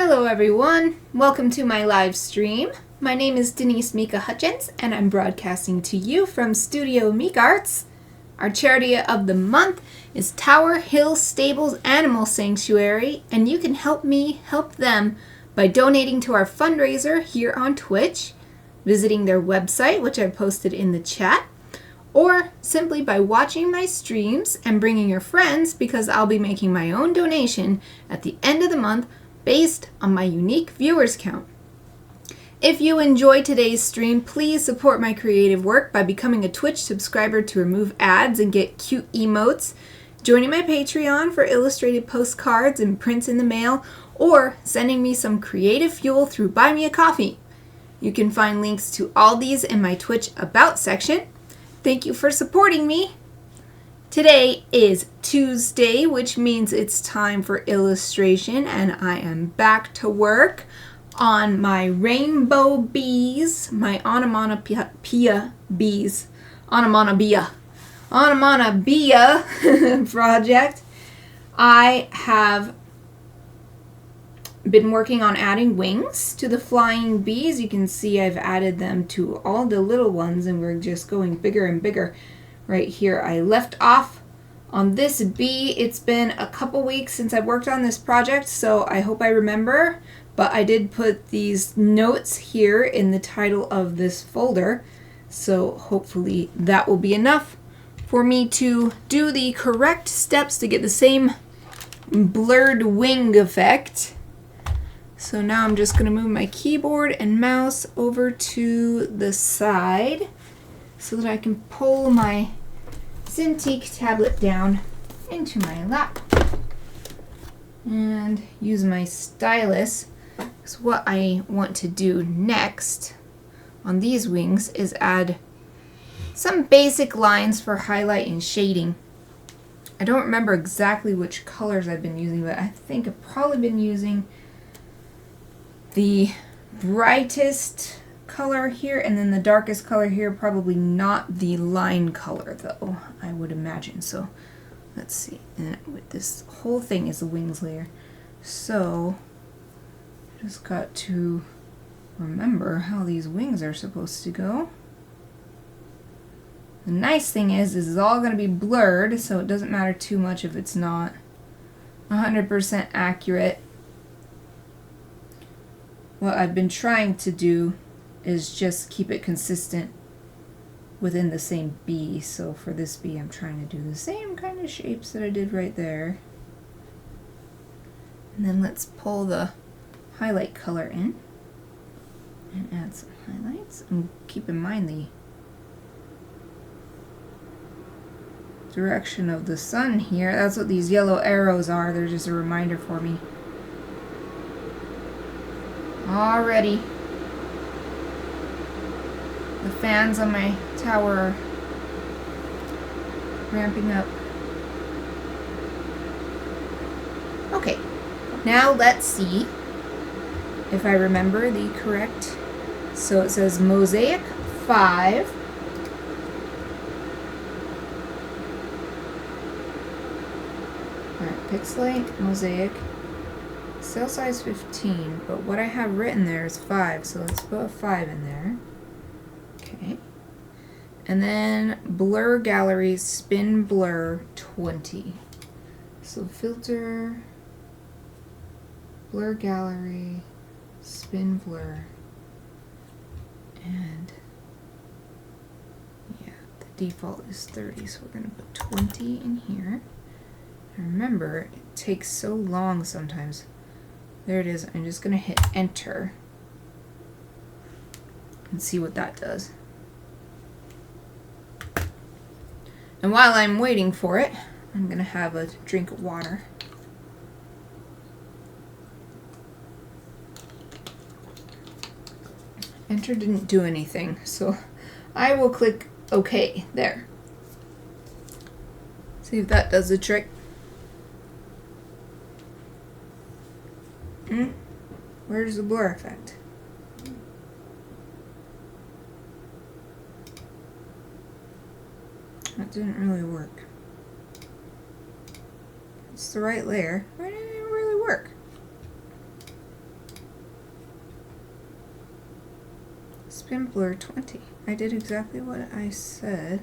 Hello everyone, welcome to my live stream. My name is Denise Hutchins and I'm broadcasting to you from Studio Mikarts. Our charity of the month is Tower Hill Stables Animal Sanctuary, and you can help me help them by donating to our fundraiser here on Twitch, visiting their website, which I posted in the chat, or simply by watching my streams and bringing your friends, because I'll be making my own donation at the end of the month based on my unique viewers count. If you enjoyed today's stream, please support my creative work by becoming a Twitch subscriber to remove ads and get cute emotes, joining my Patreon for illustrated postcards and prints in the mail, or sending me some creative fuel through Buy Me a Coffee. You can find links to all these in my Twitch About section. Thank you for supporting me. Today is Tuesday, which means it's time for illustration, and I am back to work on my rainbow bees, my onomatopoeia bees, onomatopoeia project. I have been working on adding wings to the flying bees. You can see I've added them to all the little ones, and we're just going bigger and bigger. Right here, I left off on this bee. It's been a couple weeks since I've worked on this project, so I hope I remember, but I did put these notes here in the title of this folder, so hopefully that will be enough for me to do the correct steps to get the same blurred wing effect. So now I'm just going to move my keyboard and mouse over to the side so that I can pull my Cintiq tablet down into my lap and use my stylus. So what I want to do next on these wings is add some basic lines for highlight and shading. I don't remember exactly which colors I've been using, but I think I've probably been using the brightest color here, and then the darkest color here, probably not the line color though, I would imagine. So let's see, and this whole thing is a wings layer, so just got to remember how these wings are supposed to go. The nice thing is this is all going to be blurred, so it doesn't matter too much if it's not 100% accurate. What I've been trying to do is just keep it consistent within the same bee. So for this bee, I'm trying to do the same kind of shapes that I did right there. And then let's pull the highlight color in and add some highlights. And keep in mind the direction of the sun here. That's what these yellow arrows are. They're just a reminder for me. Already, the fans on my tower are ramping up. Okay, now let's see if I remember the correct. So it says Mosaic 5. Alright, Pixelate, Mosaic. Cell size 15, but what I have written there is 5, so let's put a 5 in there. Okay. And then blur gallery, spin blur 20. So filter, blur gallery, spin blur, and yeah, the default is 30, so we're going to put 20 in here. And remember, it takes so long sometimes. There it is. I'm just going to hit enter and see what that does. And while I'm waiting for it, I'm going to have a drink of water. Enter didn't do anything, so I will click OK there. See if that does the trick. Where's the blur effect? That didn't really work. It's the right layer, but it didn't really work. spin blur 20. I did exactly what I said.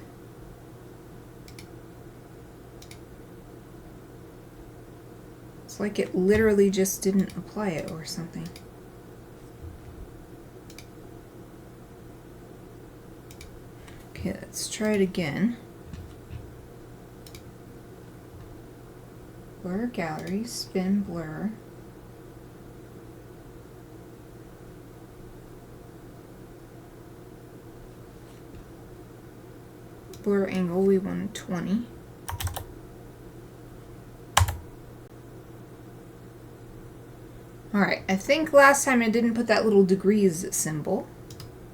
It's like it literally just didn't apply it or something. Okay, let's try it again. Blur gallery, spin blur. Blur angle, we wanted 20. Alright, I think last time I didn't put that little degrees symbol,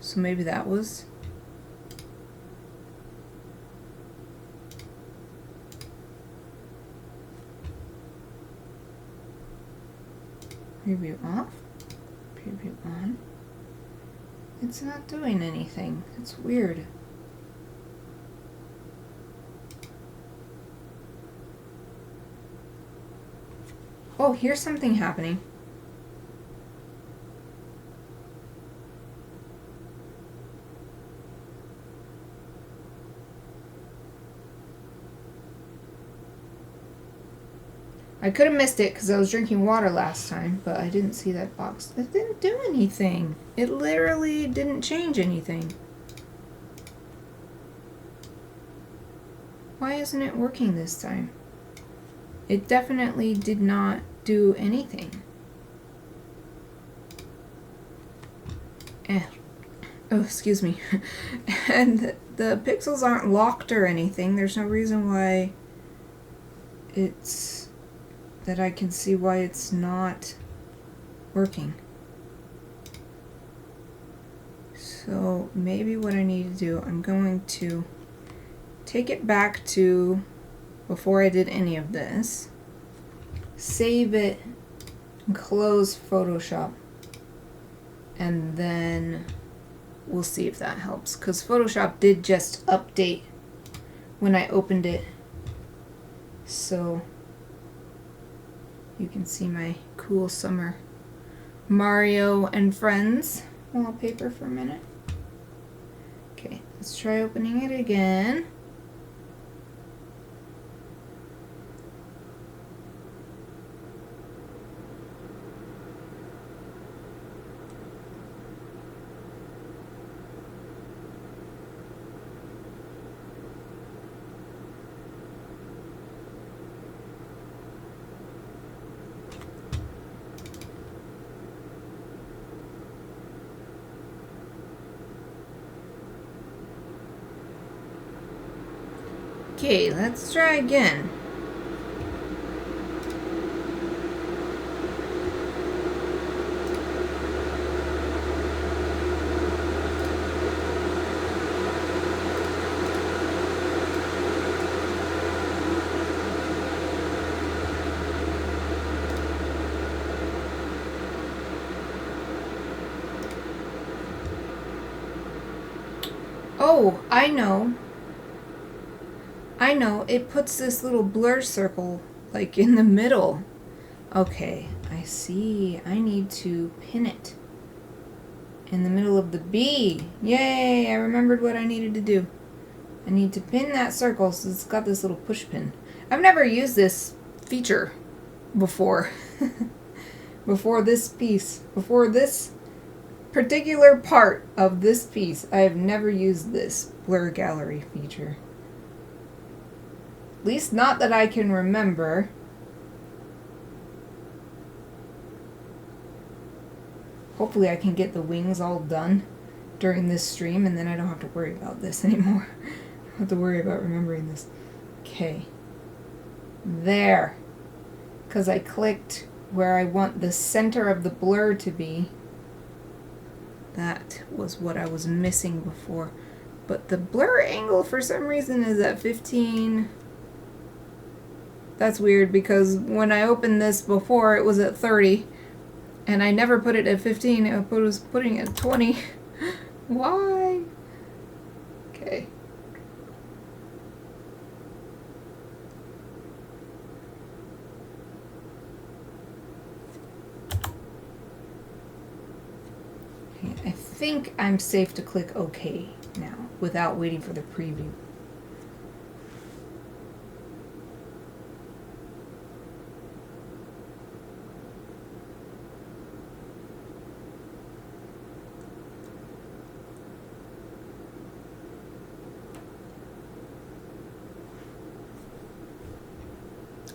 so maybe that was. Preview off, preview on. It's not doing anything. It's weird. Oh, here's something happening. I could have missed it because I was drinking water last time, but I didn't see that box. It didn't do anything. It literally didn't change anything. Why isn't it working this time? It definitely did not do anything. Oh, excuse me. And the pixels aren't locked or anything. There's no reason why it's... that I can see why it's not working. So maybe what I need to do, I'm going to take it back to before I did any of this, save it, and close Photoshop, and then we'll see if that helps, because Photoshop did just update when I opened it, so you can see my cool summer Mario and Friends wallpaper for a minute. Okay, let's try opening it again. Okay, let's try again. Oh, I know. It puts this little blur circle like in the middle. Okay, I see. I need to pin it in the middle of the B. Yay, I remembered what I needed to do. I need to pin that circle so it's got this little push pin. I've never used this feature before. Before this piece. Before this particular part of this piece. I have never used this blur gallery feature. At least not that I can remember. Hopefully I can get the wings all done during this stream and then I don't have to worry about this anymore. I don't have to worry about remembering this. Okay. There. Because I clicked where I want the center of the blur to be. That was what I was missing before. But the blur angle for some reason is at 15. That's weird because when I opened this before it was at 30 and I never put it at 15. I was putting it at 20. Why? Okay. I think I'm safe to click OK now without waiting for the preview.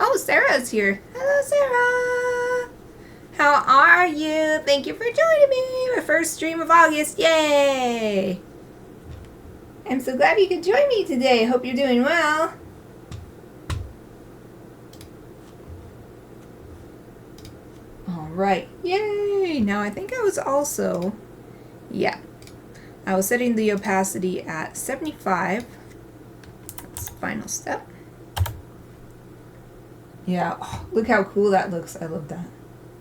Oh, Sarah's here. Hello, Sarah. How are you? Thank you for joining me. My first stream of August. Yay! I'm so glad you could join me today. Hope you're doing well. All right. Yay! Now I think I was also, yeah, I was setting the opacity at 75. That's the final step. Yeah, oh, look how cool that looks. I love that.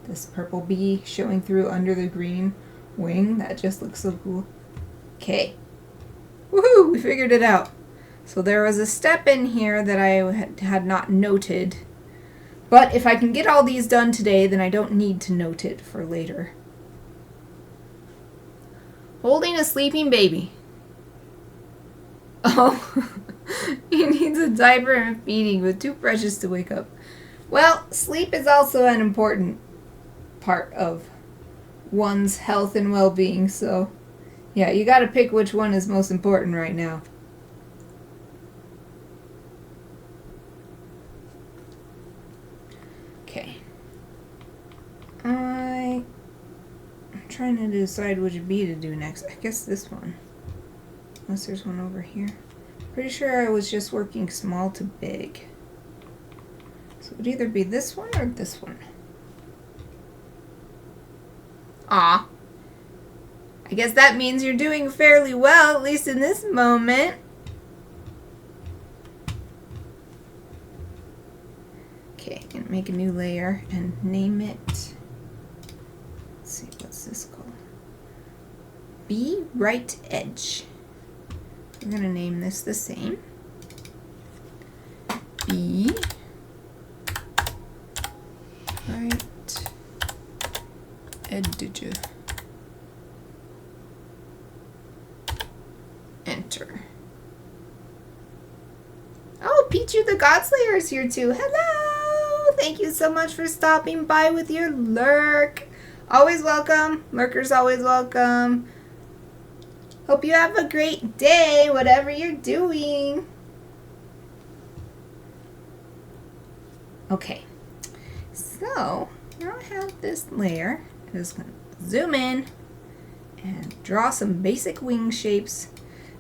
This purple bee showing through under the green wing. That just looks so cool. Okay. Woohoo! We figured it out. So there was a step in here that I had not noted. But if I can get all these done today, then I don't need to note it for later. Holding a sleeping baby. Oh, he needs a diaper and feeding, but too precious to wake up. Well, sleep is also an important part of one's health and well-being, so yeah, you gotta pick which one is most important right now. Okay. I'm trying to decide which bee to do next. I guess this one. Unless there's one over here. Pretty sure I was just working small to big. So it would either be this one or this one. Aw. I guess that means you're doing fairly well, at least in this moment. Okay, gonna make a new layer and name it. Let's see, what's this called? Bee Right Edge. We're gonna name this the same. Bee Right Edge. Enter. Oh, Pichu the Godslayer is here too. Hello! Thank you so much for stopping by with your lurk. Always welcome. Lurkers always welcome. Hope you have a great day, whatever you're doing. Okay. So, now I have this layer. I'm just going to zoom in and draw some basic wing shapes.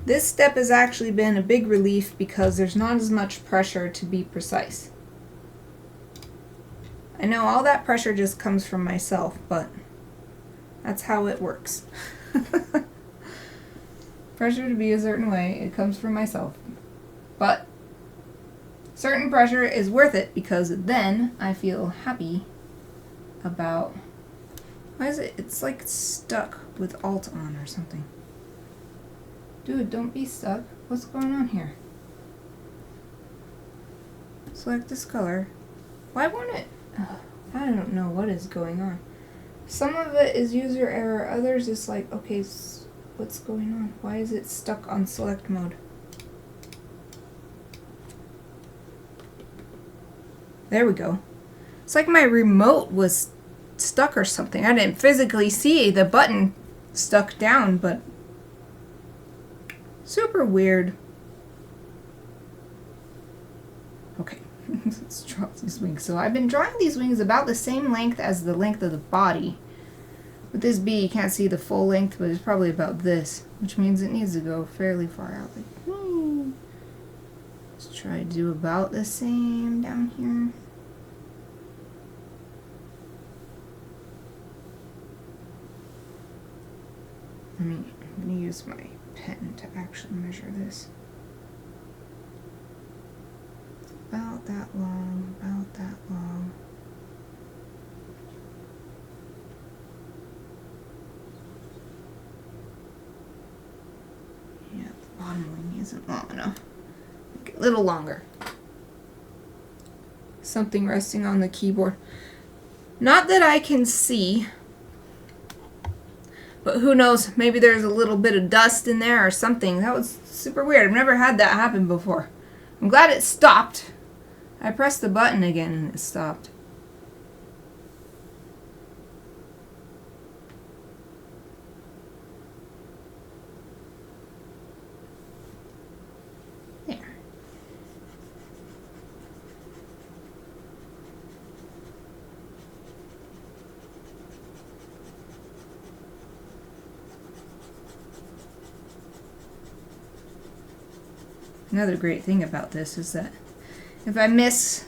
This step has actually been a big relief because there's not as much pressure to be precise. I know all that pressure just comes from myself, but that's how it works. Pressure to be a certain way, it comes from myself. But certain pressure is worth it because then I feel happy about... Why is it? It's like stuck with Alt on or something. Dude, don't be stuck. What's going on here? Select this color. Why won't it? I don't know what is going on. Some of it is user error. Others is like, okay, what's going on? Why is it stuck on select mode? There we go. It's like my remote was stuck or something. I didn't physically see the button stuck down, but super weird. Okay, let's draw these wings. So I've been drawing these wings about the same length as the length of the body. With this bee, you can't see the full length, but it's probably about this, which means it needs to go fairly far out. Like, let's try to do about the same down here. I'm going to use my pen to actually measure this. About that long, about that long. Yeah, the bottom wing isn't long enough. Make it a little longer. Something resting on the keyboard. Not that I can see, But who knows, maybe there's a little bit of dust in there or something. That was super weird. I've never had that happen before. I'm glad it stopped. I pressed the button again and it stopped. There. Another great thing about this is that if I miss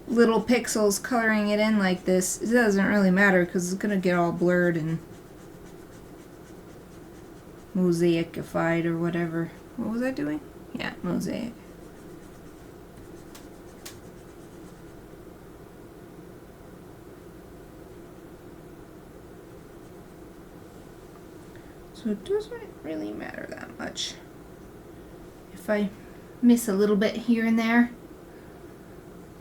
little pixels coloring it in like this, it doesn't really matter because it's going to get all blurred and mosaicified or whatever. What was I doing? Yeah, mosaic. So it doesn't really matter that much. If I miss a little bit here and there,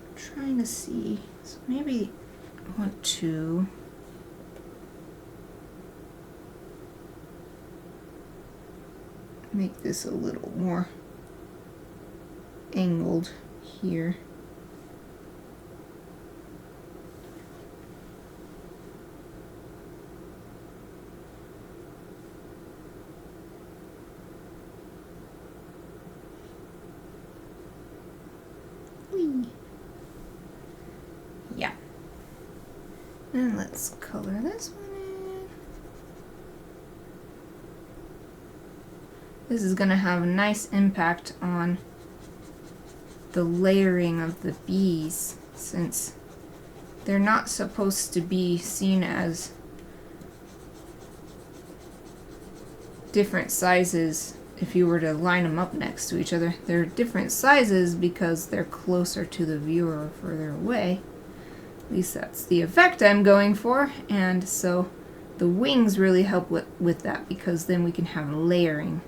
I'm trying to see, so maybe I want to make this a little more angled here. Yeah. And let's color this one in. This is going to have a nice impact on the layering of the bees, since they're not supposed to be seen as different sizes. If you were to line them up next to each other, they're different sizes because they're closer to the viewer or further away. At least that's the effect I'm going for, and so the wings really help with that, because then we can have layering.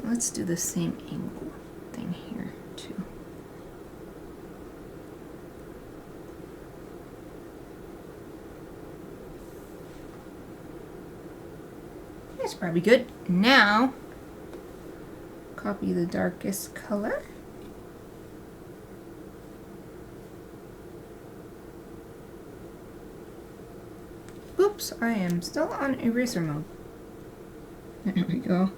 Let's do the same angle thing here too. That's probably good. Now, copy the darkest color. Oops, I am still on eraser mode. There we go.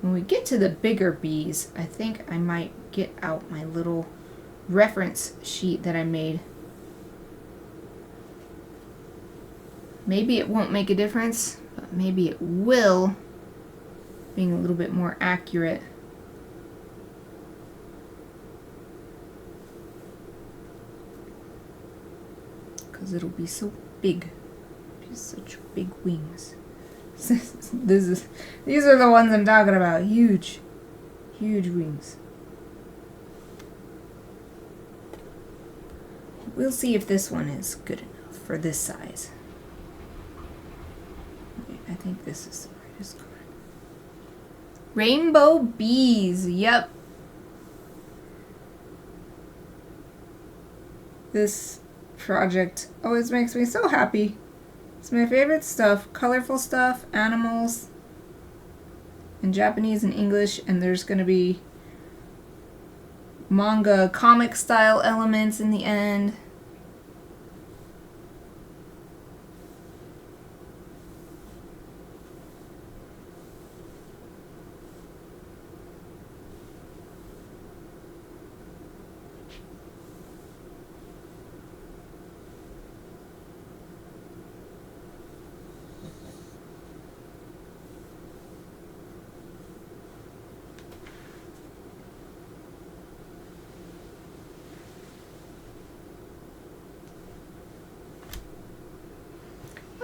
When we get to the bigger bees, I think I might get out my little reference sheet that I made. Maybe it won't make a difference, but maybe it will, being a little bit more accurate. Because it'll be so big. Just such big wings. These are the ones I'm talking about. Huge wings. We'll see if this one is good enough for this size. Okay, I think this is the brightest color. Rainbow bees. Yep. This project always makes me so happy. It's my favorite stuff. Colorful stuff, animals, in Japanese and English, and there's going to be manga comic style elements in the end.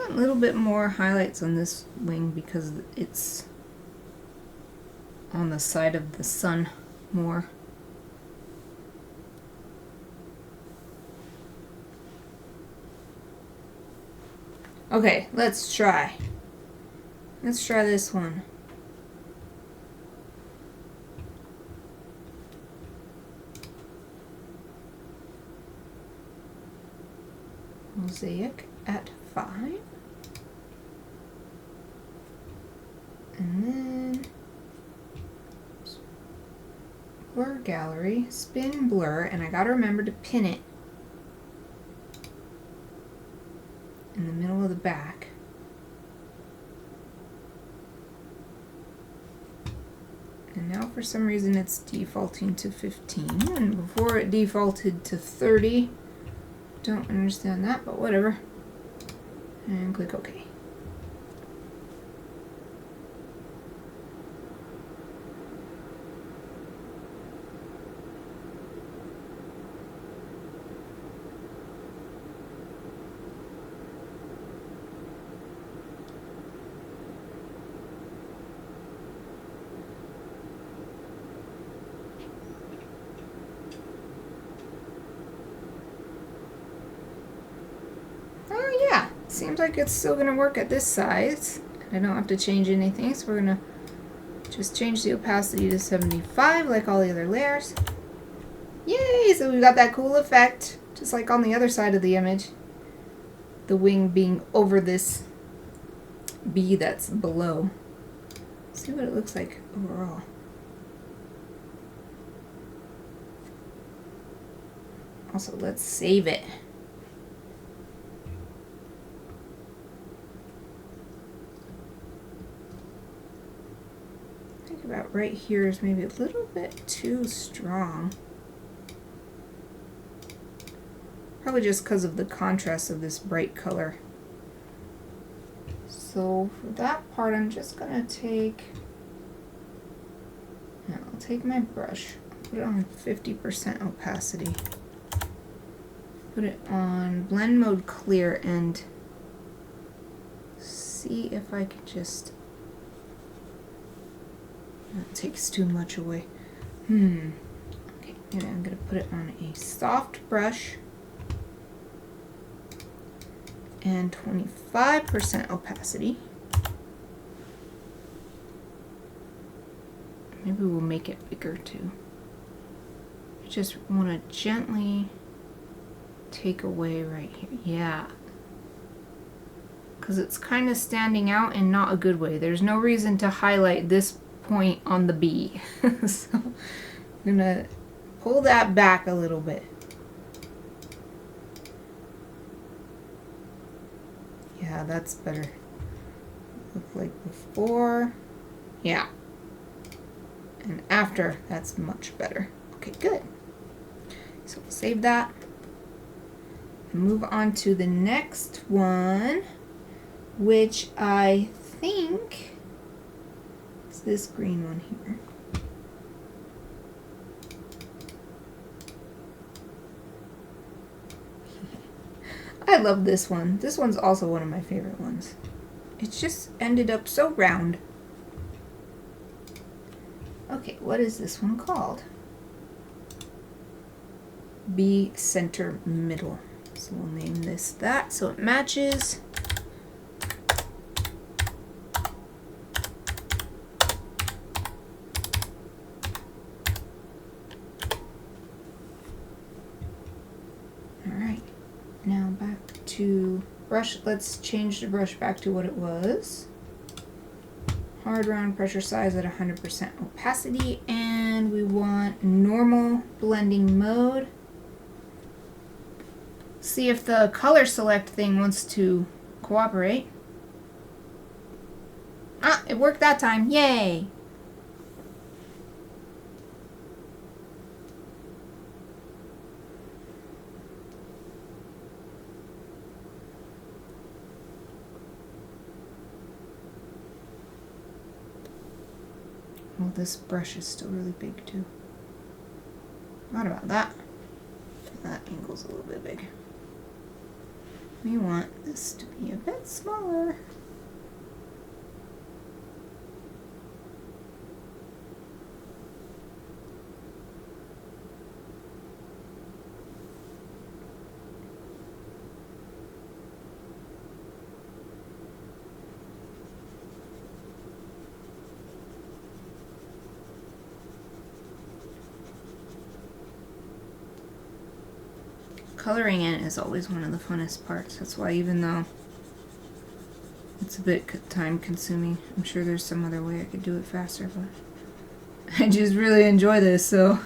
A little bit more highlights on this wing because it's on the side of the sun more. Okay, let's try. Let's try this one. Mosaic at 5. And then blur gallery, spin blur, and I gotta remember to pin it in the middle of the back. And now for some reason it's defaulting to 15, and before it defaulted to 30. Don't understand that, but whatever. And click OK. Seems like it's still going to work at this size. I don't have to change anything, so we're going to just change the opacity to 75 like all the other layers. Yay! So we've got that cool effect, just like on the other side of the image. The wing being over this bee that's below. Let's see what it looks like overall. Also, let's save it. About right here is maybe a little bit too strong. Probably just because of the contrast of this bright color. So for that part, I'm just gonna take, I'll take my brush, put it on 50% opacity, put it on blend mode clear, and see if I can just, that takes too much away. Okay, and I'm gonna put it on a soft brush and 25% opacity. Maybe we'll make it bigger too. I just want to gently take away right here. Yeah. Because it's kind of standing out in not a good way. There's no reason to highlight this point on the bee. So I'm gonna pull that back a little bit. Yeah, that's better. Look like before. Yeah. And after, that's much better. Okay, good. So we'll save that. And move on to the next one, which I think this green one here. I love this one. This one's also one of my favorite ones. It's just ended up so round. Okay, what is this one called? Bee center middle. So we'll name this that so it matches. Now back to brush. Let's change the brush back to what it was. Hard round pressure size at 100% opacity, and we want normal blending mode. See if the color select thing wants to cooperate. Ah, it worked that time. Yay! Well, this brush is still really big too. What about that? That angle's a little bit big. We want this to be a bit smaller. coloring in is always one of the funnest parts. That's why, even though it's a bit time consuming, I'm sure there's some other way I could do it faster, but I just really enjoy this, so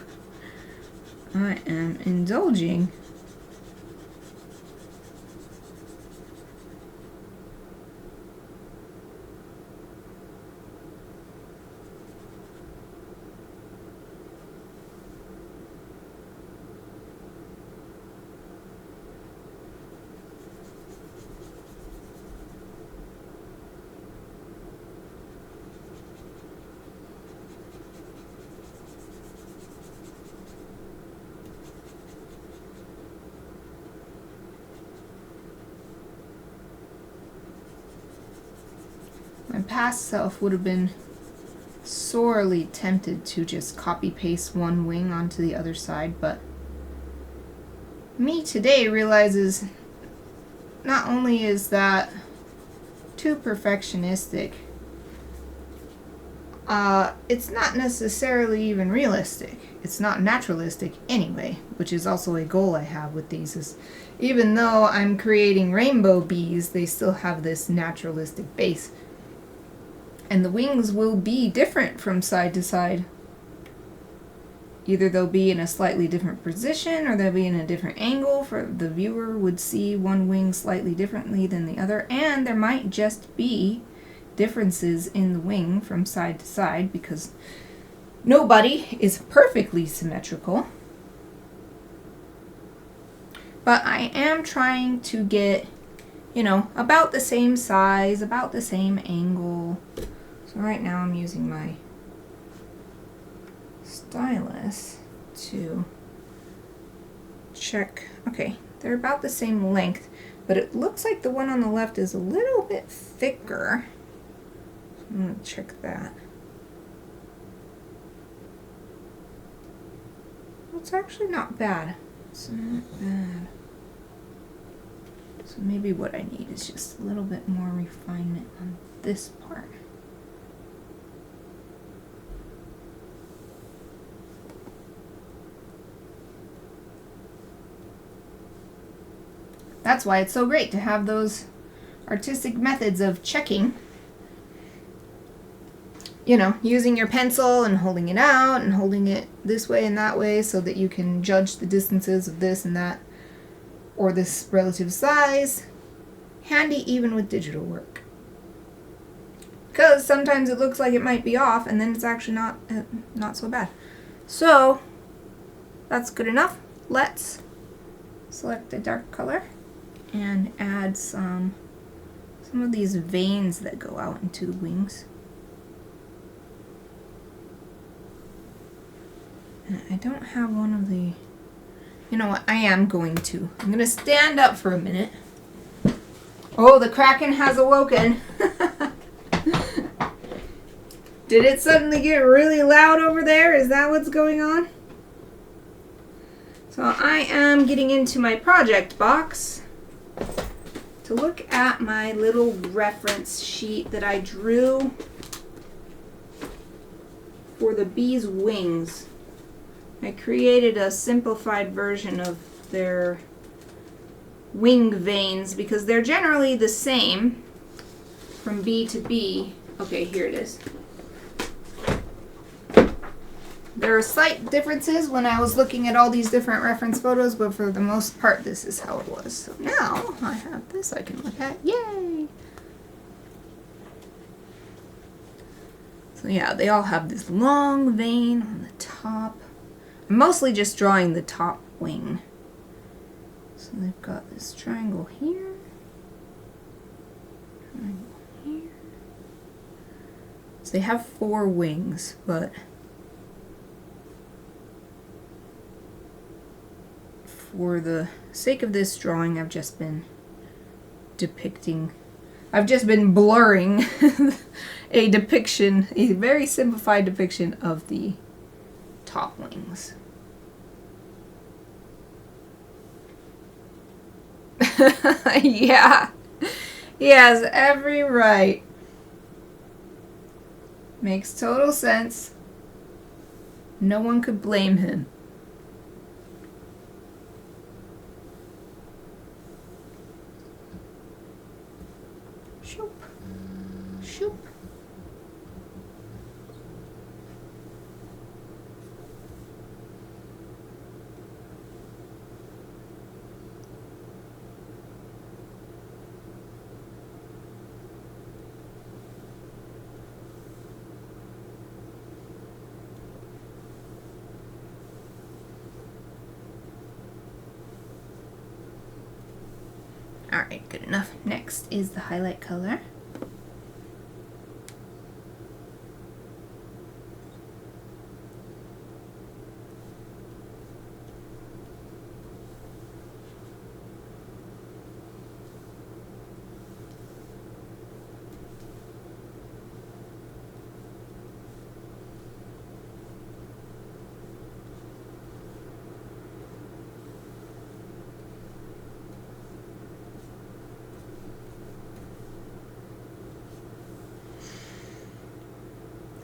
I am indulging. My past self would have been sorely tempted to just copy paste one wing onto the other side, but me today realizes not only is that too perfectionistic, it's not necessarily even realistic. It's not naturalistic anyway, which is also a goal I have with these, is even though I'm creating rainbow bees, they still have this naturalistic base. And the wings will be different from side to side. Either they'll be in a slightly different position, or they'll be in a different angle, for the viewer would see one wing slightly differently than the other, and there might just be differences in the wing from side to side, because nobody is perfectly symmetrical. But I am trying to get, you know, about the same size, about the same angle. So right now I'm using my stylus to check. Okay, they're about the same length, but it looks like the one on the left is a little bit thicker. So I'm going to check that. Well, it's actually not bad. It's not bad. So maybe what I need is just a little bit more refinement on this part. That's why it's so great to have those artistic methods of checking. You know, using your pencil and holding it out and holding it this way and that way so that you can judge the distances of this and that, or this relative size. Handy even with digital work. Because sometimes it looks like it might be off, and then it's actually not so bad. So, that's good enough. Let's select a dark color and add some of these veins that go out into the wings. And I don't have one of the... You know what? I am going to. I'm going to stand up for a minute. Oh, the Kraken has awoken. Did it suddenly get really loud over there? Is that what's going on? So I am getting into my project box to look at my little reference sheet that I drew for the bees' wings. I created a simplified version of their wing veins because they're generally the same from bee to bee. Okay, here it is. There are slight differences when I was looking at all these different reference photos, but for the most part, this is how it was. So now I have this I can look at. Yay! So yeah, they all have this long vein on the top. I'm mostly just drawing the top wing. So they've got this triangle here. Triangle here. So they have 4 wings, but for the sake of this drawing, I've just been blurring a depiction, a very simplified depiction of the top wings. Yeah, he has every right. Makes total sense. No one could blame him. Alright, good enough. Next is the highlight color.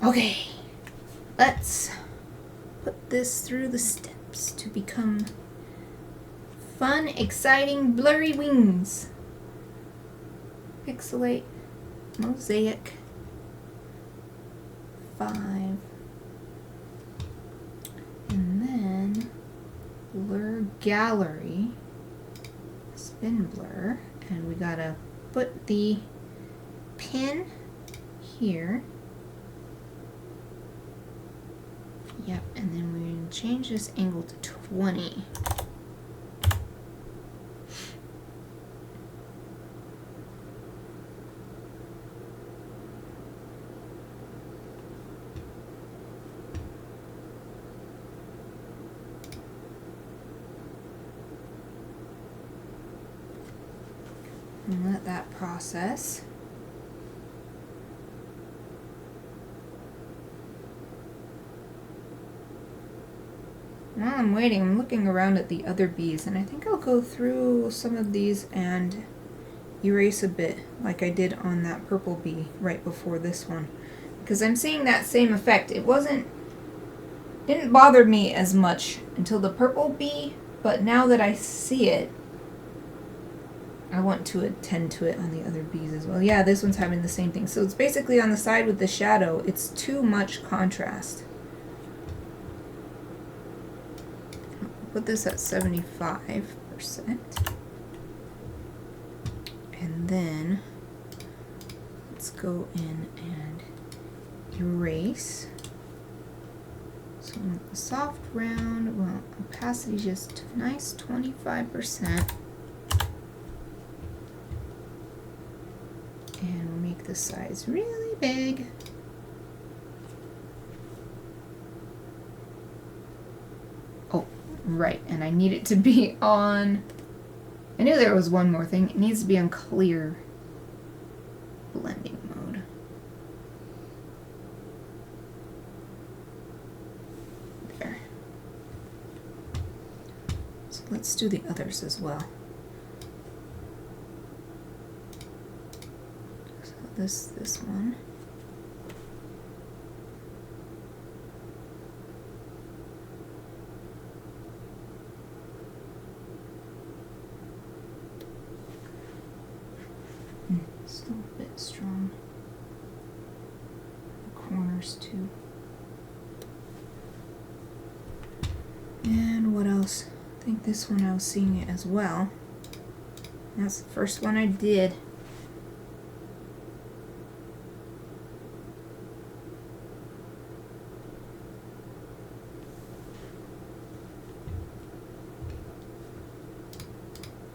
Okay, let's put this through the steps to become fun, exciting, blurry wings. Pixelate, mosaic, 5, and then blur gallery, spin blur, and we gotta put the pin here. Yep, and then we're going to change this angle to 20. And let that process. While I'm waiting, I'm looking around at the other bees, and I think I'll go through some of these and erase a bit like I did on that purple bee right before this one, because I'm seeing that same effect. It didn't bother me as much until the purple bee, but now that I see it, I want to attend to it on the other bees as well. Yeah, this one's having the same thing. So it's basically on the side with the shadow, it's too much contrast. Put this at 75%. And then let's go in and erase. So the soft round, well, opacity just nice 25%. And we'll make the size really big. Right, and I need it to be on, I knew there was one more thing, it needs to be on clear blending mode. There. So let's do the others as well. So this one. Still a bit strong. The corners too. And what else? I think this one I was seeing it as well. That's the first one I did.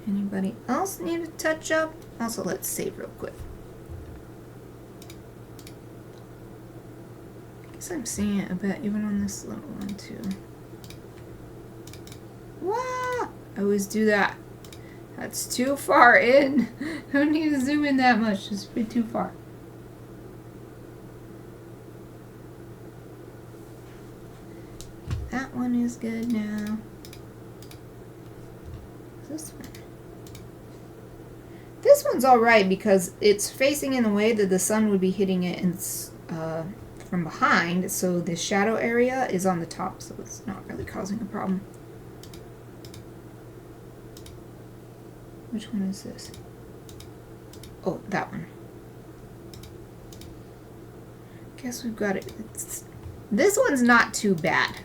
Anybody else need a touch up? Also, let's save real quick. I guess I'm seeing it a bit even on this little one too. Wow! I always do that. That's too far in. I don't need to zoom in that much. Just a bit too far. That one is good now. This one. This one's alright because it's facing in a way that the sun would be hitting it from behind, so the shadow area is on the top, so it's not really causing a problem. Which one is this? Oh, that one. Guess we've got it. This one's not too bad,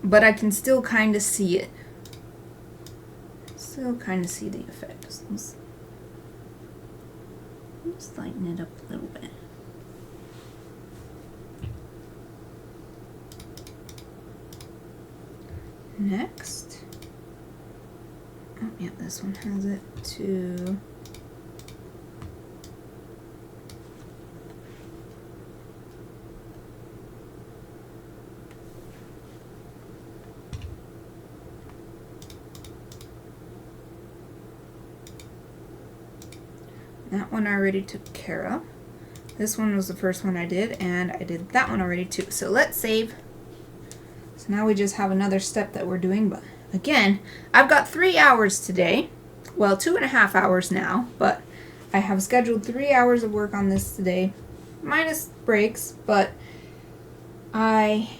but I can still kind of see it. Still kind of see the effects. Let's lighten it up a little bit. Next. Oh, yeah. this one has it too. That one I already took care of. This one was the first one I did, and I did that one already too. So let's save. So now we just have another step that we're doing, but again, I've got 3 hours today. Well, 2.5 hours now, but I have scheduled 3 hours of work on this today, minus breaks, but I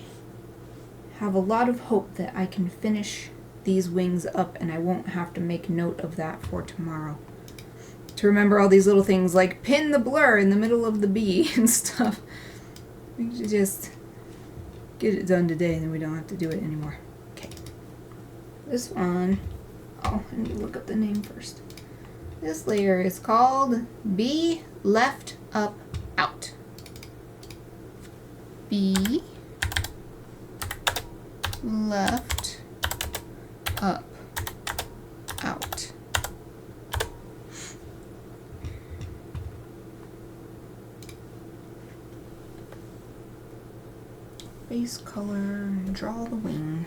have a lot of hope that I can finish these wings up and I won't have to make note of that for tomorrow. To remember all these little things like pin the blur in the middle of the bee and stuff. We should just get it done today and then we don't have to do it anymore. Okay. This one, oh, I need to look up the name first. This layer is called Bee Left Up Out. Bee Left Up Out. Base color and draw the wing.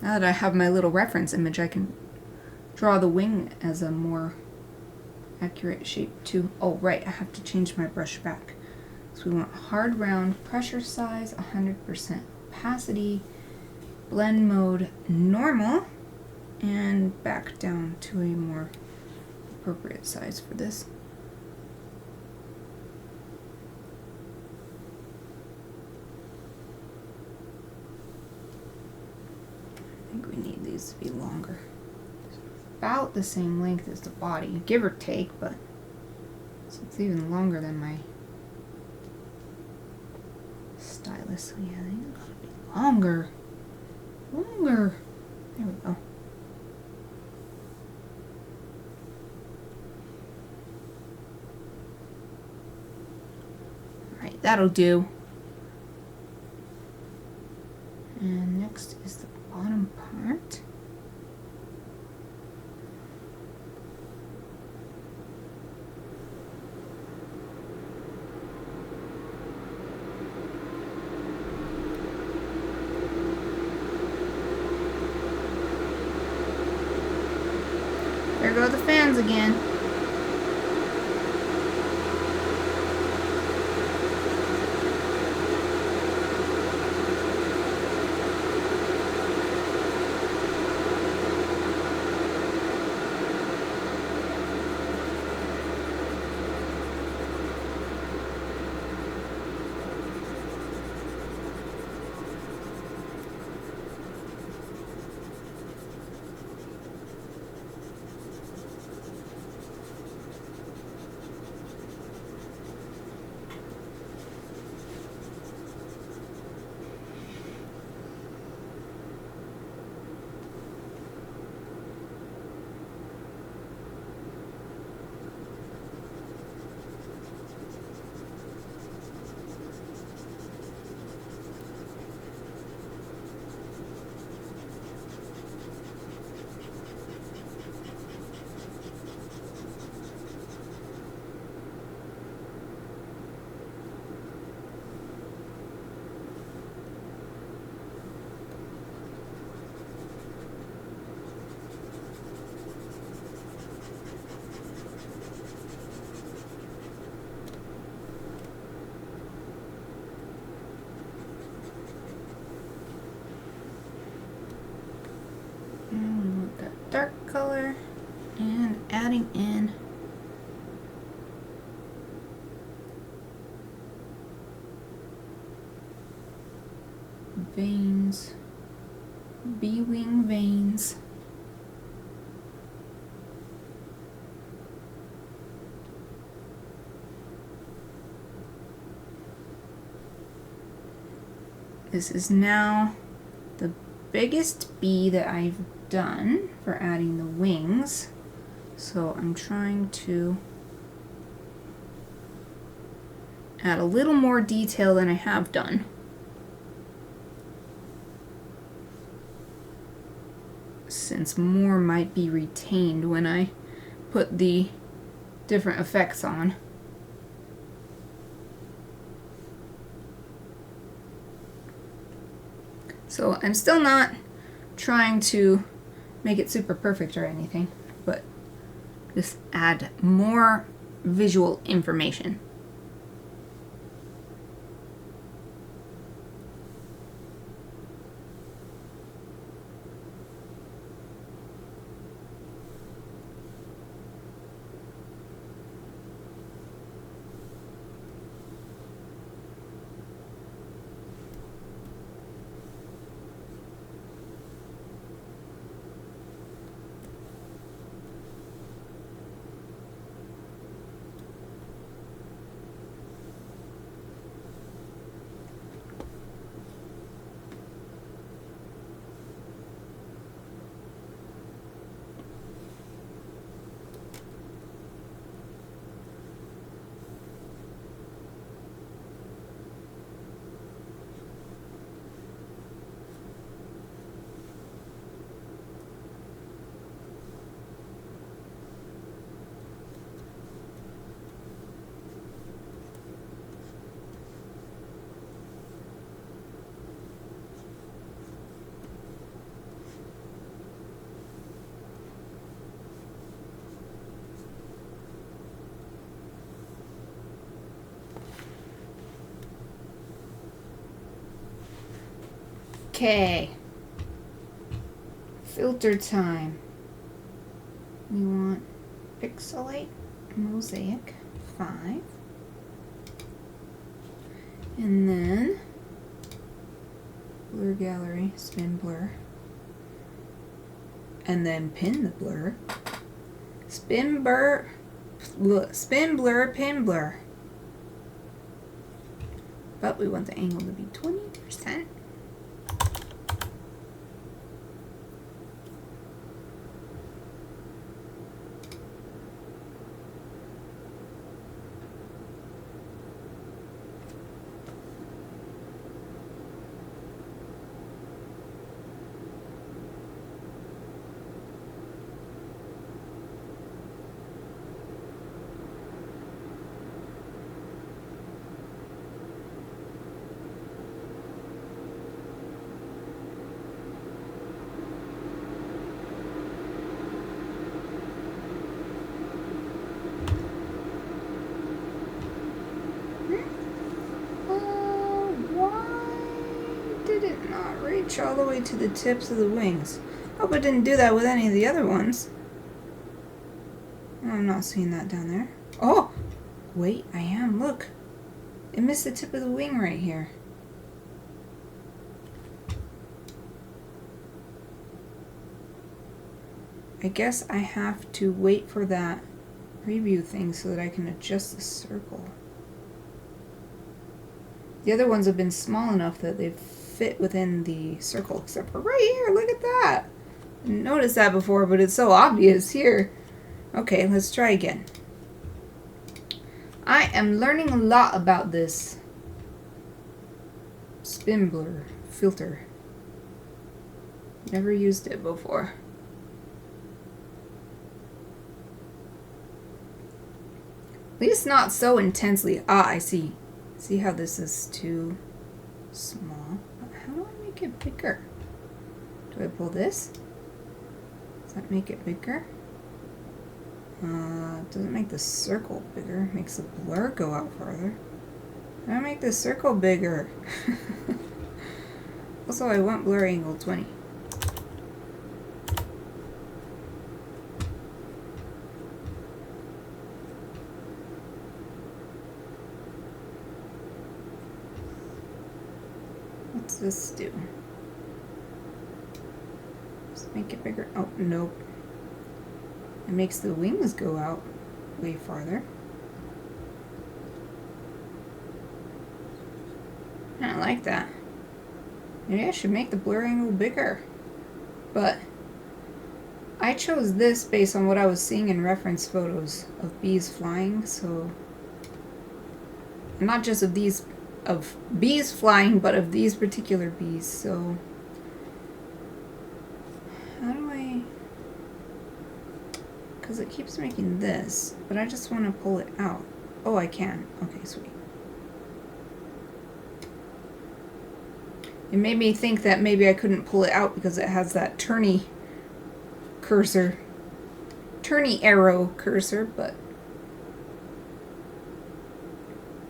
Now that I have my little reference image, I can draw the wing as a more accurate shape too. Oh right, I have to change my brush back. So we want hard round, pressure size 100%, opacity, blend mode normal, and back down to a more appropriate size for this. I think we need these to be longer. About the same length as the body, give or take, but it's even longer than my stylus. So yeah, these gotta be longer. Longer. There we go. Alright, that'll do. And next is the bottom part. There go the fans again. Dark color and adding in veins, bee wing veins. This is now the biggest bee that I've done for adding the wings, so I'm trying to add a little more detail than I have done. since more might be retained when I put the different effects on. So I'm still not trying to make it super perfect or anything, but just add more visual information. Okay, filter time. We want pixelate mosaic 5, and then blur gallery, spin blur, and then pin the blur, spin blur, pin blur. But we want the angle to be 20%. All the way to the tips of the wings. Hope it didn't do that with any of the other ones. I'm not seeing that down there. Oh! Wait, I am. Look. It missed the tip of the wing right here. I guess I have to wait for that preview thing so that I can adjust the circle. The other ones have been small enough that they've fit within the circle, except for right here. Look at that. Didn't notice that before, but it's so obvious here. Okay, let's try again. I am learning a lot about this spin blur filter. Never used it before. At least not so intensely. Ah, I see. See how this is too small? How do I make it bigger? Do I pull this? Does that make it bigger? Doesn't make the circle bigger. Makes the blur go out farther. How do I make the circle bigger? Also, I want blur angle 20. What's this do? Just make it bigger. Oh, nope. It makes the wings go out way farther. I don't like that. Maybe I should make the blur angle bigger. But I chose this based on what I was seeing in reference photos of bees flying, so not just of bees flying, but of these particular bees. So how do I Because it keeps making this, but I just want to pull it out. Oh, I can. Okay, sweet. It made me think that maybe I couldn't pull it out because it has that turny cursor. Turny arrow cursor, but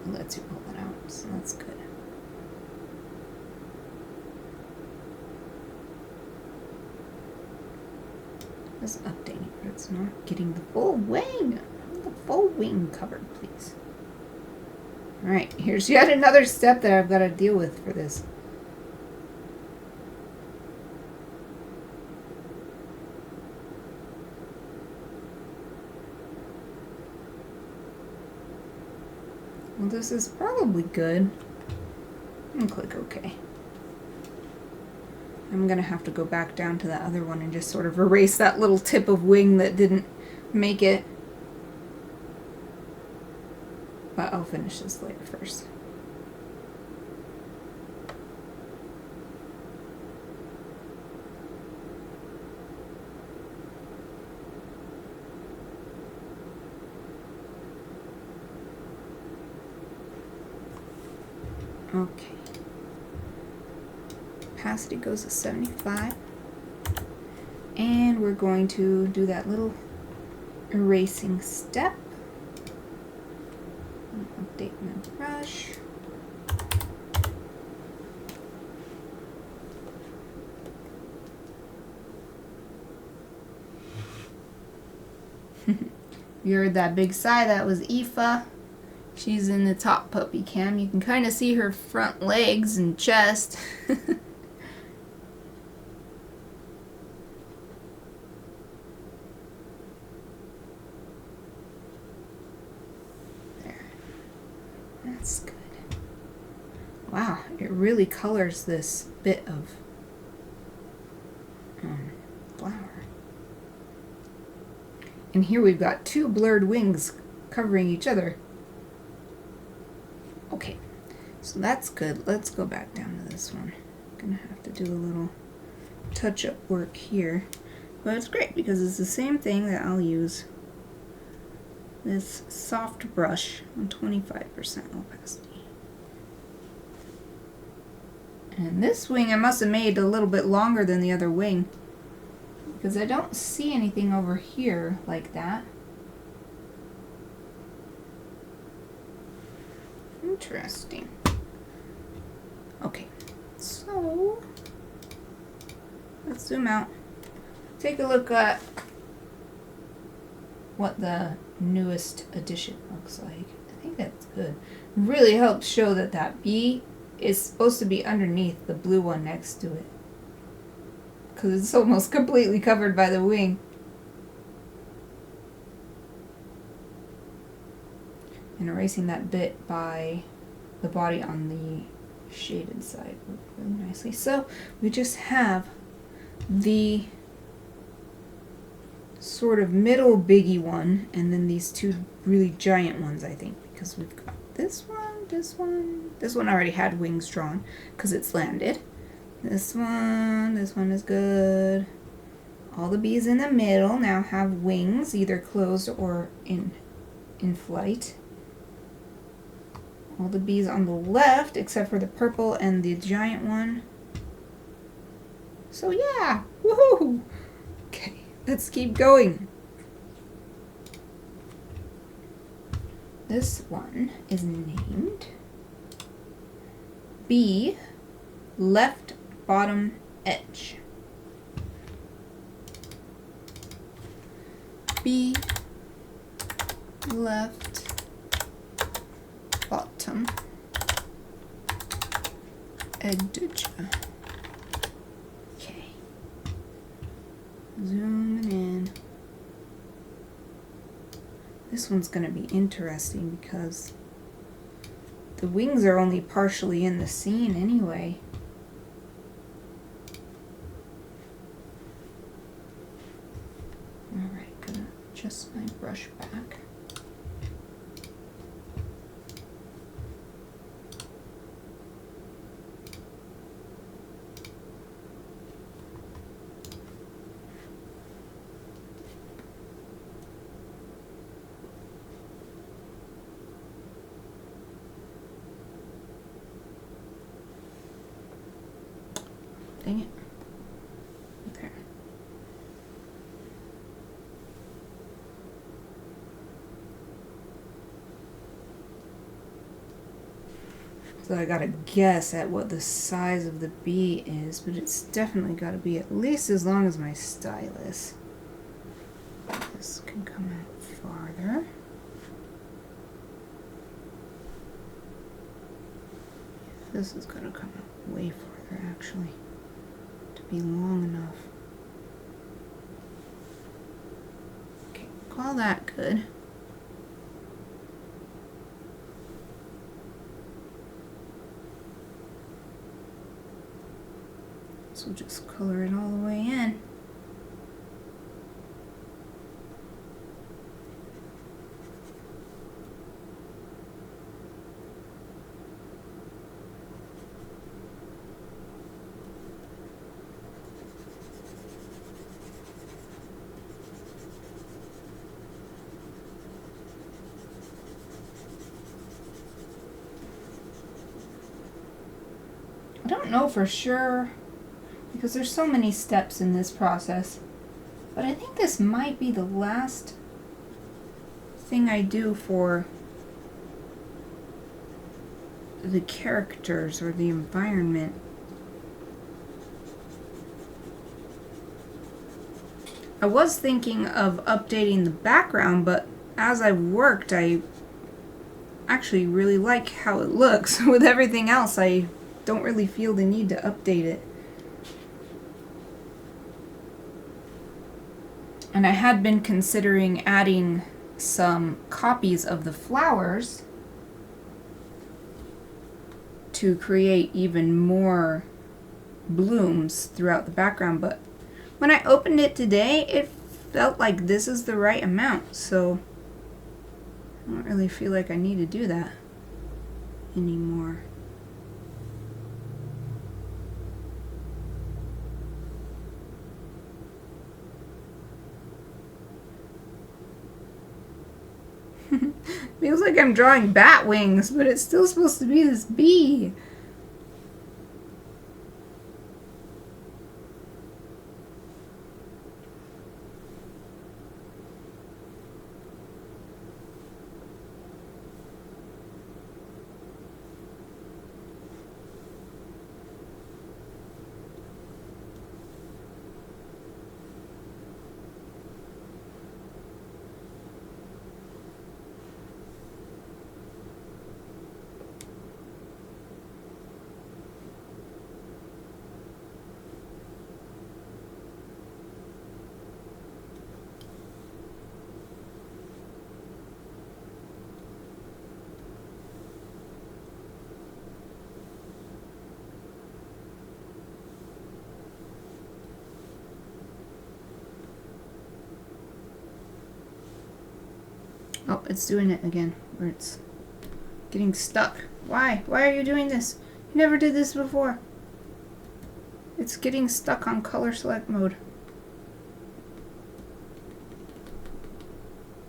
it lets you pull it out, so that's good. It's updating, but it's not getting the full wing. I want the full wing covered, please. Alright, here's yet another step that I've got to deal with for this. Well, this is probably good. And click OK. I'm going to have to go back down to that other one and just sort of erase that little tip of wing that didn't make it. But I'll finish this layer first. Okay. Opacity goes to 75. And we're going to do that little erasing step. Update my brush. You heard that big sigh, that was Aoife. She's in the top puppy cam. You can kind of see her front legs and chest. There. That's good. Wow, it really colors this bit of flower. And here we've got two blurred wings covering each other. Okay, so that's good. Let's go back down to this one. I'm gonna have to do a little touch-up work here. But it's great because it's the same thing that I'll use this soft brush on 25% opacity. And this wing I must have made a little bit longer than the other wing because I don't see anything over here like that. Interesting. Okay, so let's zoom out. Take a look at what the newest edition looks like. I think that's good. Really helps show that that bee is supposed to be underneath the blue one next to it, because it's almost completely covered by the wing. And erasing that bit by the body on the shaded side worked really nicely. So we just have the sort of middle biggie one, and then these two really giant ones, I think, because we've got this one, this one. This one already had wings drawn because it's landed. This one is good. All the bees in the middle now have wings, either closed or in flight. All the bees on the left, except for the purple and the giant one. So yeah, woohoo! Okay, let's keep going. This one is named Bee Left Bottom Edge. Bee Left Bottom Edge. Okay. Zooming in. This one's going to be interesting because the wings are only partially in the scene anyway. Alright, gonna adjust my brush back. dang it. There. So I gotta guess at what the size of the bee is, but it's definitely gotta be at least as long as my stylus. This can come out farther. This is gonna come out way farther actually, to be long enough. Okay, call that good. So we'll just color it all the way in. I don't know for sure, because there's so many steps in this process, but I think this might be the last thing I do for the characters or the environment. I was thinking of updating the background, but as I've worked, I actually really like how it looks. With everything else, I don't really feel the need to update it. And I had been considering adding some copies of the flowers to create even more blooms throughout the background, but when I opened it today, it felt like this is the right amount, so I don't really feel like I need to do that anymore. Feels like I'm drawing bat wings, but it's still supposed to be this bee. Oh, it's doing it again, where it's getting stuck. Why? Why are you doing this? You never did this before. It's getting stuck on color select mode.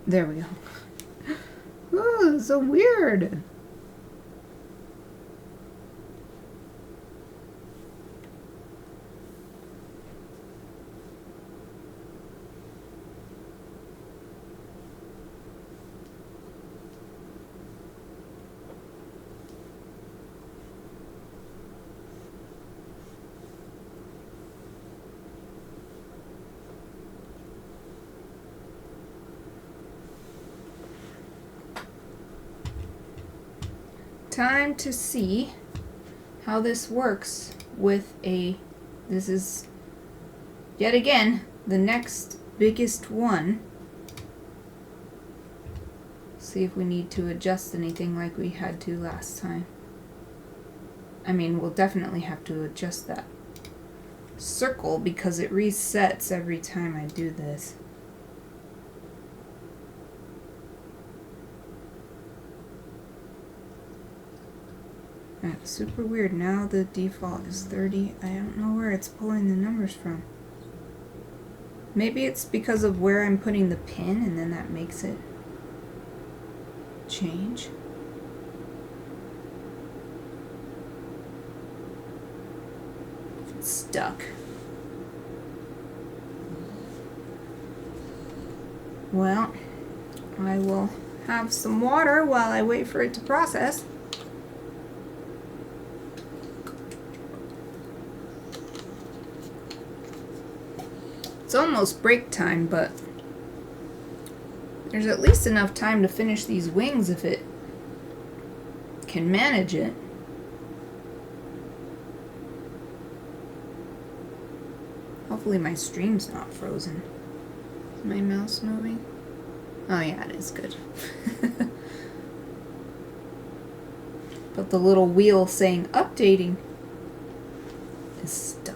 There we go. Ooh, so weird. Time to see how this works with this is yet again the next biggest one. See if we need to adjust anything like we had to last time. I mean, we'll definitely have to adjust that circle because it resets every time I do this. That's super weird. Now the default is 30. I don't know where it's pulling the numbers from. Maybe it's because of where I'm putting the pin and then that makes it change. If it's stuck. Well, I will have some water while I wait for it to process. It's almost break time, but there's at least enough time to finish these wings if it can manage it. Hopefully my stream's not frozen. Is my mouse moving? Oh yeah, it is good. But the little wheel saying updating is stuck.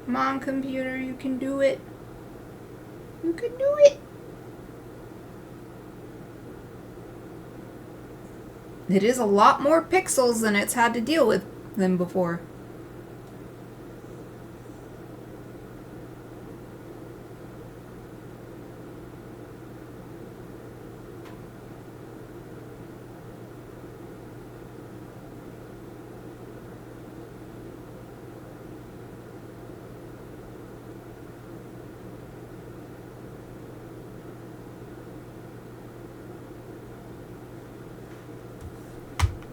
Come on, computer, you can do it. You can do it. It is a lot more pixels than it's had to deal with than before.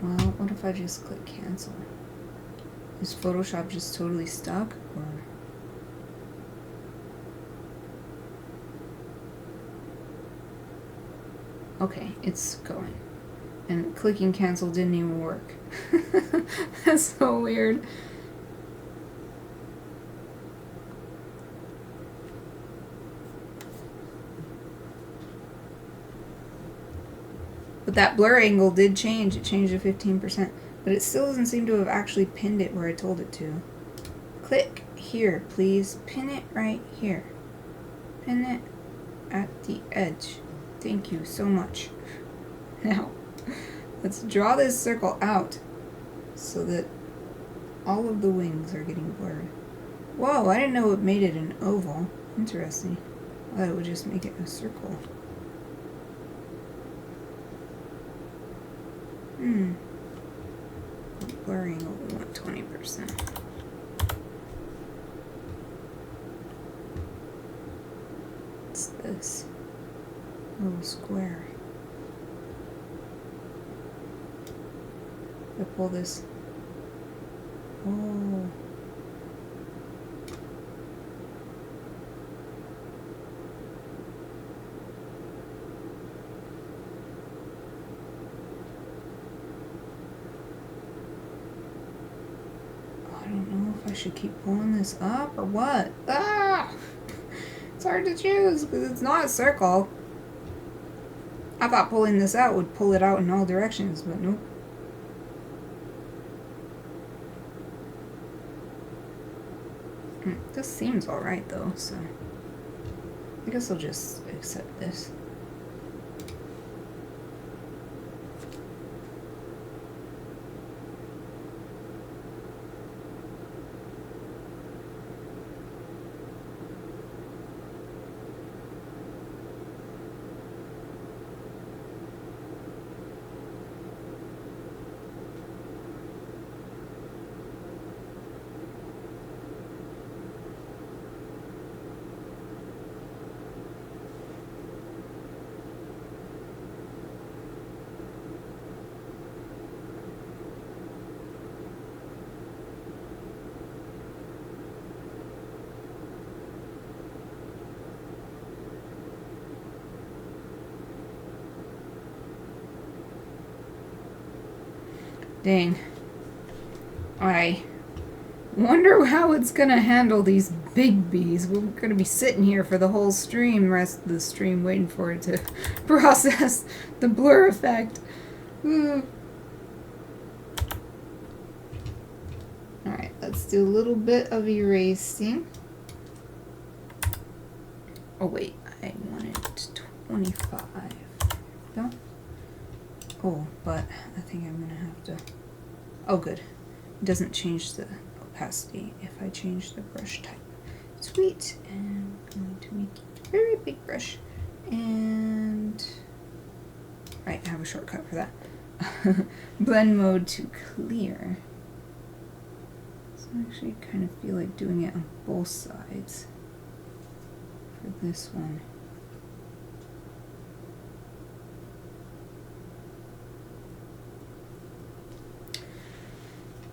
Well, what if I just click cancel? Is Photoshop just totally stuck, or? Okay, it's going. And clicking cancel didn't even work. That's so weird. But that blur angle did change. It changed to 15%. But it still doesn't seem to have actually pinned it where I told it to. Click here, please. Pin it right here. Pin it at the edge. Thank you so much. Now, let's draw this circle out so that all of the wings are getting blurred. Whoa, I didn't know it made it an oval. Interesting. I thought it would just make it a circle. Blurring we want 20%. What's this? Little square. I pull this. Oh. I should keep pulling this up or what? Ah! It's hard to choose because it's not a circle. I thought pulling this out would pull it out in all directions, but nope. This seems alright though, so I guess I'll just accept this. Dang. I wonder how it's gonna handle these big bees. We're gonna be sitting here for the whole stream, rest of the stream, waiting for it to process the blur effect. Alright, let's do a little bit of erasing. Oh wait, I wanted 25. No? Oh, but I think I'm gonna have to... Oh good. It doesn't change the opacity if I change the brush type. Sweet. And I'm going to make it a very big brush. And... Right, I have a shortcut for that. Blend mode to clear. I actually kind of feel like doing it on both sides for this one.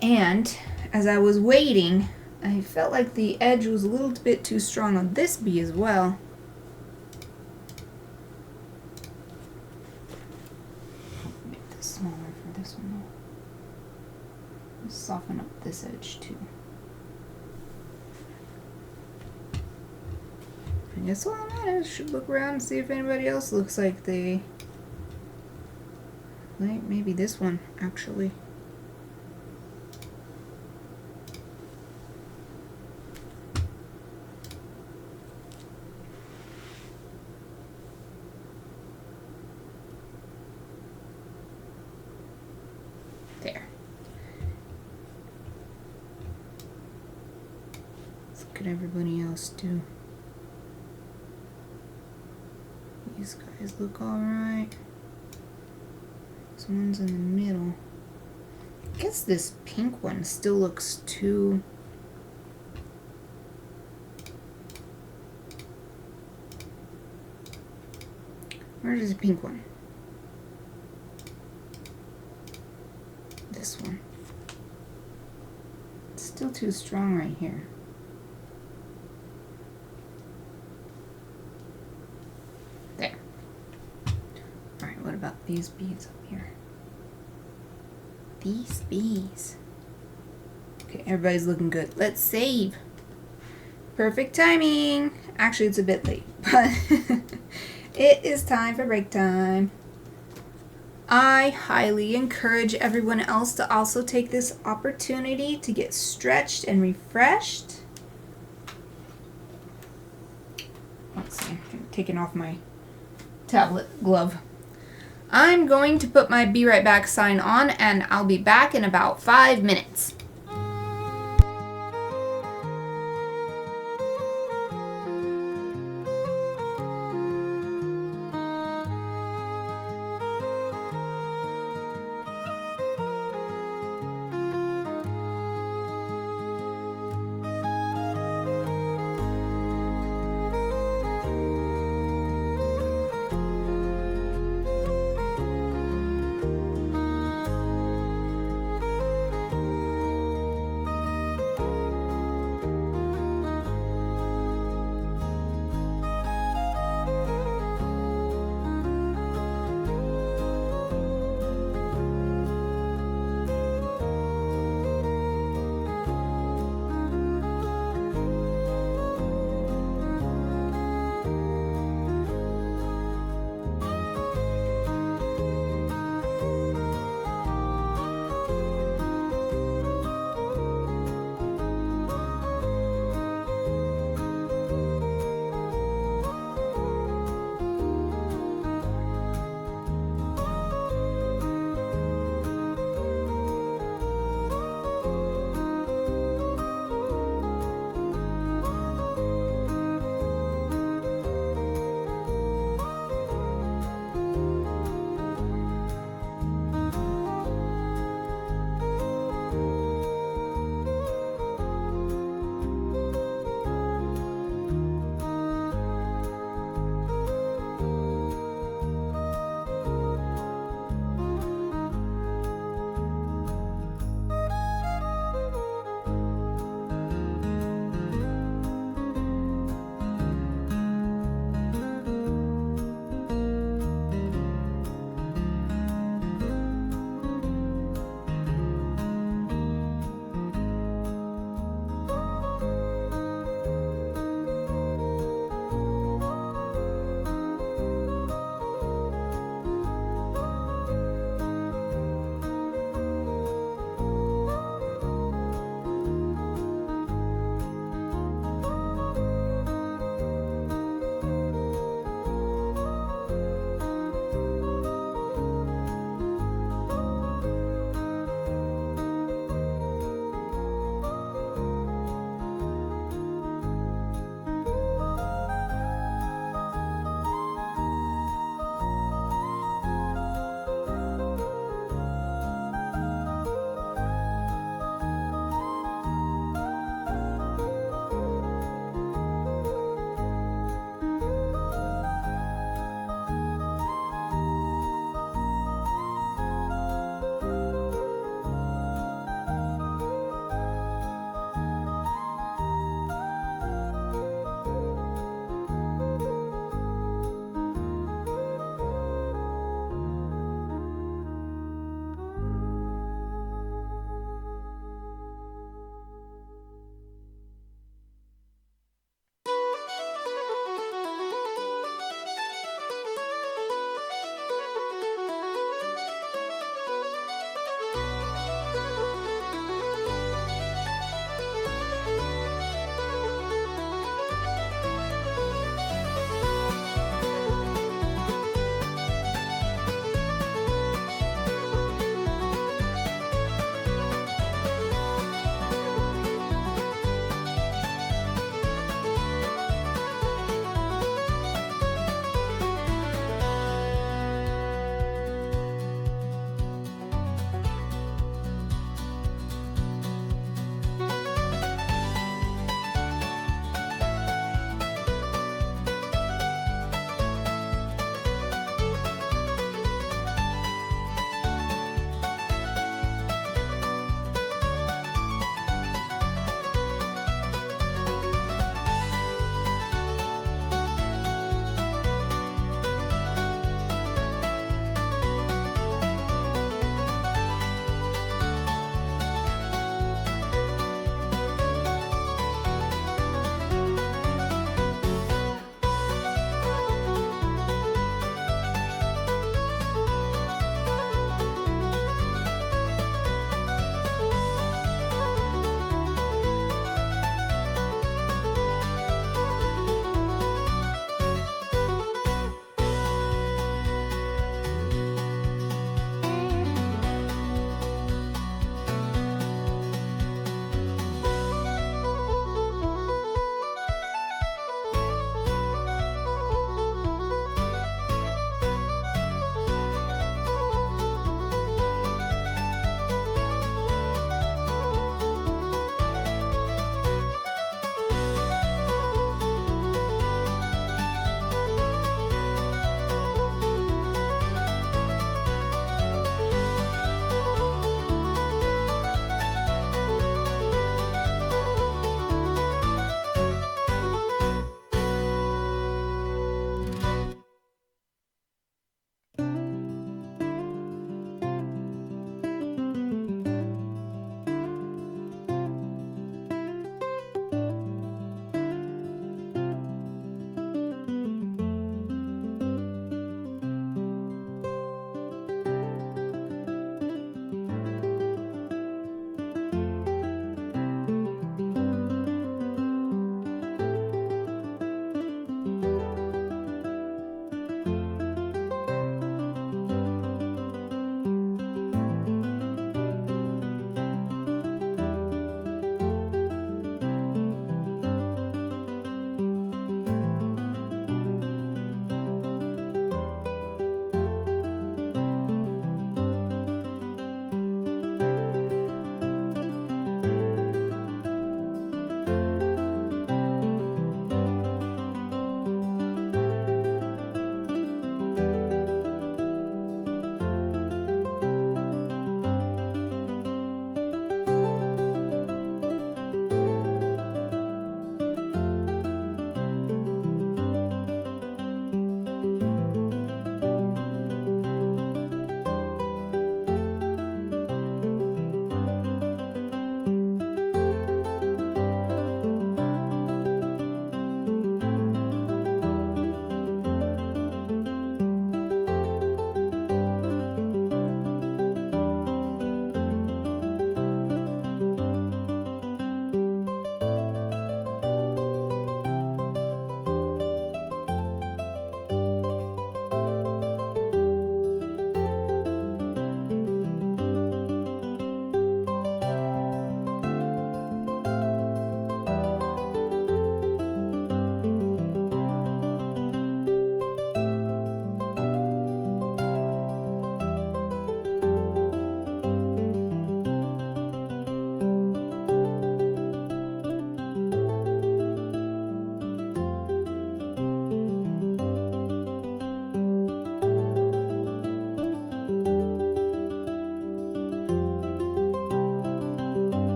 And as I was waiting, I felt like the edge was a little bit too strong on this bee as well. Make this smaller for this one though. Soften up this edge too. I guess while I'm at it, I should look around and see if anybody else looks like they... Like maybe this one, actually. There. Let's look at everybody else too. These guys look alright. This one's in the middle. I guess this pink one still looks too... Where is the pink one? This one. It's still too strong right here. There. Alright, what about these bees up here? These bees. Okay, everybody's looking good. Let's save. Perfect timing. Actually, it's a bit late, but it is time for break time. I highly encourage everyone else to also take this opportunity to get stretched and refreshed. Let's see, I'm taking off my tablet glove. I'm going to put my be right back sign on and I'll be back in about 5 minutes.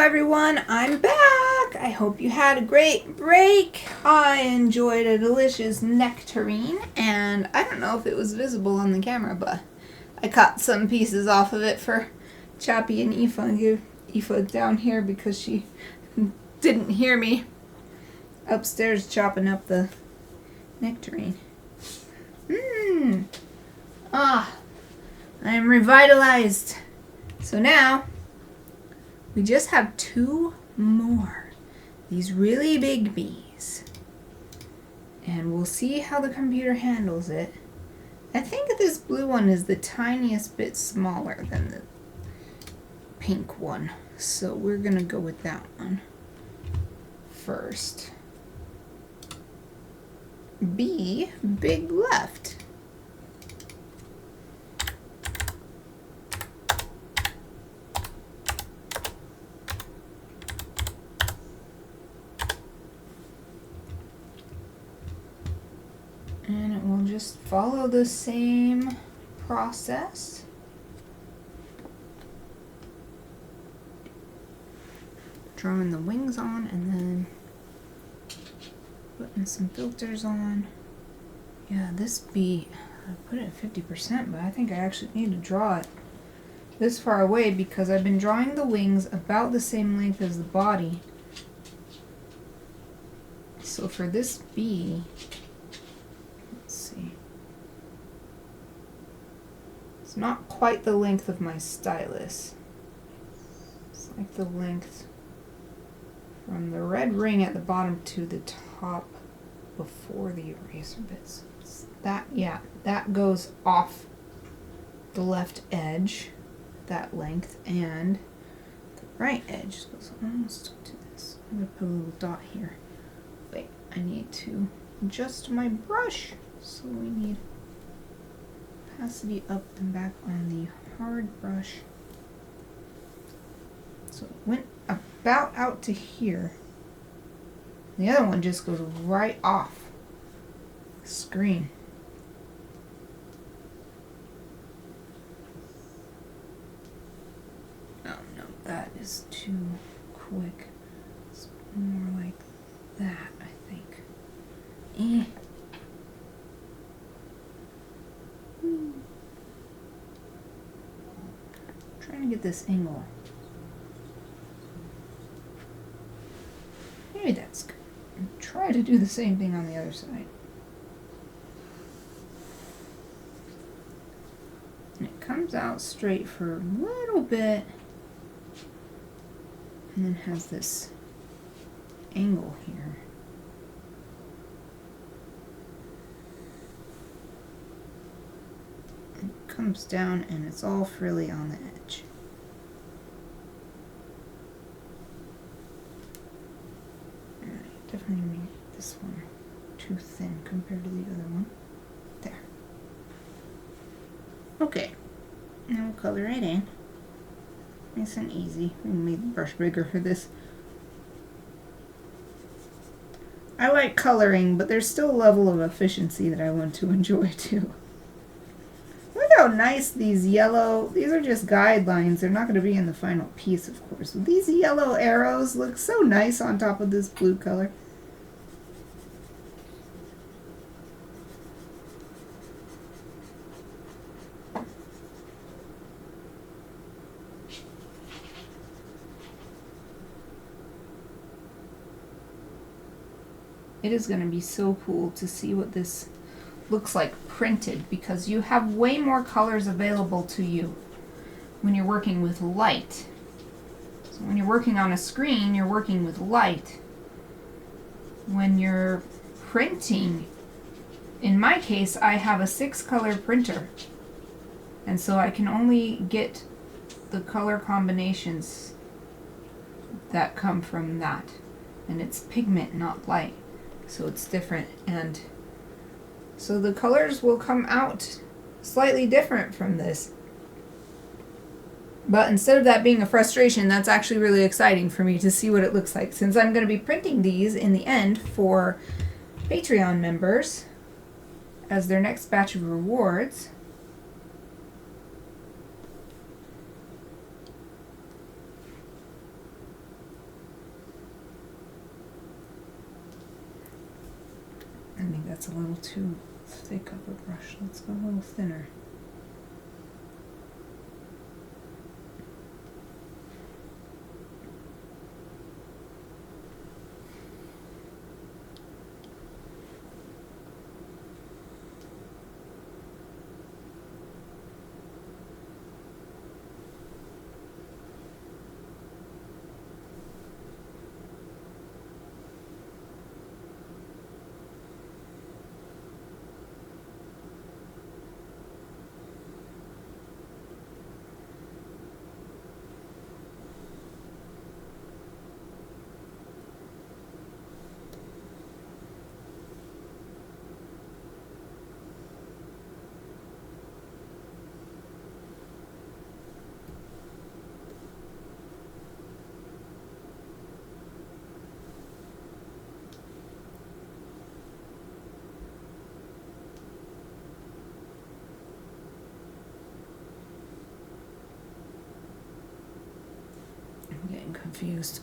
everyone, I'm back. I hope you had a great break. I enjoyed a delicious nectarine, and I don't know if it was visible on the camera, but I cut some pieces off of it for Chappie and Aoife. Aoife down here because she didn't hear me upstairs chopping up the nectarine. I am revitalized. So now we just have 2 more. These really big bees. And we'll see how the computer handles it. I think this blue one is the tiniest bit smaller than the pink one. So we're going to go with that one first. B, big left. And it will just follow the same process. Drawing the wings on and then putting some filters on. Yeah, this bee, I put it at 50%, but I think I actually need to draw it this far away because I've been drawing the wings about the same length as the body. So for this bee, let's see, it's not quite the length of my stylus. It's like the length from the red ring at the bottom to the top before the eraser bits. That, yeah, that goes off the left edge, that length, and the right edge goes almost up to this. I'm going to put a little dot here. Wait, I need to adjust my brush. So we need opacity up and back on the hard brush. So it went about out to here. The other one just goes right off the screen. Oh no, that is too quick. It's more like that, I think. Trying to get this angle. Maybe that's good. And try to do the same thing on the other side. And it comes out straight for a little bit and then has this angle here. It comes down and it's all frilly on the edge. Definitely made this one too thin compared to the other one. There. Okay. Now we'll color it in. Nice and easy. We made the brush bigger for this. I like coloring, but there's still a level of efficiency that I want to enjoy too. Look how nice these yellow, these are just guidelines. They're not going to be in the final piece, of course. But these yellow arrows look so nice on top of this blue color. It is going to be so cool to see what this looks like printed because you have way more colors available to you when you're working with light. So when you're working on a screen, you're working with light. When you're printing, in my case, I have a 6-color printer. And so I can only get the color combinations that come from that. And it's pigment, not light. So it's different, and so the colors will come out slightly different from this. But instead of that being a frustration, that's actually really exciting for me to see what it looks like, since I'm going to be printing these in the end for Patreon members as their next batch of rewards. that's a little too thick of a brush. Let's go a little thinner. Getting confused.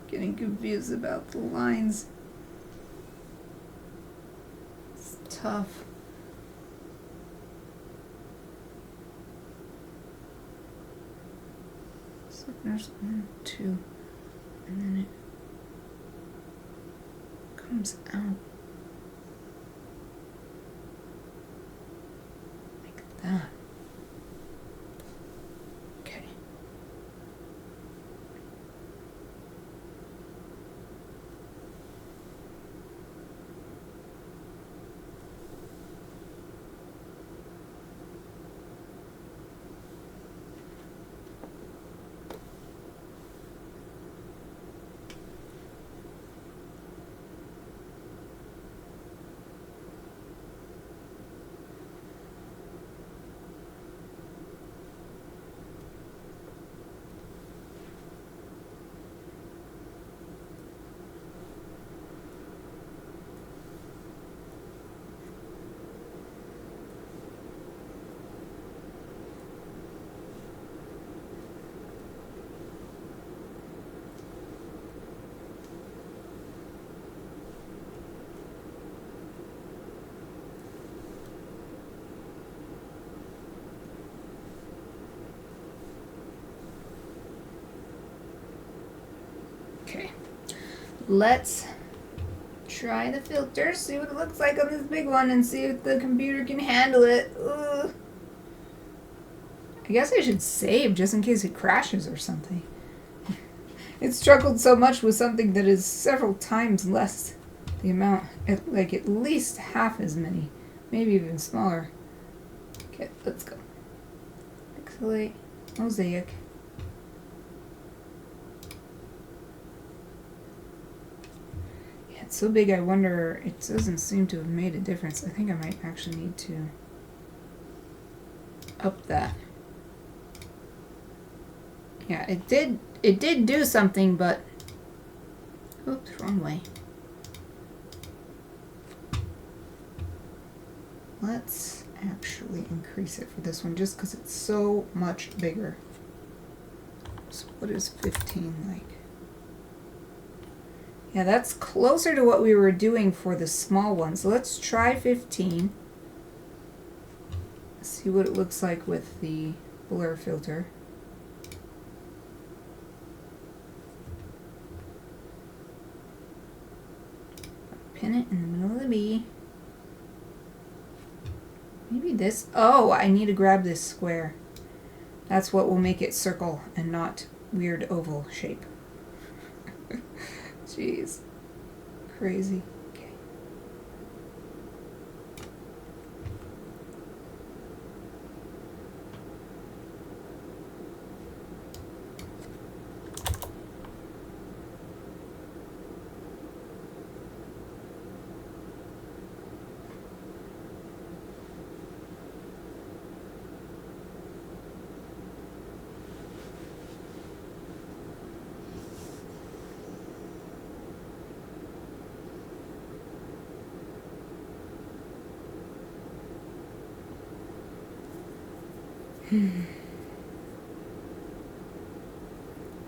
Getting confused about the lines. It's tough. So there's 1, 2, and then it comes out like that. Okay, let's try the filter, see what it looks like on this big one, and see if the computer can handle it. Ugh. I guess I should save just in case it crashes or something. It struggled so much with something that is several times less the amount, like at least half as many, maybe even smaller. Okay, let's go. Pixelate, mosaic. So big, I wonder, it doesn't seem to have made a difference. I think I might actually need to up that. Yeah, it did do something, but oops, wrong way. Let's actually increase it for this one just because it's so much bigger. So what is 15 like? Yeah, that's closer to what we were doing for the small one. So let's try 15. See what it looks like with the blur filter. Pin it in the middle of the B. Maybe this. Oh, I need to grab this square. That's what will make it circle and not weird oval shape. Jeez. Crazy. Okay.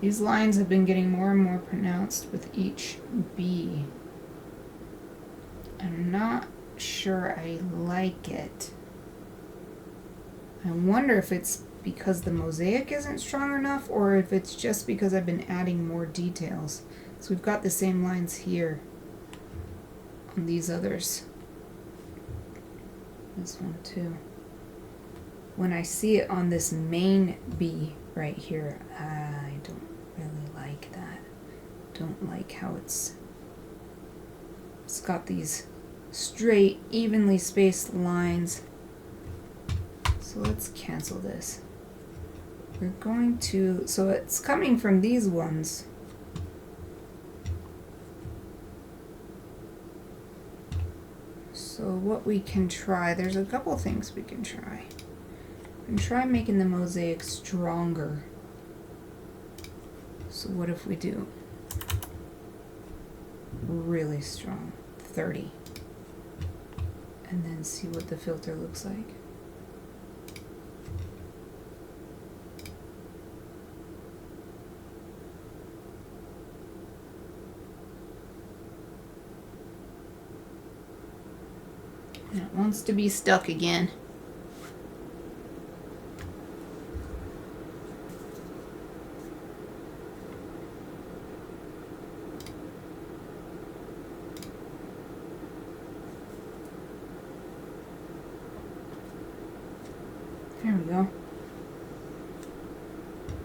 These lines have been getting more and more pronounced with each B. I'm not sure I like it. I wonder if it's because the mosaic isn't strong enough or if it's just because I've been adding more details. So we've got the same lines here on these others. This one too. When I see it on this main B right here, I don't really like that. Don't like how it's got these straight, evenly spaced lines. So let's cancel this. We're going to, so it's coming from these ones. So what we can try, there's a couple things we can try. We can try making the mosaic stronger. So what if we do really strong, 30, and then see what the filter looks like. And it wants to be stuck again. There we go.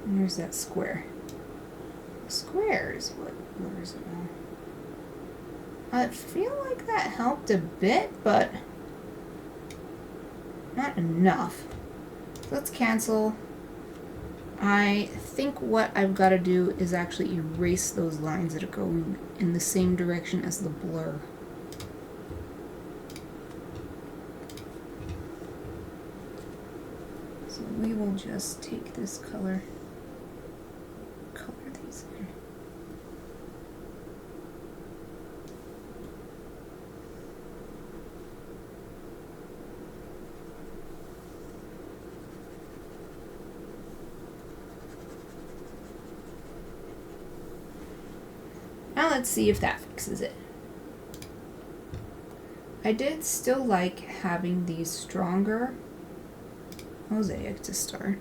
And there's that square. The square is what blurs it all. I feel like that helped a bit, but not enough. Let's cancel. I think what I've got to do is actually erase those lines that are going in the same direction as the blur. So we will just take this color these in. Now let's see if that fixes it. I did still like having these stronger mosaic to start.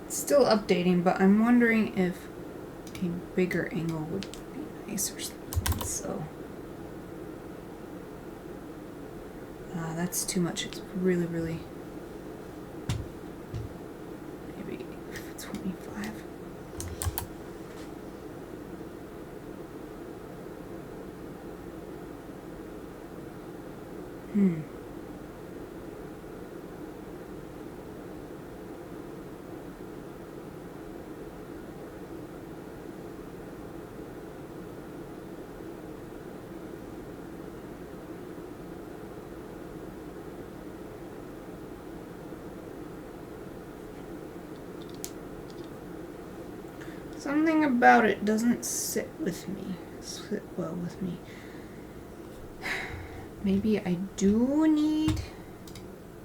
Still updating, but I'm wondering if a bigger angle would be nice or something. So that's too much. It's really, really maybe 25. Something about it doesn't sit well with me. Maybe I do need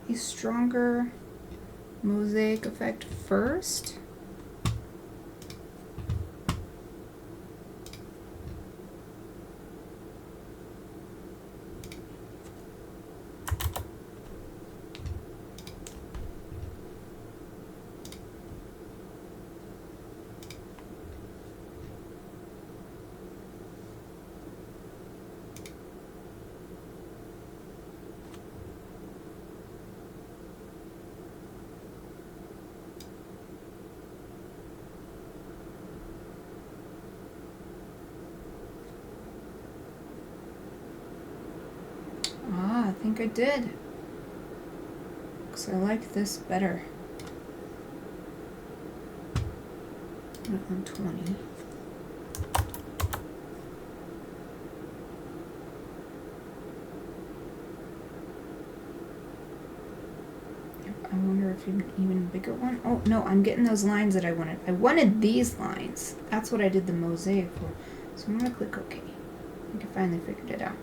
a stronger mosaic effect first. think I did. Because I like this better. Put it on 20. I wonder if an even bigger one. Oh, no, I'm getting those lines that I wanted. I wanted these lines. That's what I did the mosaic for. So I'm going to click OK. I think I finally figured it out.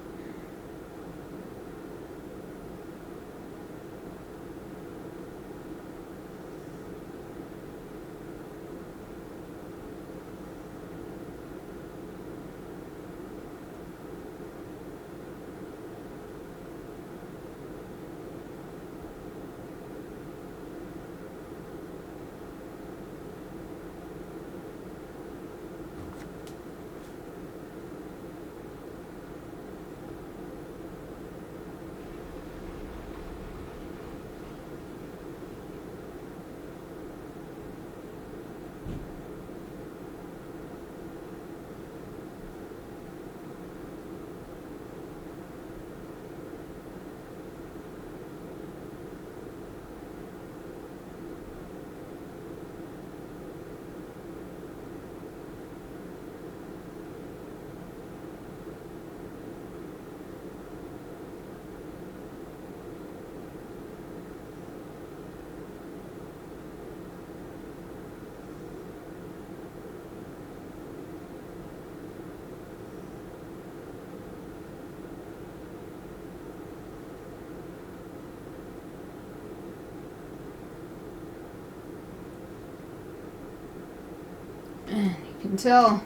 And you can tell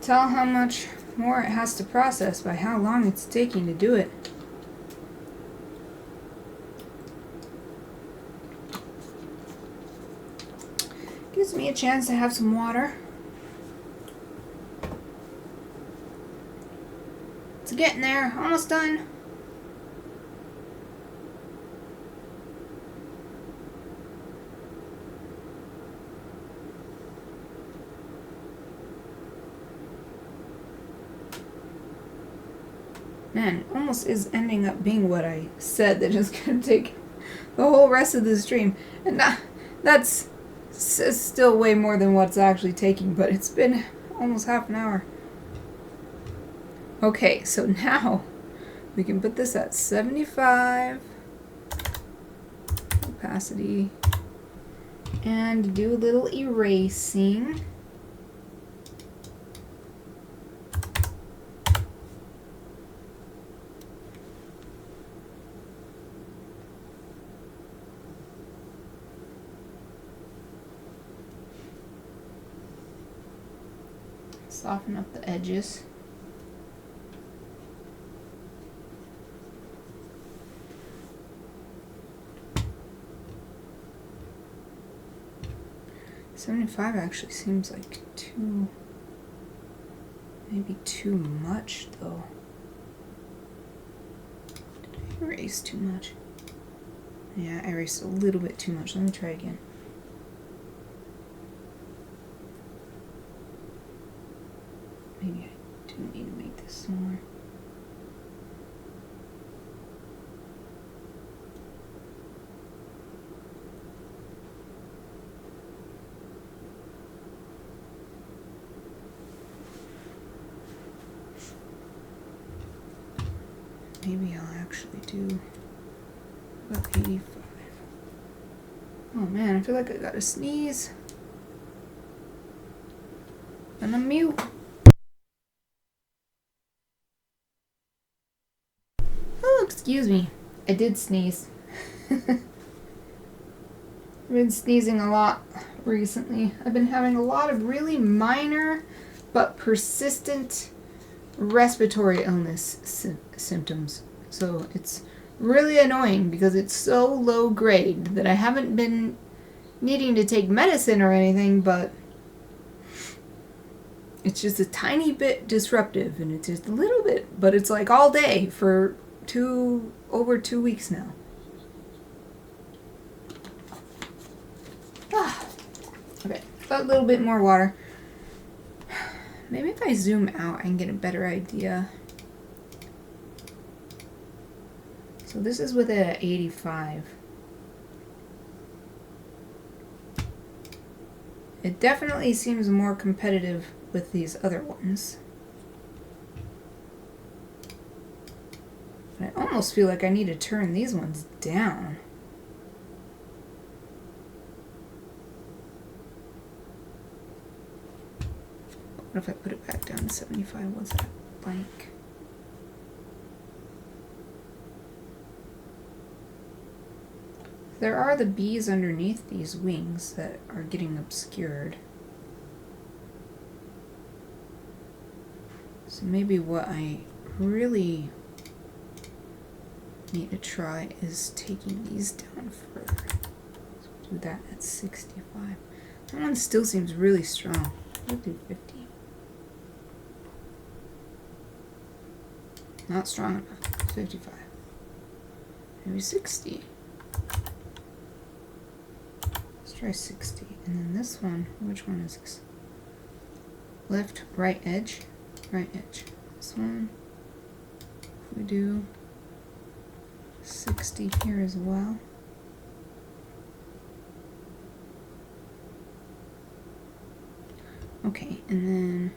how much more it has to process by how long it's taking to do it. Gives me a chance to have some water. It's getting there, almost done. Man, almost is ending up being what I said, that it's going to take the whole rest of the stream. And that's still way more than what's actually taking, but it's been almost half an hour. Okay, so now we can put this at 75 opacity and do a little erasing. Soften up the edges. $75 actually seems like maybe too much though. Did I erase too much? Yeah, I erased a little bit too much. Let me try again. Maybe I do need to make this smaller. Maybe I'll actually do about 85. Oh man, I feel like I gotta sneeze. And I'm mute. Oh, excuse me. I did sneeze. I've been sneezing a lot recently. I've been having a lot of really minor but persistent respiratory illness symptoms. So it's really annoying because it's so low grade that I haven't been needing to take medicine or anything, but it's just a tiny bit disruptive, and it's just a little bit, but it's like all day for over 2 weeks now. Okay, a little bit more water. Maybe if I zoom out, I can get a better idea. So this is with a 85. It definitely seems more competitive with these other ones. But I almost feel like I need to turn these ones down. What if I put it back down to 75? What's that like? There are the bees underneath these wings that are getting obscured. So maybe what I really need to try is taking these down further. So do that at 65. That one still seems really strong. We'll do 50. Not strong enough. 55. Maybe 60. Let's try 60. And then this one, which one is this? Left, right edge. Right edge. This one. If we do 60 here as well. Okay, and then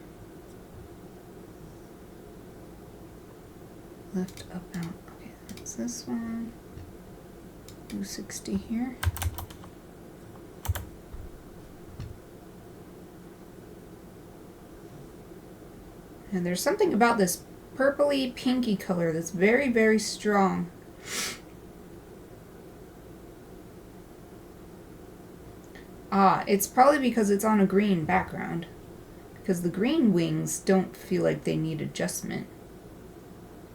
left, up, out. Okay, that's this one. Do 60 here. And there's something about this purpley pinky color that's very, very strong. It's probably because it's on a green background. Because the green wings don't feel like they need adjustment.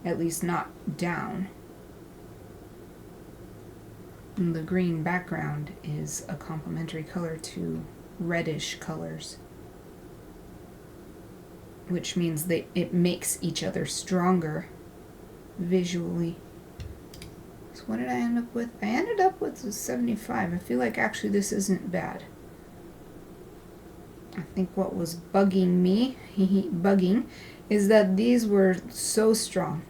At least not down. And the green background is a complementary color to reddish colors. Which means that it makes each other stronger visually. So what did I end up with? I ended up with a 75. I feel like actually this isn't bad. I think what was bugging me, is that these were so strong.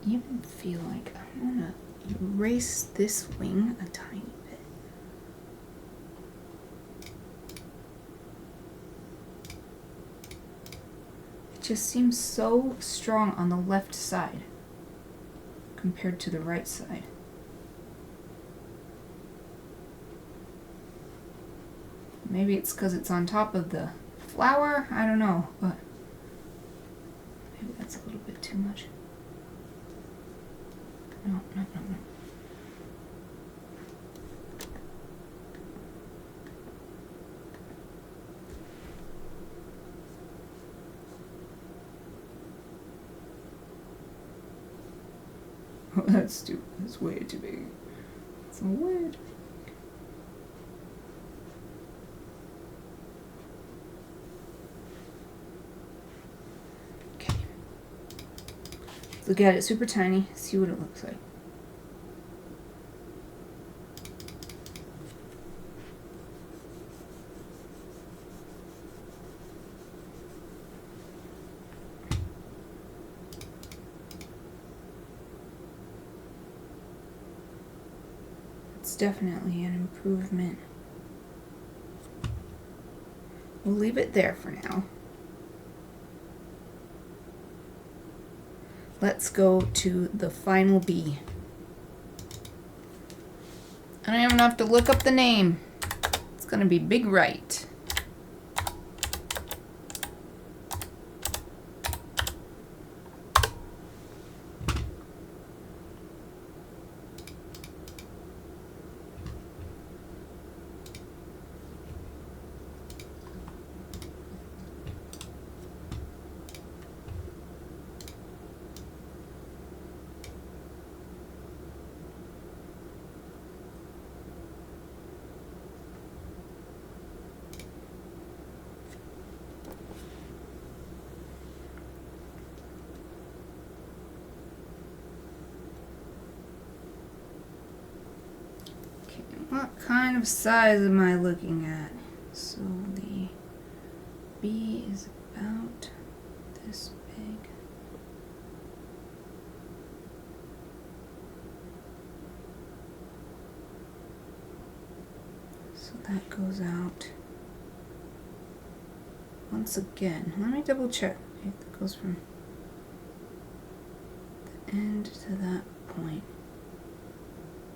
I even feel like I want to erase this wing a tiny bit. It just seems so strong on the left side compared to the right side. Maybe it's because it's on top of the flower, I don't know, but maybe that's a little bit too much. No. Oh, that's too, that's way too big. It's way too big. Look at it super tiny, see what it looks like. It's definitely an improvement. We'll leave it there for now. Let's go to the final bee. I don't even have to look up the name. It's gonna be Big Right. What kind of size am I looking at? So the bee is about this big. So that goes out. Once again, let me double check. Okay, that goes from the end to that point.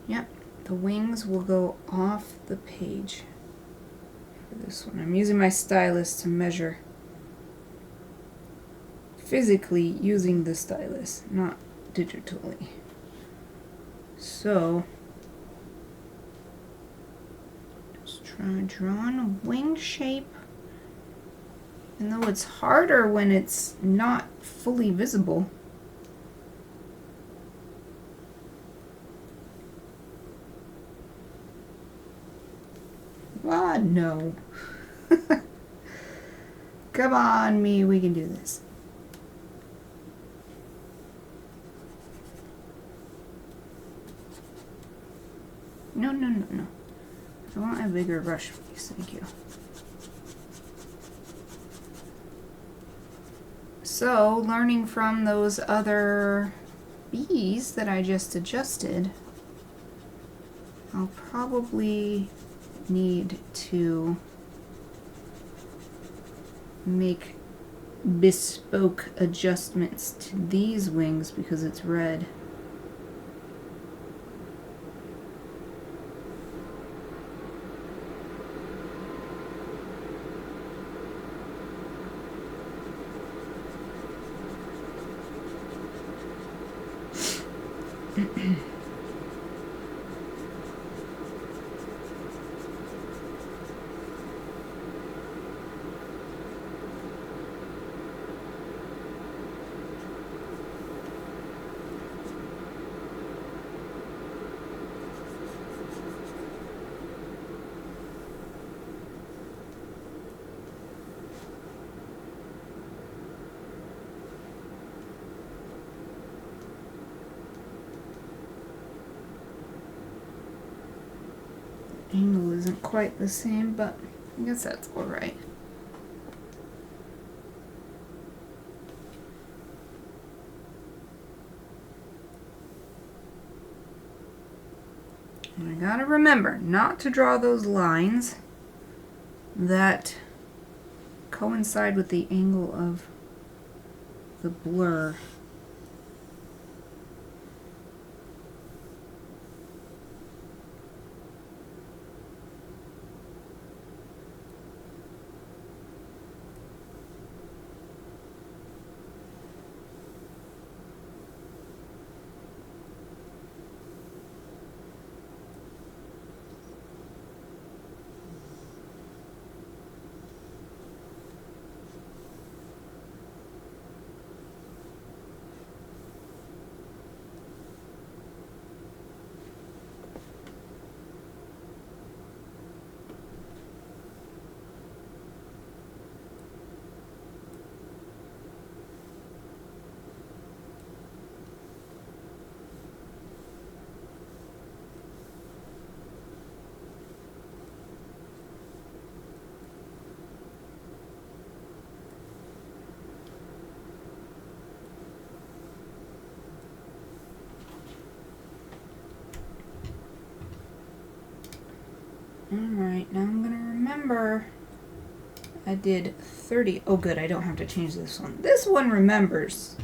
Yep, the wings will go off the page for this one. I'm using my stylus to measure physically using the stylus, not digitally. So, just try drawing a wing shape. And though it's harder when it's not fully visible. Ah, no. Come on, me, we can do this. No, no, no, no. I want a bigger brush, please. Thank you. So, learning from those other bees that I just adjusted, I'll probably need to make bespoke adjustments to these wings because it's red. Angle isn't quite the same, but I guess that's alright. And I gotta remember not to draw those lines that coincide with the angle of the blur. Alright, now I'm gonna remember I did 30. Oh good, I don't have to change this one. This one remembers.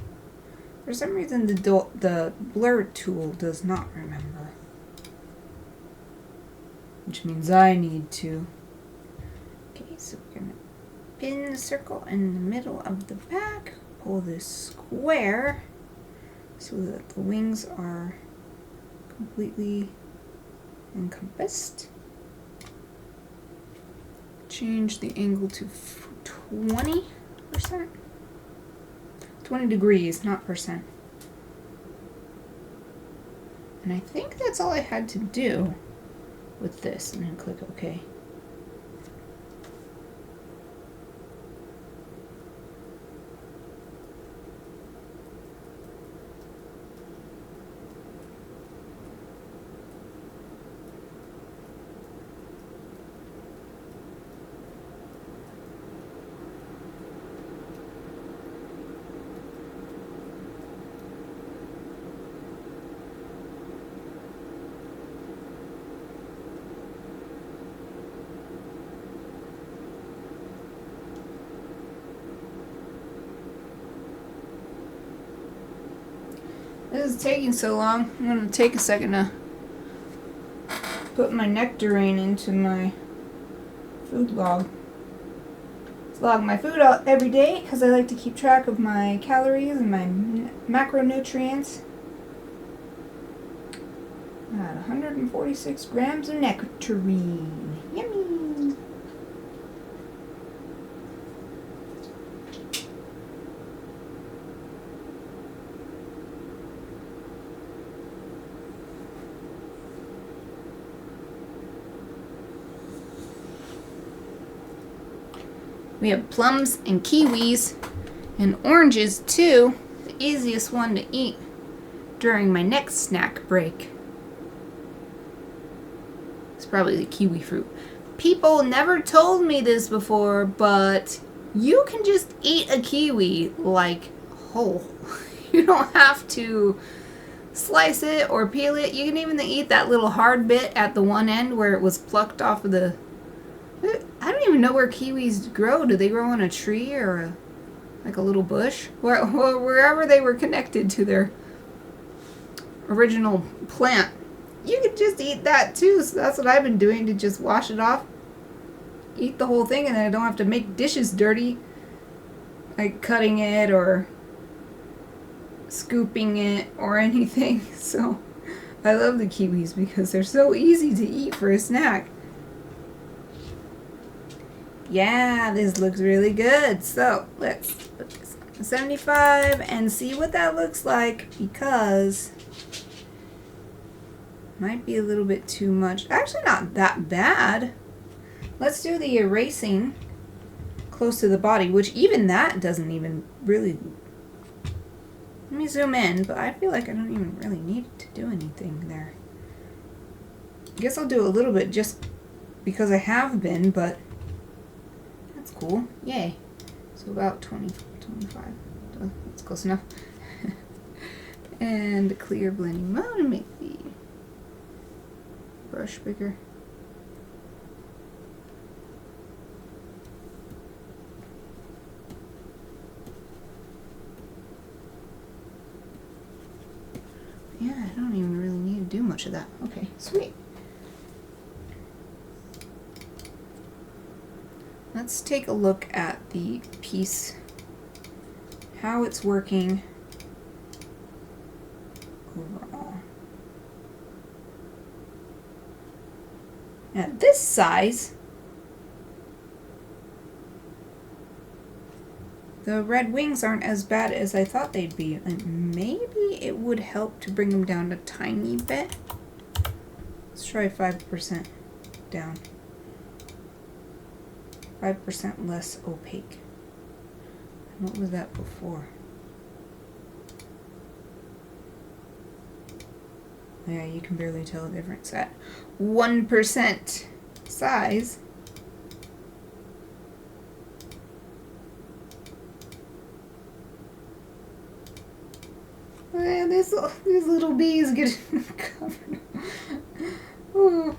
For some reason the blur tool does not remember. Which means I need to. Okay, so we're gonna pin the circle in the middle of the back, pull this square so that the wings are completely encompassed. Change the angle to 20%. 20 degrees, not percent. And I think that's all I had to do with this, and then click OK. This is taking so long. I'm going to take a second to put my nectarine into my food log. Log my food out every day because I like to keep track of my calories and my macronutrients. Got 146 grams of nectarine. Yummy! We have plums and kiwis and oranges too. The easiest one to eat during my next snack break. It's probably the kiwi fruit. People never told me this before, but you can just eat a kiwi like whole. You don't have to slice it or peel it. You can even eat that little hard bit at the one end where it was plucked off of the... I don't even know where kiwis grow. Do they grow on a tree or like a little bush? Wherever they were connected to their original plant. You could just eat that too. So that's what I've been doing, to just wash it off. Eat the whole thing, and then I don't have to make dishes dirty. Like cutting it or scooping it or anything. So I love the kiwis because they're so easy to eat for a snack. Yeah, this looks really good. So let's put this on 75 and see what that looks like, because it might be a little bit too much. Actually, not that bad. Let's do the erasing close to the body, which even that doesn't even really... Let me zoom in, but I feel like I don't even really need to do anything there. I guess I'll do a little bit just because I have been, but that's cool. Yay. So about 20, 25. That's close enough. And clear blending mode, and make the brush bigger. Yeah, I don't even really need to do much of that. Okay, sweet. Let's take a look at the piece, how it's working overall. At this size, the red wings aren't as bad as I thought they'd be. And maybe it would help to bring them down a tiny bit. Let's try 5% down. 5% less opaque. What was that before? Yeah, you can barely tell the difference at 1% size. Yeah, this little bee is getting covered. Ooh.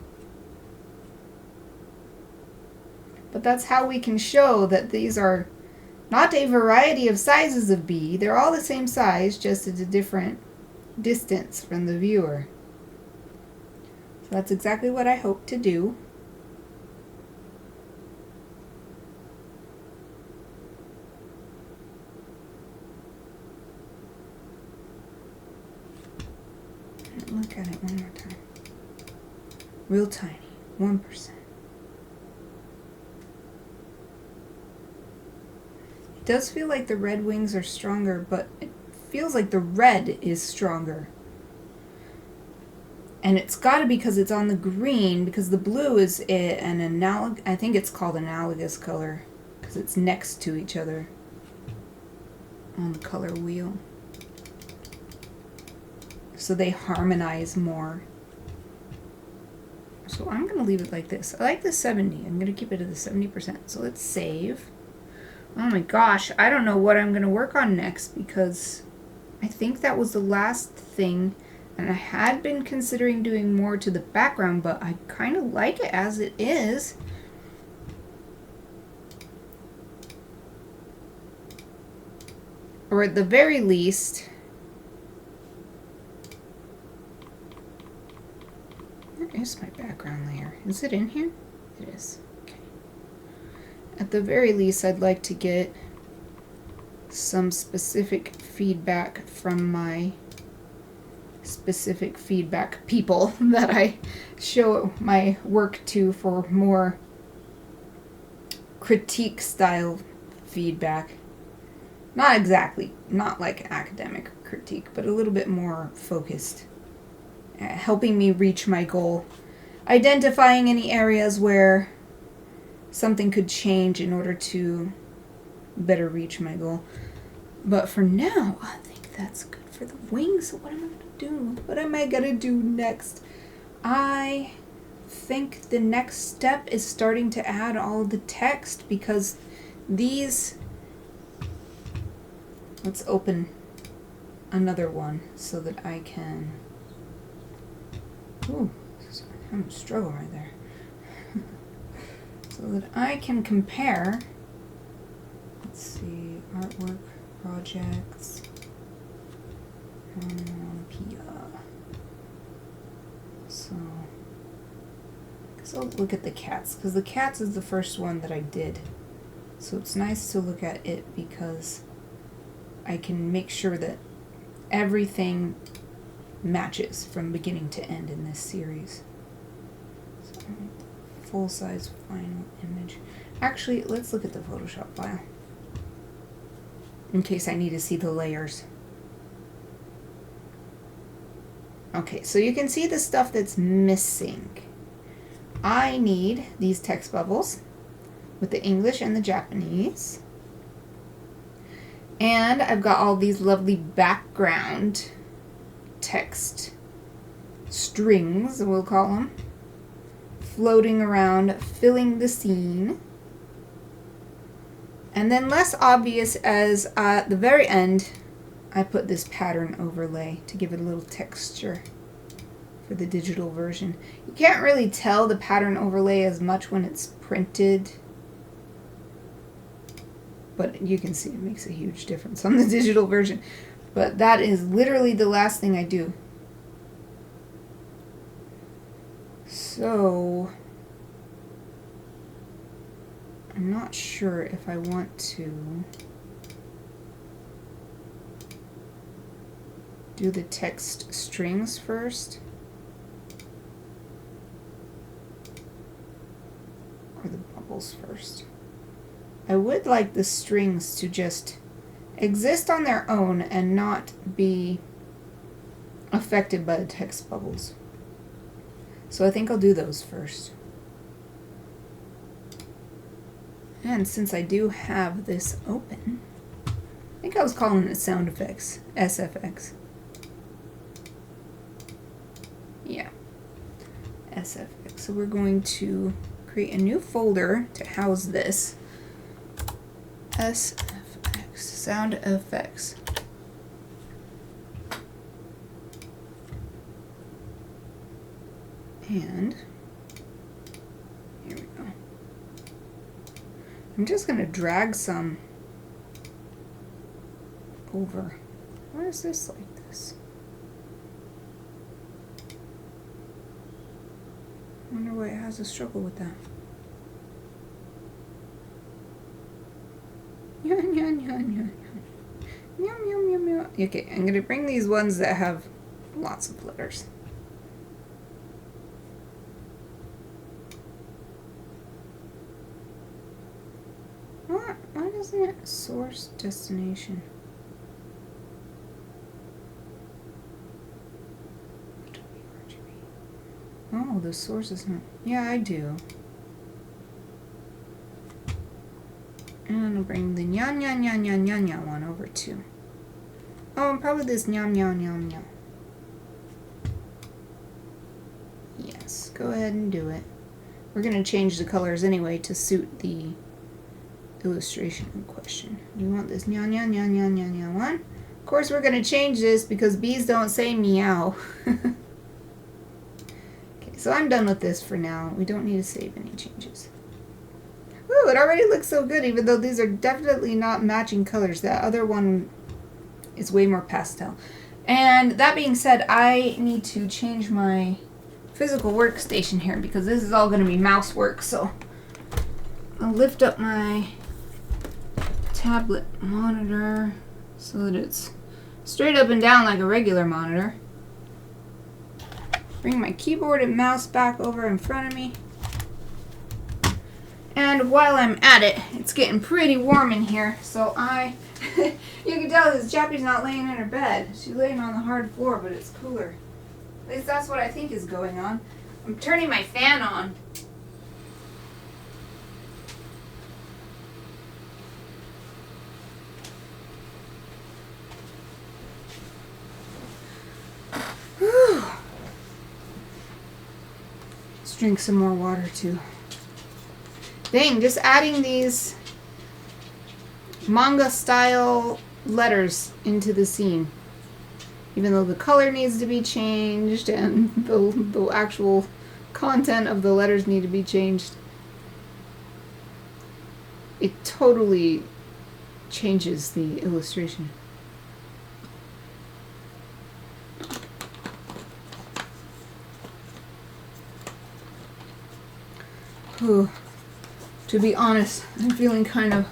But that's how we can show that these are not a variety of sizes of bee. They're all the same size, just at a different distance from the viewer. So that's exactly what I hope to do. Look at it one more time. Real tiny, 1%. It does feel like the red wings are stronger, but it feels like the red is stronger. And it's got to be because it's on the green, because the blue is an analog. I think it's called analogous color because it's next to each other on the color wheel. So they harmonize more. So I'm going to leave it like this. I like the 70. I'm going to keep it at the 70%. So let's save. Oh my gosh, I don't know what I'm going to work on next, because I think that was the last thing, and I had been considering doing more to the background, but I kind of like it as it is. Or at the very least, Where's my background layer? Is it in here? It is. Okay. At the very least, I'd like to get some specific feedback from my specific feedback people that I show my work to for more critique style feedback. Not exactly, not like academic critique, but a little bit more focused. Helping me reach my goal. Identifying any areas where something could change in order to better reach my goal. But for now, I think that's good for the wings. So what am I going to do? What am I going to do next? I think the next step is starting to add all the text, because these... Let's open another one so that I can... Ooh, I'm a struggle right there. So that I can compare... Let's see, artwork, projects, Onomatopoeia. So, I guess I'll look at the cats, because the cats is the first one that I did. So it's nice to look at it because I can make sure that everything matches from beginning to end in this series. So, full-size final image. Actually, let's look at the Photoshop file in case I need to see the layers. Okay, so you can see the stuff that's missing. I need these text bubbles with the English and the Japanese. And I've got all these lovely background text strings, we'll call them, floating around, filling the scene. And then less obvious as at the very end, I put this pattern overlay to give it a little texture for the digital version. You can't really tell the pattern overlay as much when it's printed, but you can see it makes a huge difference on the digital version. But that is literally the last thing I do. So I'm not sure if I want to do the text strings first or the bubbles first. I would like the strings to just exist on their own and not be affected by the text bubbles. So I think I'll do those first. And since I do have this open, I think I was calling it sound effects, SFX. Yeah, SFX. So we're going to create a new folder to house this. SFX, sound effects. And here we go. I'm just going to drag some over. Why is this like this? I wonder why it has a struggle with that. Okay, I'm going to bring these ones that have lots of letters. Why doesn't it source destination? Oh, the source is not. Yeah, I do. And I'll bring the nya nya nya nya nya nya one over too. Oh, and probably this nya nya nya nya. Yes, go ahead and do it. We're going to change the colors anyway to suit the illustration in question. You want this nya nya nya nya nya nya one? Of course, we're going to change this because bees don't say meow. Okay, so I'm done with this for now. We don't need to save any changes. Ooh, it already looks so good, even though these are definitely not matching colors. That other one is way more pastel. And that being said, I need to change my physical workstation here because this is all going to be mouse work. So I'll lift up my tablet monitor so that it's straight up and down like a regular monitor. Bring my keyboard and mouse back over in front of me. And while I'm at it, it's getting pretty warm in here, so you can tell this Jappy's not laying in her bed. She's laying on the hard floor, but it's cooler. At least that's what I think is going on. I'm turning my fan on. Whew. Let's drink some more water too. Dang, just adding these manga style letters into the scene. Even though the color needs to be changed and the actual content of the letters need to be changed, it totally changes the illustration. Ooh. To be honest, I'm feeling kind of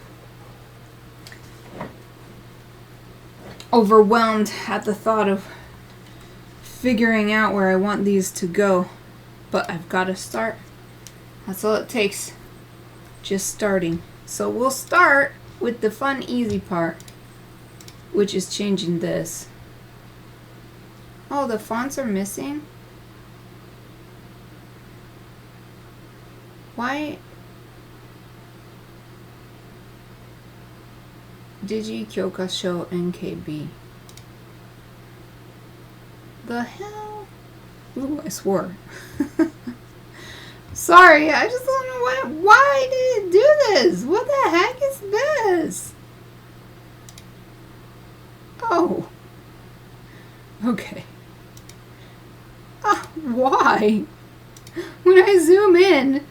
overwhelmed at the thought of figuring out where I want these to go. But I've got to start. That's all it takes. Just starting. So we'll start with the fun, easy part, which is changing this. Oh, the fonts are missing? Why? Digi Kyokasho NKB. The hell? Ooh, I swore. Sorry, I just don't know why did it do this? What the heck is this? Oh. Okay. Why? When I zoom in,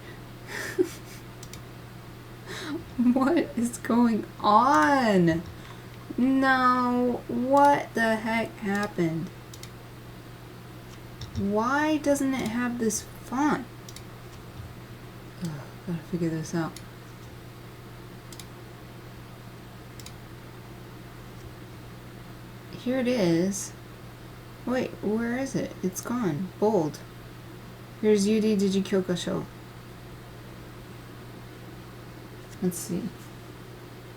what is going on? No, what the heck happened? Why doesn't it have this font? Ugh, gotta figure this out. Here it is. Wait, where is it? It's gone. Bold. Here's UD Digikyokasho. Let's see.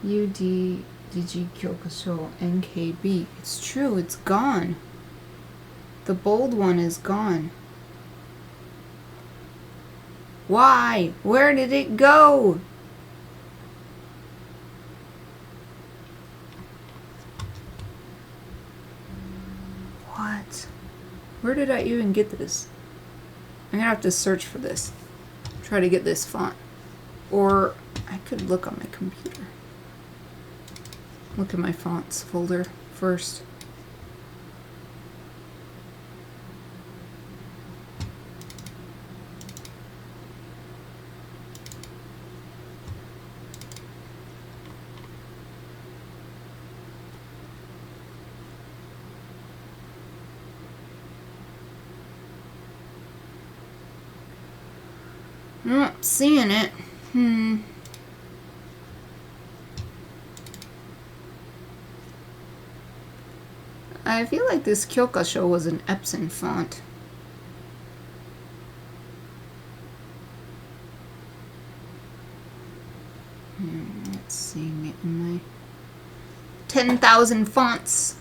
UD Digikyokasho NKB. It's true, it's gone. The bold one is gone. Why? Where did it go? What? Where did I even get this? I'm gonna have to search for this. Try to get this font. Or I could look on my computer. Look at my fonts folder first. I'm not seeing it. I feel like this Kyokasho was an Epson font. Not seeing it in my 10,000 fonts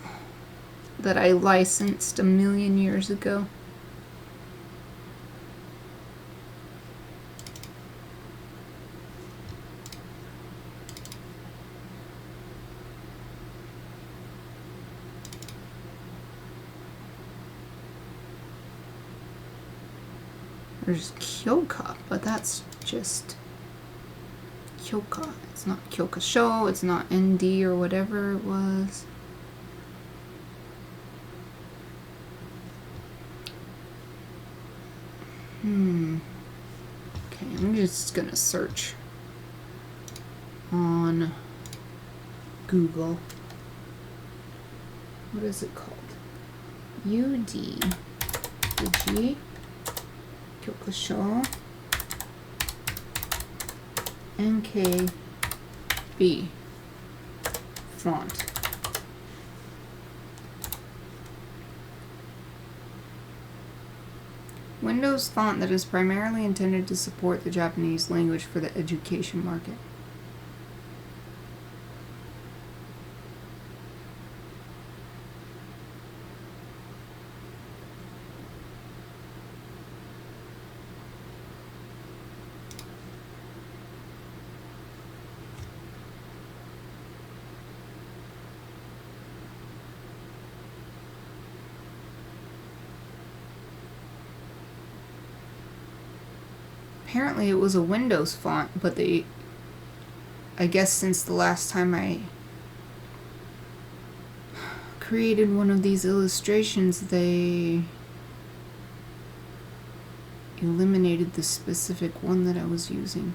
that I licensed a million years ago. There's Kyoka, but that's just Kyoka. It's not Kyokasho, it's not ND or whatever it was. Okay, I'm just gonna search on Google. What is it called? UD Digi 교과서 NKB font. Windows font that is primarily intended to support the Japanese language for the education market. Apparently it was a Windows font, but I guess since the last time I created one of these illustrations, they eliminated the specific one that I was using.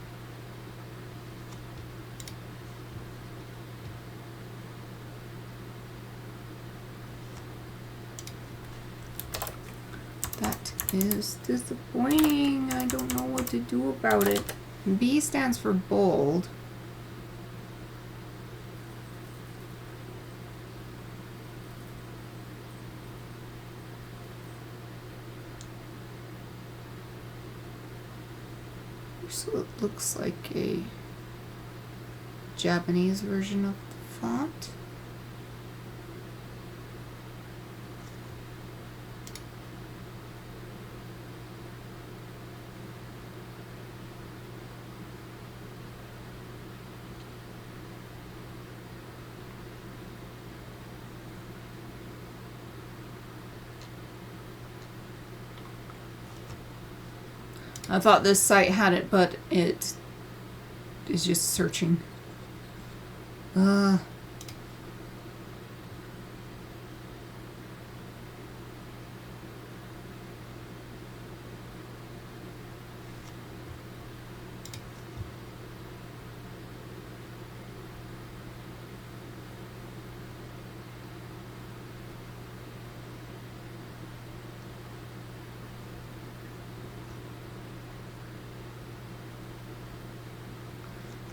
That is disappointing. I don't know what to do about it. B stands for bold. So it looks like a Japanese version of the font. I thought this site had it, but it is just searching.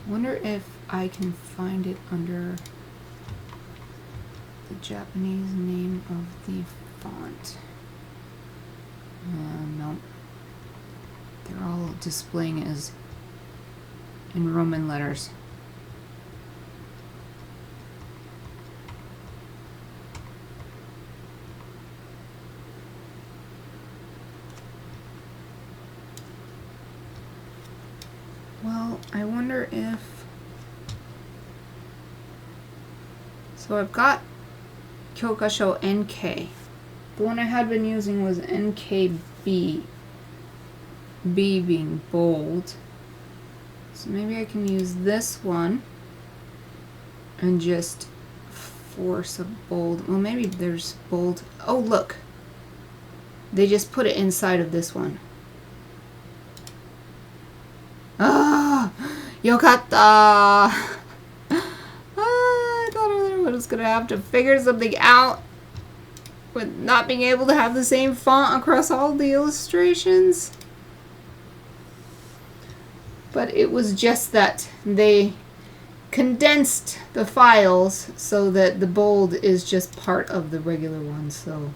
Wonder if I can find it under the Japanese name of the font. No. They're all displaying it as in Roman letters. Well, I wonder if... So I've got Kyokasho NK. The one I had been using was NKB. B being bold. So maybe I can use this one and just force a bold. Well, maybe there's bold. Oh, look. They just put it inside of this one. Ah, yokatta. I thought I was gonna have to figure something out with not being able to have the same font across all the illustrations. But it was just that they condensed the files so that the bold is just part of the regular one. So,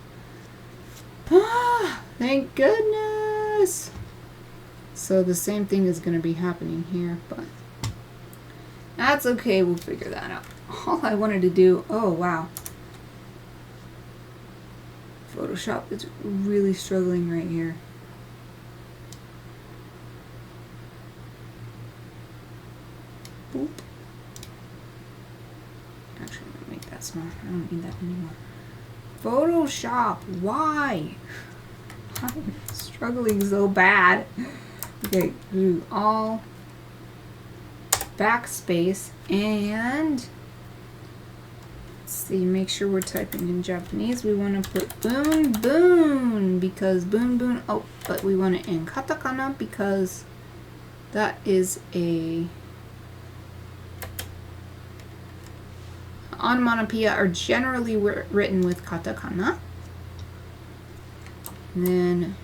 thank goodness. So the same thing is going to be happening here, but that's okay. We'll figure that out. All I wanted to do, oh wow. Photoshop is really struggling right here. Boop. Actually, I'm going to make that small. I don't need that anymore. Photoshop, why? I'm struggling so bad. Okay, do all backspace and let's see, make sure we're typing in Japanese. We want to put boon boon because boon boon. Oh, but we want it in katakana because that is a onomatopoeia are generally written with katakana. And then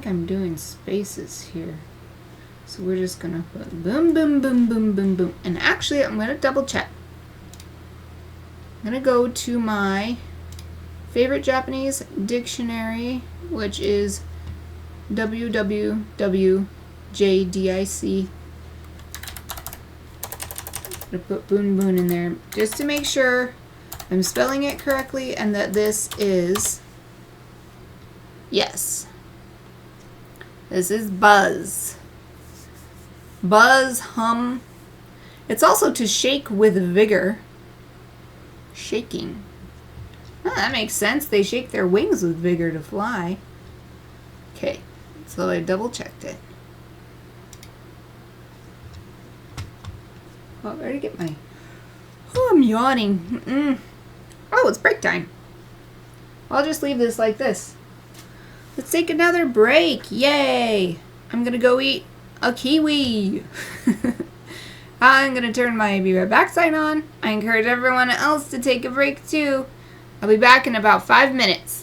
think I'm doing spaces here. So we're just going to put boom, boom, boom, boom, boom, boom. And actually, I'm going to double check. I'm going to go to my favorite Japanese dictionary, which is www.jdic. I'm going to put boon boon in there just to make sure I'm spelling it correctly and that this is, yes, this is buzz. Buzz, hum. It's also to shake with vigor. Shaking. Oh, that makes sense. They shake their wings with vigor to fly. Okay, so I double checked it. Oh, I better get my... Oh, I'm yawning. Oh, it's break time. I'll just leave this like this. Let's take another break. Yay! I'm gonna go eat a kiwi. I'm gonna turn my Be Right Back sign on. I encourage everyone else to take a break too. I'll be back in about 5 minutes.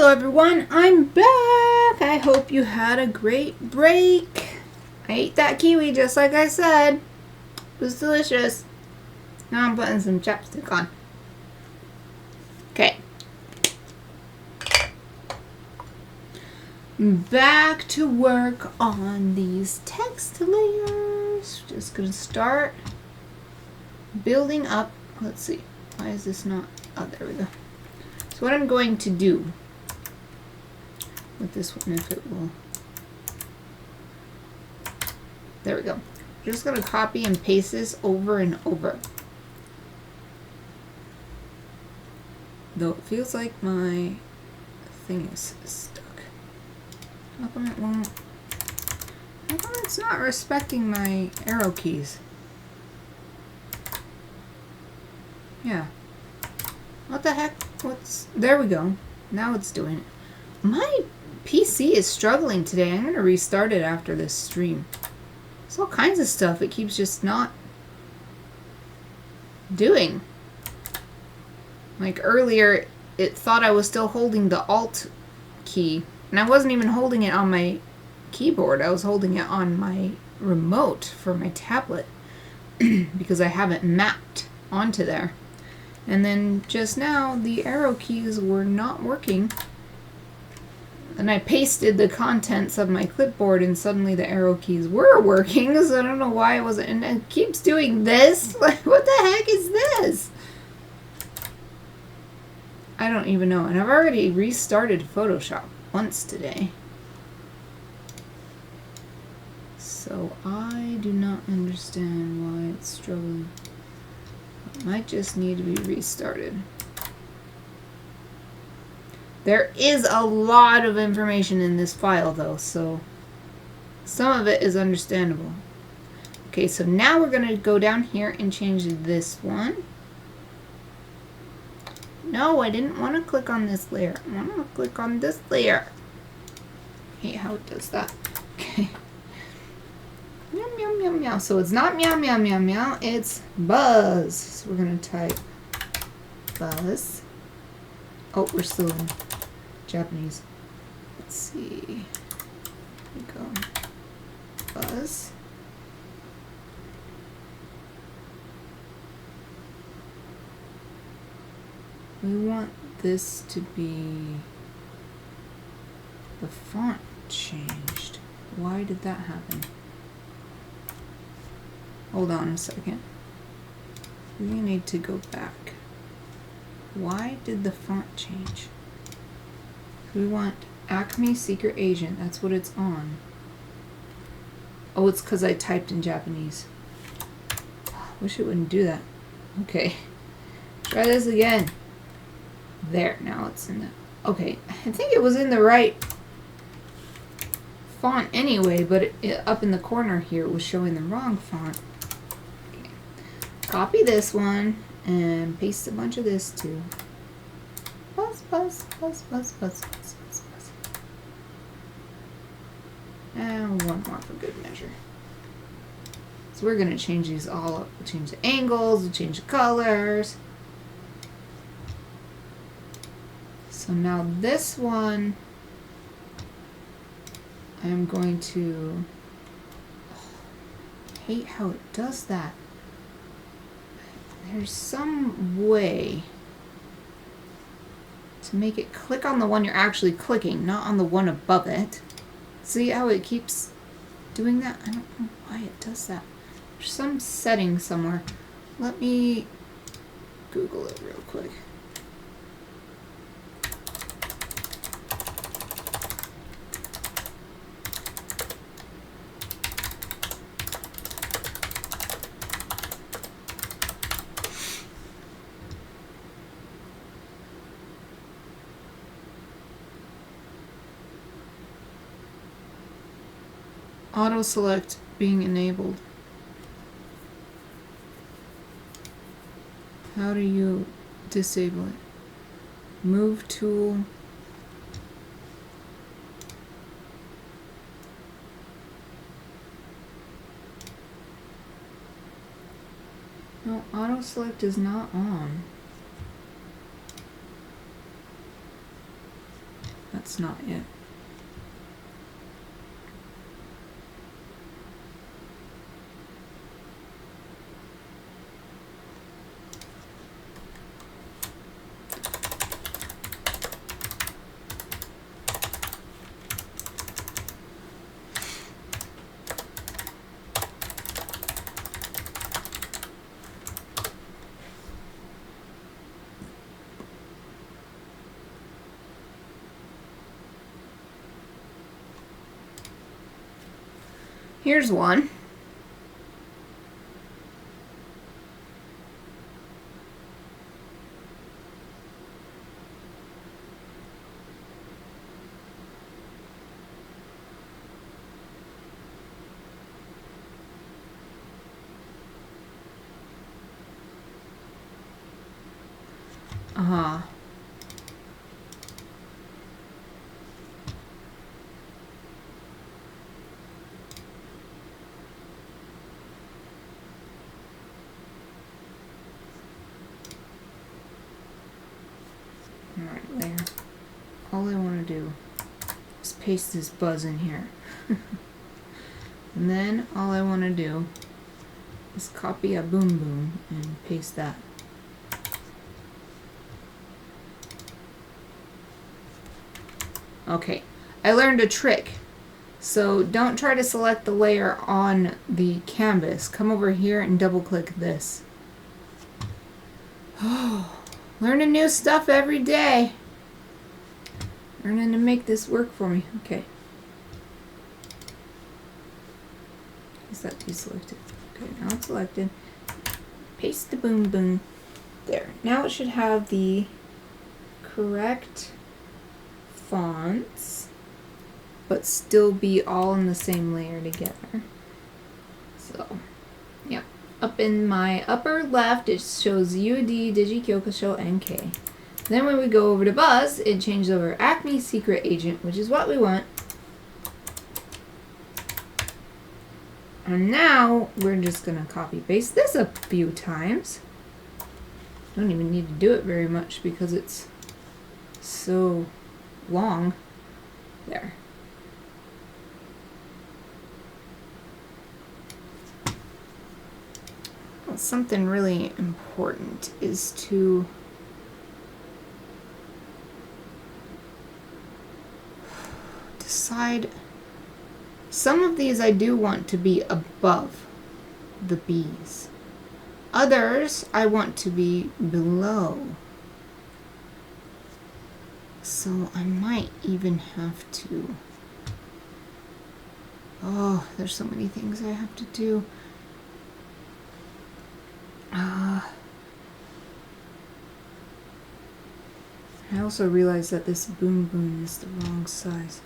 Hello everyone, I'm back. I hope you had a great break. I ate that kiwi just like I said. It was delicious. Now I'm putting some chapstick on. Okay. Back to work on these text layers. Just gonna start building up. Let's see. Why is this not? Oh, there we go. So what I'm going to do with this one, if it will. There we go. I'm just going to copy and paste this over and over. Though it feels like my thing is stuck. How come it won't? How come it's not respecting my arrow keys? Yeah. What the heck? There we go. Now it's doing it. My PC is struggling today. I'm going to restart it after this stream. There's all kinds of stuff it keeps just not doing. Like earlier, it thought I was still holding the Alt key. And I wasn't even holding it on my keyboard. I was holding it on my remote for my tablet. Because I haven't mapped onto there. And then just now, the arrow keys were not working. And I pasted the contents of my clipboard and suddenly the arrow keys were working. So I don't know why it wasn't. And it keeps doing this. Like, what the heck is this? I don't even know. And I've already restarted Photoshop once today. So I do not understand why it's struggling. It might just need to be restarted. There is a lot of information in this file though, so some of it is understandable. Okay, so now we're going to go down here and change this one. No, I didn't want to click on this layer. I want to click on this layer. I hate how it does that. Okay. Meow, meow, meow, meow. So it's not meow, meow, meow, meow. It's buzz. So we're going to type buzz. Oh, we're still in Japanese. Let's see. Here we go. Buzz. We want this to be the font changed. Why did that happen? Hold on a second. We need to go back. Why did the font change? We want Acme Secret Agent. That's what it's on. Oh, it's because I typed in Japanese. Wish it wouldn't do that. Okay. Try this again. There. Now it's in the... Okay. I think it was in the right font anyway, but up in the corner here it was showing the wrong font. Okay. Copy this one and paste a bunch of this too. Buzz, buzz, buzz, buzz, buzz, buzz, buzz, buzz. And one more for good measure. So we're going to change these all up. We'll change the angles, we'll change the colors. So now this one, I'm going to... I hate how it does that. There's some way to make it click on the one you're actually clicking, not on the one above it. See how it keeps doing that? I don't know why it does that. There's some setting somewhere. Let me Google it real quick. Auto select being enabled. How do you disable it? Move tool. No, auto select is not on. that's not it. Here's one. Uh-huh. Alright, there. All I want to do is paste this buzz in here. And then all I want to do is copy a boom boom and paste that. Okay, I learned a trick. So don't try to select the layer on the canvas. Come over here and double click this. Oh, learning new stuff every day. Learning to make this work for me. Okay. Is that deselected? Okay, now it's selected. Paste the boom boom. There. Now it should have the correct fonts, but still be all in the same layer together. So, yeah. Up in my upper left, it shows UD, Digi-Kyokusho, and K. Then when we go over to Buzz, it changes over Acme Secret Agent, which is what we want. And now we're just gonna copy paste this a few times. Don't even need to do it very much because it's so long. There. Well, something really important is to decide. Some of these I do want to be above the B's. Others I want to be below. So I might even have to... Oh, there's so many things I have to do. I also realized that this boom boom is the wrong size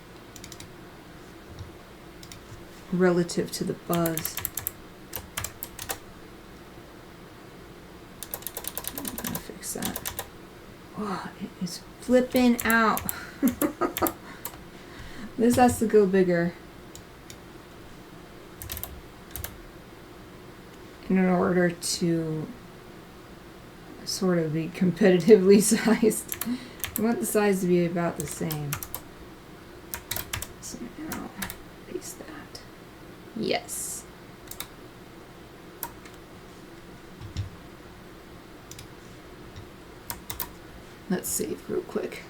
relative to the buzz. I'm gonna fix that. Oh, it is flipping out. This has to go bigger in order to sort of be competitively sized. I want the size to be about the same. So now, paste that. Yes. Let's save real quick.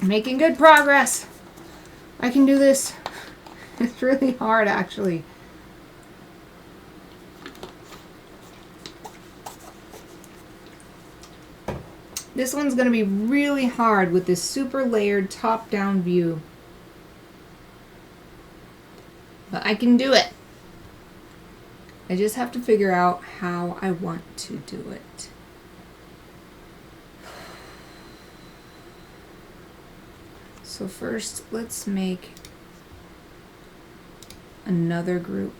Making good progress. I can do this. It's really hard, actually. This one's going to be really hard with this super layered top-down view. But I can do it. I just have to figure out how I want to do it. So first, let's make another group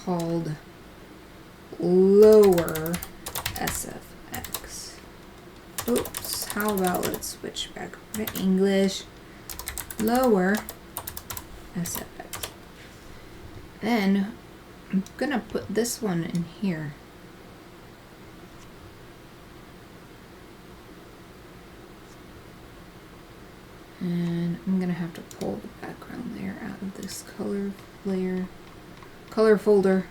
called Lower SFX. Oops, how about let's switch back over to English. Lower SFX. Then I'm gonna put this one in here. And I'm gonna have to pull the background layer out of this color layer, color folder,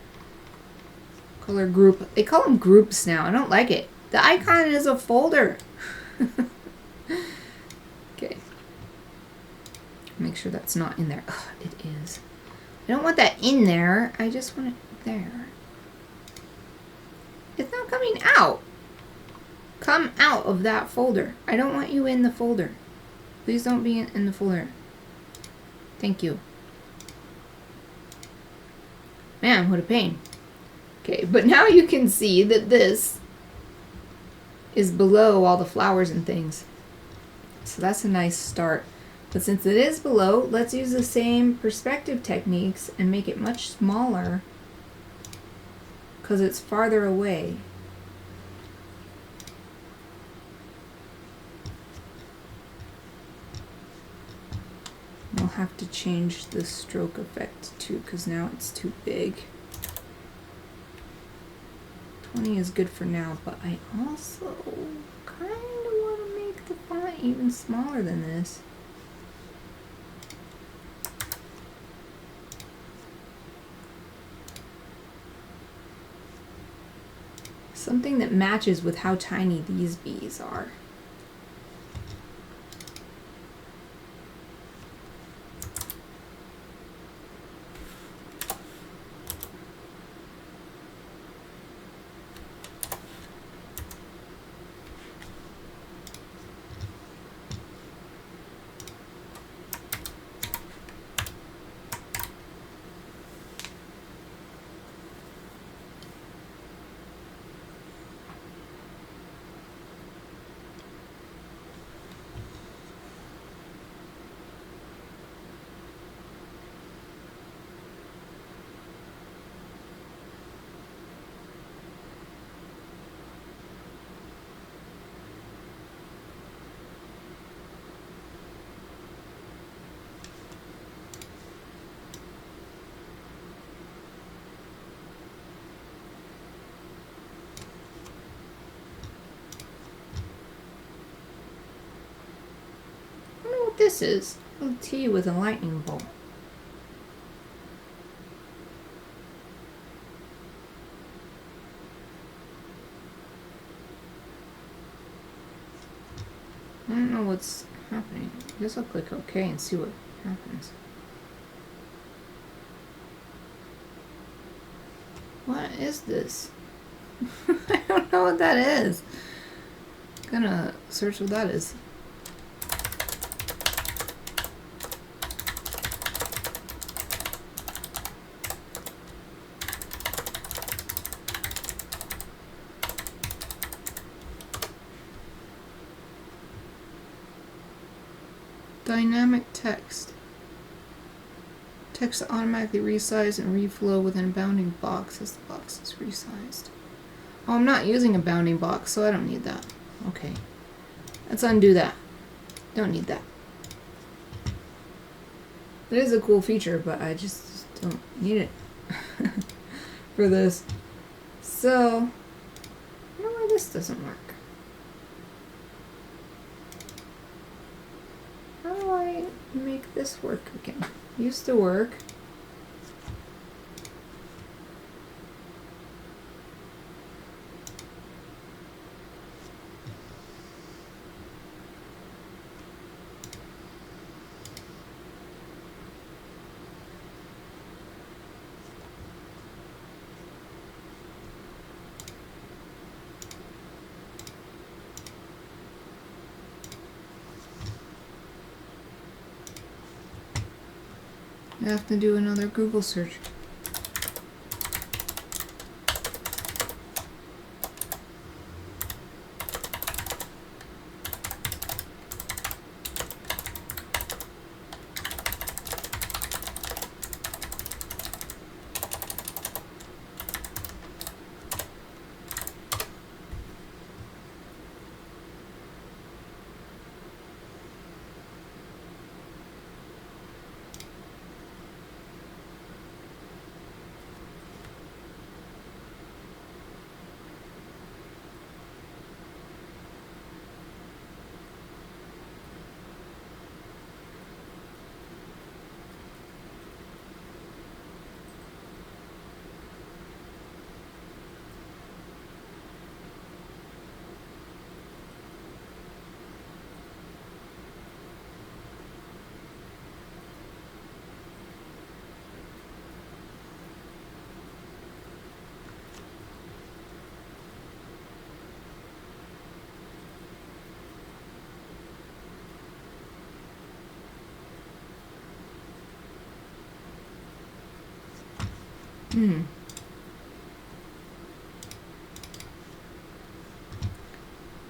color group. They call them groups now. I don't like it. The icon is a folder. Okay. Make sure that's not in there. Ugh, it is. I don't want that in there. I just want it there. It's not coming out. Come out of that folder. I don't want you in the folder. Please don't be in the folder. Thank you. Man, what a pain. Okay, but now you can see that this is below all the flowers and things. So that's a nice start. But since it is below, let's use the same perspective techniques and make it much smaller because it's farther away. We'll have to change the stroke effect too because now it's too big. 20 is good for now, but I also kind of want to make the font even smaller than this. Something that matches with how tiny these bees are. This is a T with a lightning bolt. I don't know what's happening. This will click OK and see what happens. What is this? I don't know what that is. I'm gonna search what that is. Dynamic text. Text automatically resized and reflow within a bounding box as the box is resized. Oh, I'm not using a bounding box, so I don't need that. Okay. Let's undo that. Don't need that. It is a cool feature, but I just don't need it for this. So, I don't know why this doesn't work. How do I make this work again? Used to work. I have to do another Google search.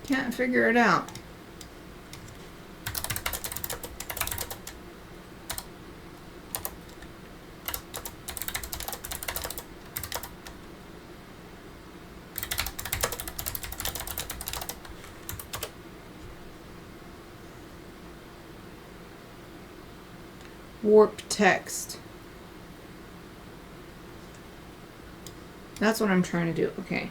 Can't figure it out. Warp text. That's what I'm trying to do. Okay.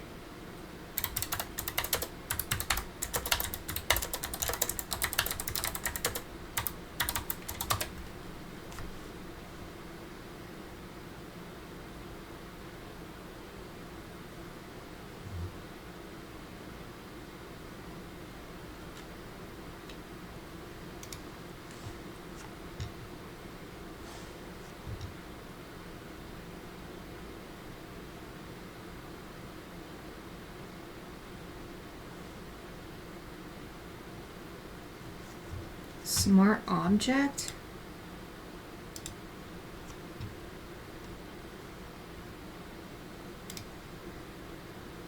Smart object?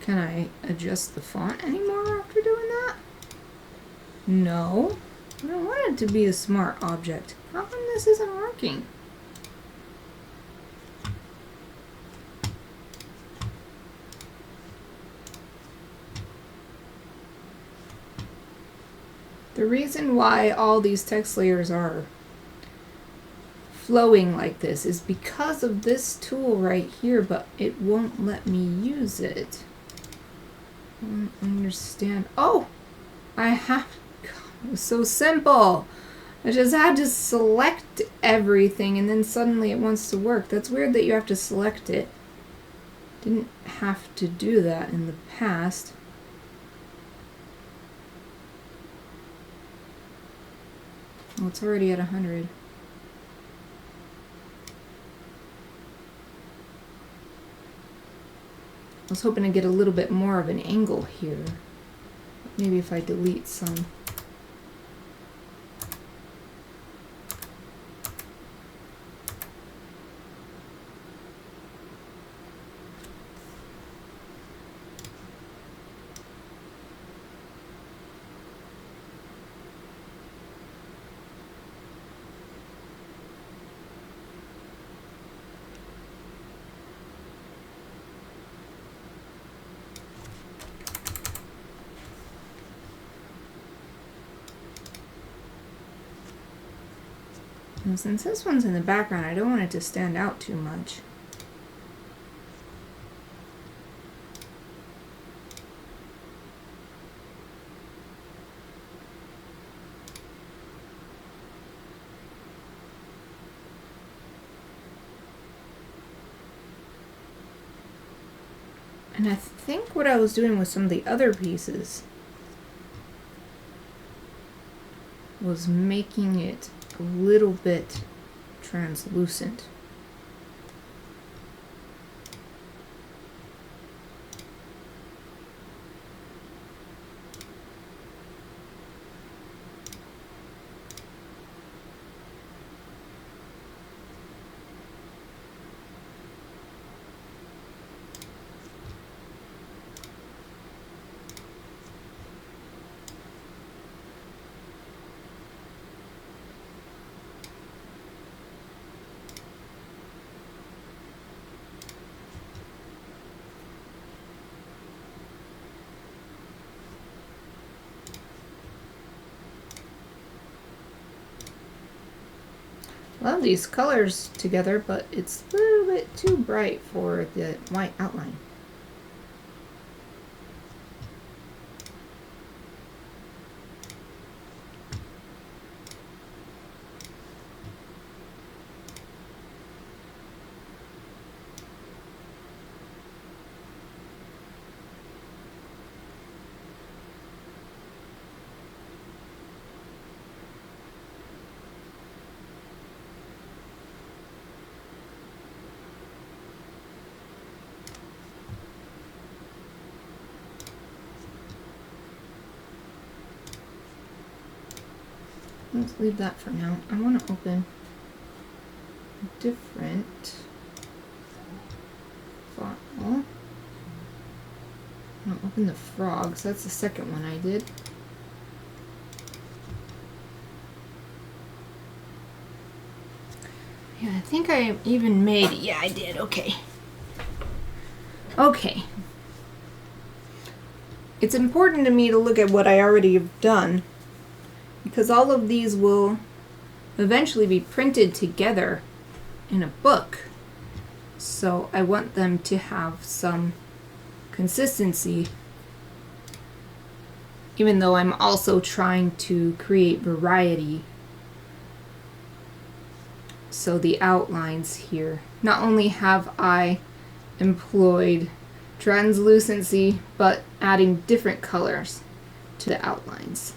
Can I adjust the font anymore after doing that? No. I don't want it to be a smart object. How come this isn't working? The reason why all these text layers are flowing like this is because of this tool right here, but it won't let me use it. I don't understand. Oh! I have... God, it was so simple! I just had to select everything and then suddenly it wants to work. That's weird that you have to select it. Didn't have to do that in the past. Well, it's already at 100. I was hoping to get a little bit more of an angle here. Maybe if I delete some. And since this one's in the background, I don't want it to stand out too much. And I think what I was doing with some of the other pieces was making it a little bit translucent. Love these colors together, but it's a little bit too bright for the white outline. Let's leave that for now. I want to open a different I'll open the frogs. That's the second one I did. Yeah, I think I even made... Yeah, I did. Okay. Okay. It's important to me to look at what I already have done, because all of these will eventually be printed together in a book. So I want them to have some consistency, even though I'm also trying to create variety. So the outlines here, not only have I employed translucency, but adding different colors to the outlines.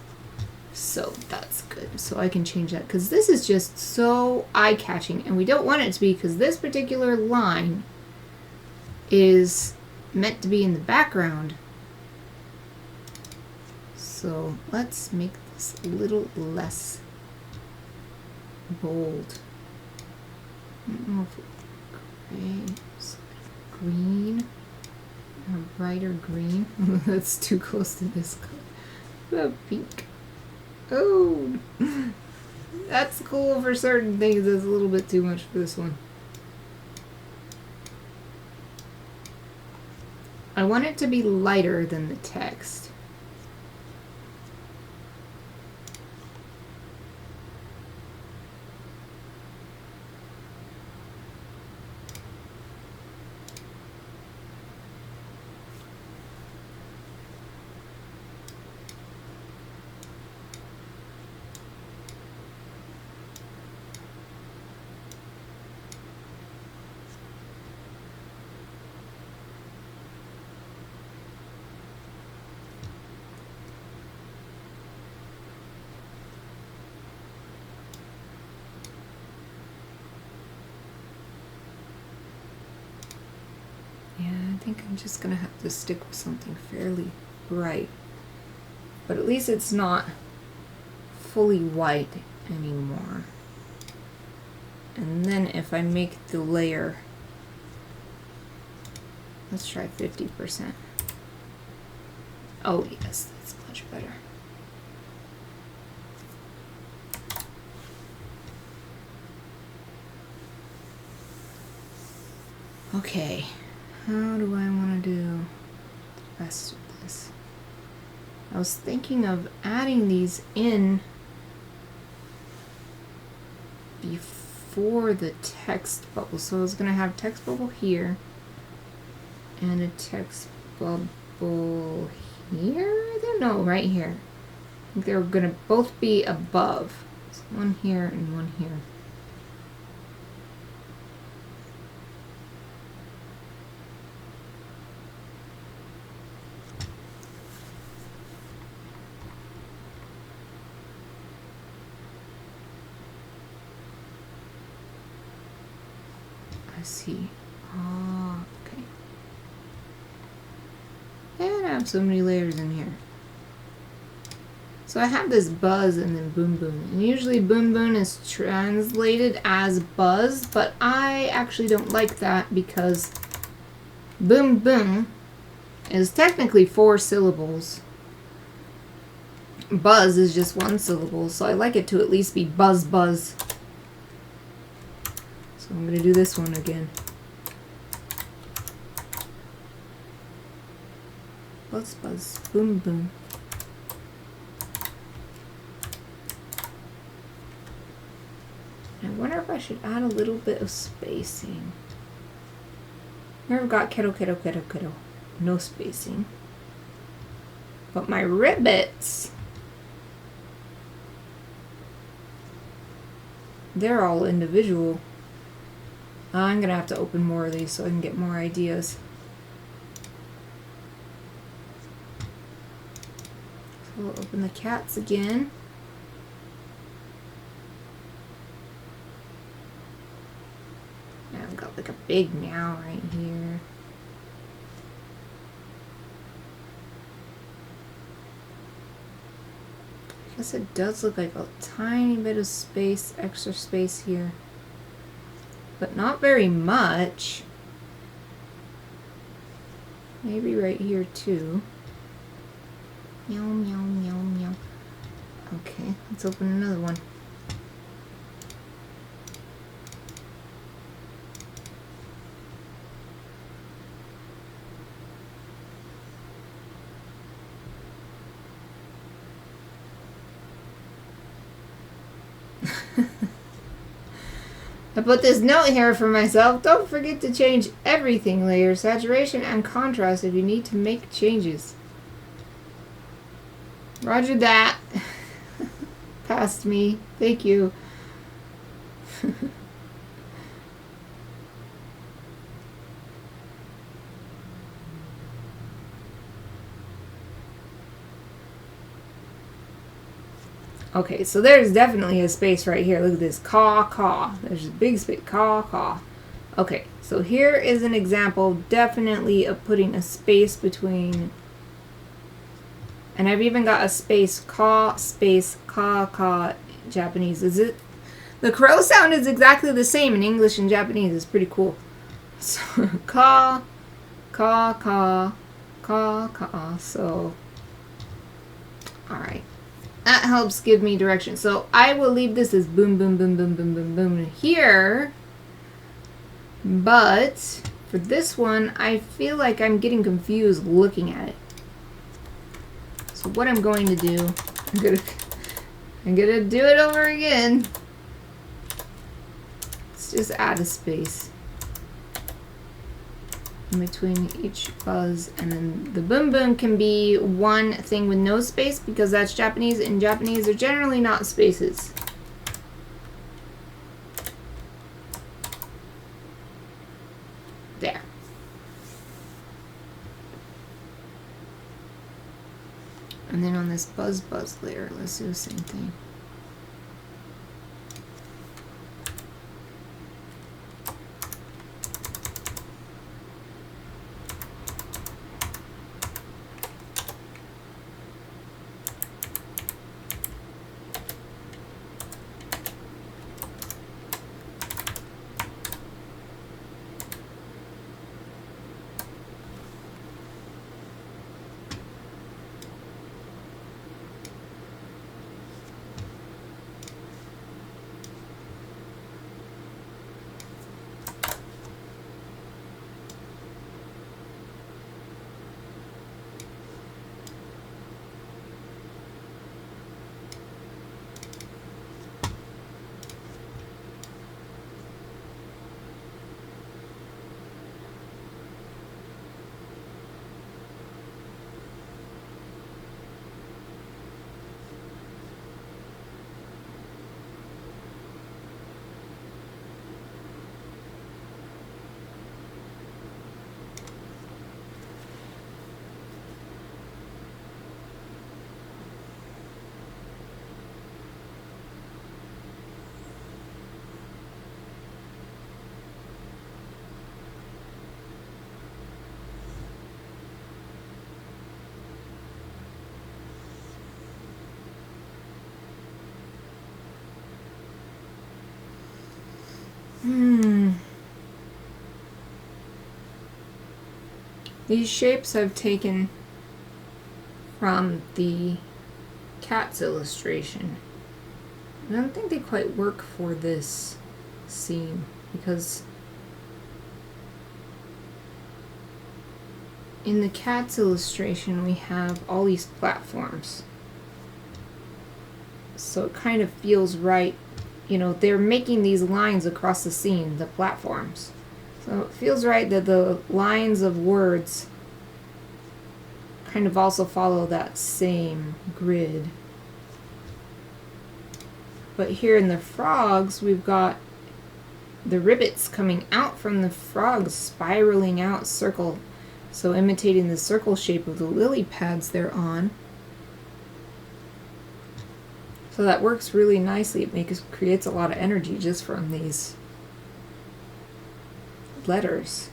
So that's good. So I can change that, because this is just so eye-catching, and we don't want it to be, because this particular line is meant to be in the background. So let's make this a little less bold. I don't know if it's green or brighter green. That's too close to this color. Pink. Oh, that's cool for certain things. It's a little bit too much for this one. I want it to be lighter than the text. I think I'm just gonna have to stick with something fairly bright, but at least it's not fully white anymore. And then if I make the layer, let's try 50%. Oh yes, that's much better. Okay. How do I want to do the rest of this? I was thinking of adding these in before the text bubble. So I was going to have text bubble here and a text bubble here? I don't know, right here. I think they're going to both be above. So one here and one here. See. Oh, okay. And I have so many layers in here. So I have this buzz and then boom boom. And usually boom boom is translated as buzz, but I actually don't like that because boom boom is technically 4 syllables. Buzz is just 1 syllable, so I like it to at least be buzz buzz. So I'm going to do this one again. Buzz, buzz, boom, boom. I wonder if I should add a little bit of spacing. Here I've got kiddo, kiddo, kiddo, kiddo. No spacing. But my ribbits, they're all individual. I'm going to have to open more of these so I can get more ideas. So we'll open the cats again. Now I've got like a big meow right here. I guess it does look like a tiny bit of space, extra space here. But not very much. Maybe right here too. Meow, meow, meow, meow. Okay, let's open another one. I put this note here for myself. Don't forget to change everything, layer, saturation, and contrast if you need to make changes. Roger that. Past me. Thank you. Okay, so there's definitely a space right here. Look at this. Caw, caw. There's a big space. Caw, caw. Okay, so here is an example definitely of putting a space between. And I've even got a space. Caw, space, caw, caw. Japanese. Is it? The crow sound is exactly the same in English and Japanese. It's pretty cool. So, caw, caw, caw, caw, caw. So, alright. That helps give me direction. So I will leave this as boom, boom, boom, boom, boom, boom, boom here. But for this one, I feel like I'm getting confused looking at it. So what I'm going to do, I'm gonna do it over again. Let's just add a space in between each buzz, and then the boom boom can be one thing with no space because that's Japanese. In Japanese, they're generally not spaces. There. And then on this buzz buzz layer, let's do the same thing. These shapes I've taken from the cat's illustration. I don't think they quite work for this scene because in the cat's illustration we have all these platforms. So it kind of feels right. You know, they're making these lines across the scene, the platforms. So it feels right that the lines of words kind of also follow that same grid. But here in the frogs, we've got the rivets coming out from the frogs, spiraling out circle. So imitating the circle shape of the lily pads they're on. So that works really nicely. It creates a lot of energy just from these letters.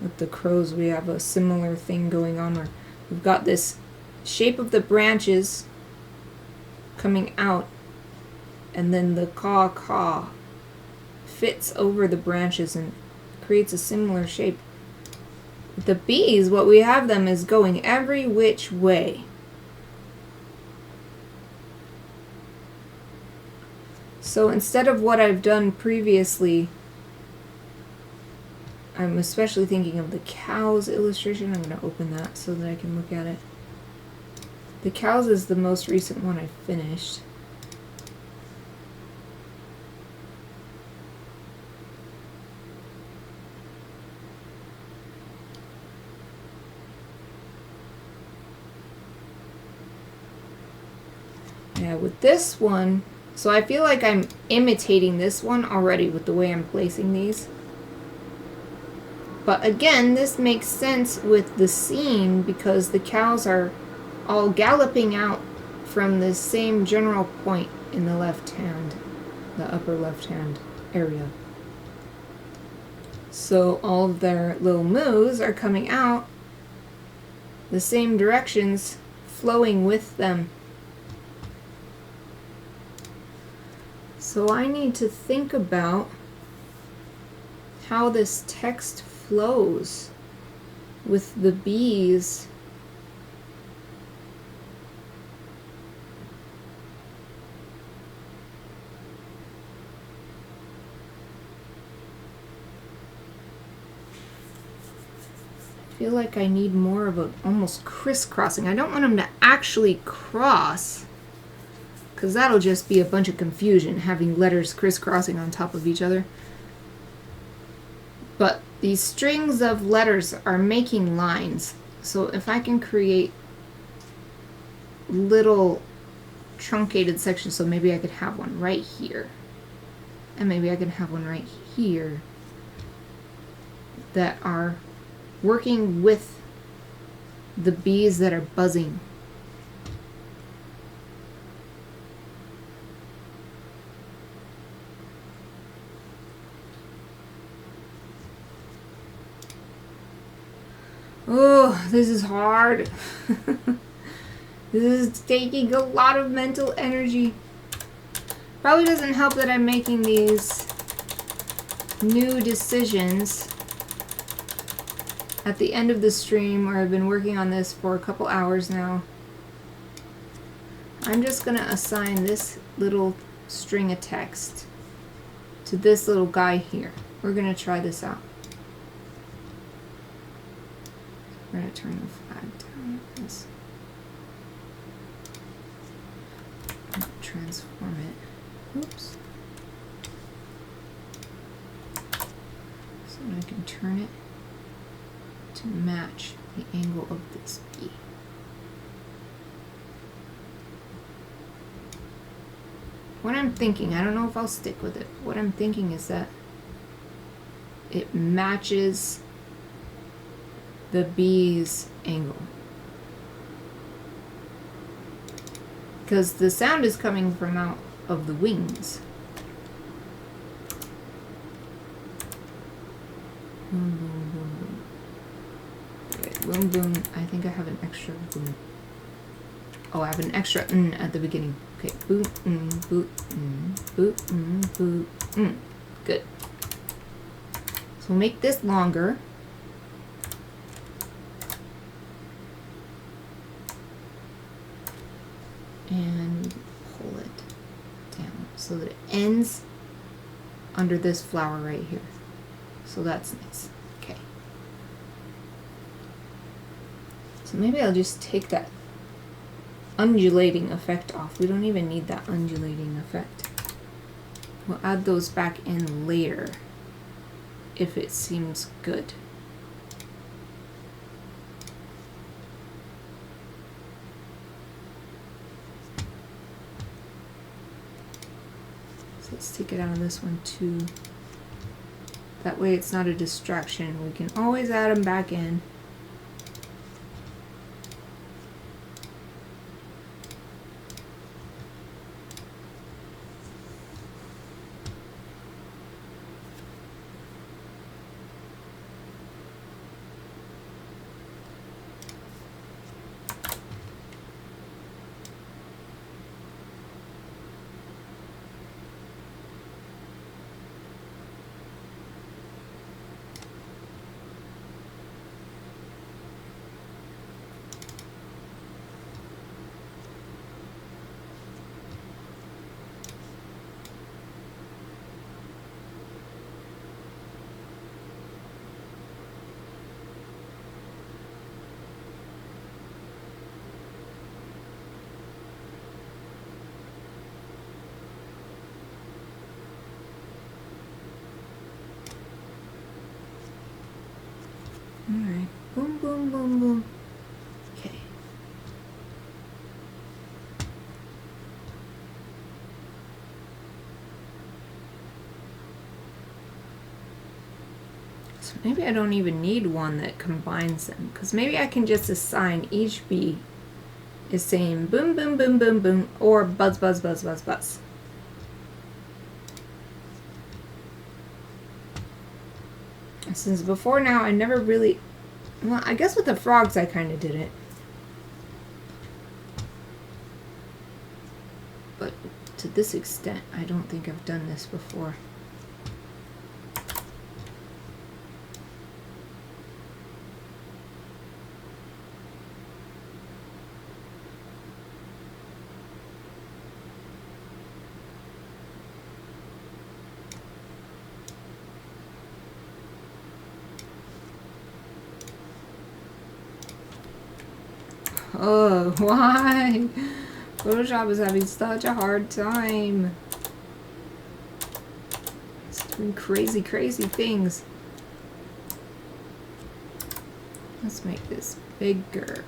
With the crows, we have a similar thing going on where we've got this shape of the branches coming out, and then the caw-caw fits over the branches and creates a similar shape. The bees, what we have them is going every which way. So instead of what I've done previously, I'm especially thinking of the cows illustration. I'm going to open that so that I can look at it. The cows is the most recent one I finished. Yeah, with this one, so I feel like I'm imitating this one already with the way I'm placing these. But again, this makes sense with the scene because the cows are all galloping out from the same general point in the left hand, the upper left hand area. So all of their little moves are coming out the same directions, flowing with them. So I need to think about how this text flows with the bees. I feel like I need more of a almost crisscrossing. I don't want them to actually cross, because that'll just be a bunch of confusion, having letters crisscrossing on top of each other. But these strings of letters are making lines. So if I can create little truncated sections, so maybe I could have one right here, and maybe I can have one right here, that are working with the bees that are buzzing. Oh, this is hard. This is taking a lot of mental energy. Probably doesn't help that I'm making these new decisions at the end of the stream, where I've been working on this for a couple hours now. I'm just going to assign this little string of text to this little guy here. We're going to try this out. We're going to turn the flag down like this. Transform it. Oops. So I can turn it to match the angle of this bee. What I'm thinking, I don't know if I'll stick with it. What I'm thinking is that it matches the bee's angle, because the sound is coming from out of the wings. Boom, boom, boom, boom. Wait, boom, boom. I think I have an extra boom. Oh, I have an extra at the beginning. Okay, boom, boop, boop, boop, Good. So we'll make this longer. And pull it down so that it ends under this flower right here. So that's nice. Okay. So maybe I'll just take that undulating effect off. We don't even need that undulating effect. We'll add those back in later if it seems good. Let's take it out of this one too. That way it's not a distraction. We can always add them back in. boom, boom, boom. Okay. So maybe I don't even need one that combines them, because maybe I can just assign each bee is saying boom, boom, boom, boom, boom, or buzz, buzz, buzz, buzz, buzz. Since before now, I never really, well, I guess with the frogs I kind of did it. But to this extent, I don't think I've done this before. Oh, why? Photoshop is having such a hard time. It's doing crazy, crazy things. Let's make this bigger.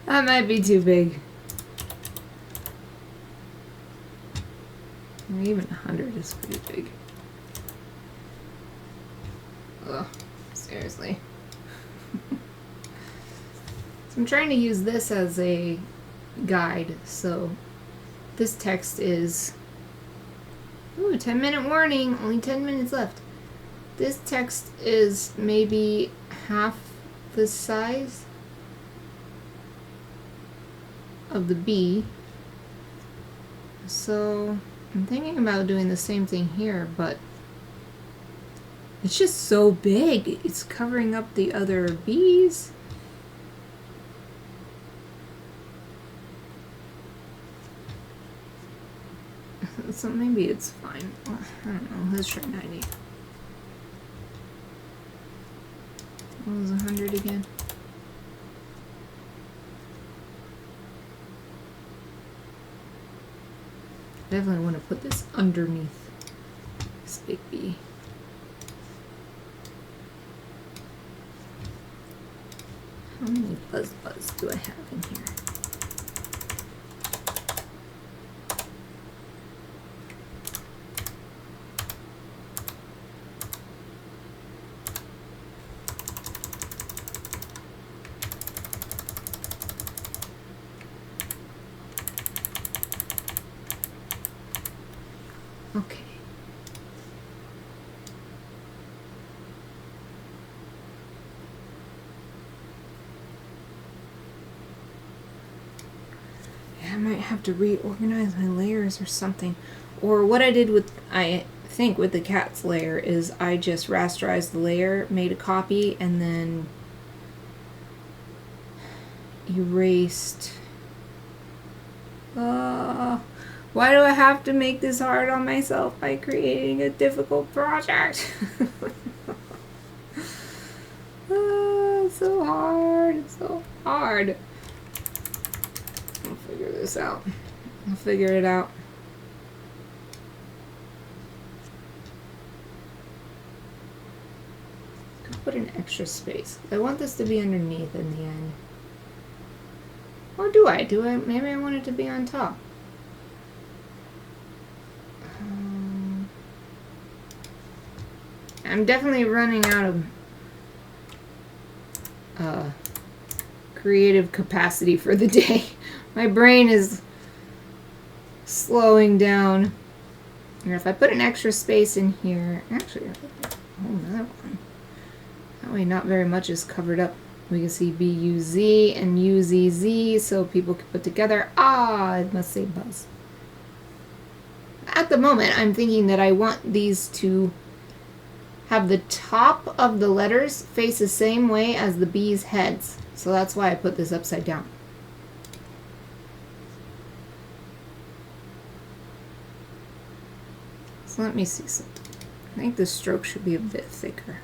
That might be too big. Even 100 is pretty big. Ugh, seriously. So I'm trying to use this as a guide. So this text is, ooh, 10-minute warning, only 10 minutes left. This text is maybe half the size of the bee. So I'm thinking about doing the same thing here, but it's just so big. It's covering up the other bees. So maybe it's fine. I don't know. Let's try 90. What was 100 again? Definitely want to put this underneath this big bee. How many buzz do I have in here? Okay. Yeah, I might have to reorganize my layers or something. Or what I did with, I think with the cat's layer is I just rasterized the layer, made a copy, and then erased. Why do I have to make this hard on myself by creating a difficult project? It's so hard. It's so hard. I'll figure this out. I'll figure it out. I'll put an extra space. I want this to be underneath in the end. Or do I? Maybe I want it to be on top. I'm definitely running out of creative capacity for the day. My brain is slowing down. And if I put an extra space in here, actually, another one. That way not very much is covered up. We can see B-U-Z and U-Z-Z, so people can put together, it must say buzz. at the moment, I'm thinking that I want these to have the top of the letters face the same way as the bees' heads. So that's why I put this upside down. So let me see something. I think the stroke should be a bit thicker.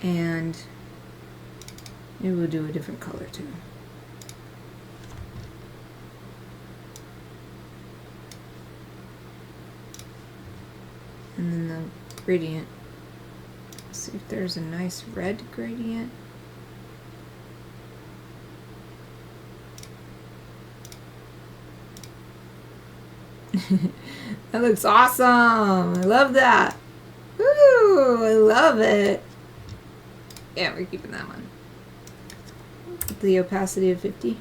And maybe we'll do a different color too. And then the gradient. Let's see if there's a nice red gradient. That looks awesome. I love that. Woo! I love it. Yeah, we're keeping that one. With the opacity of 50.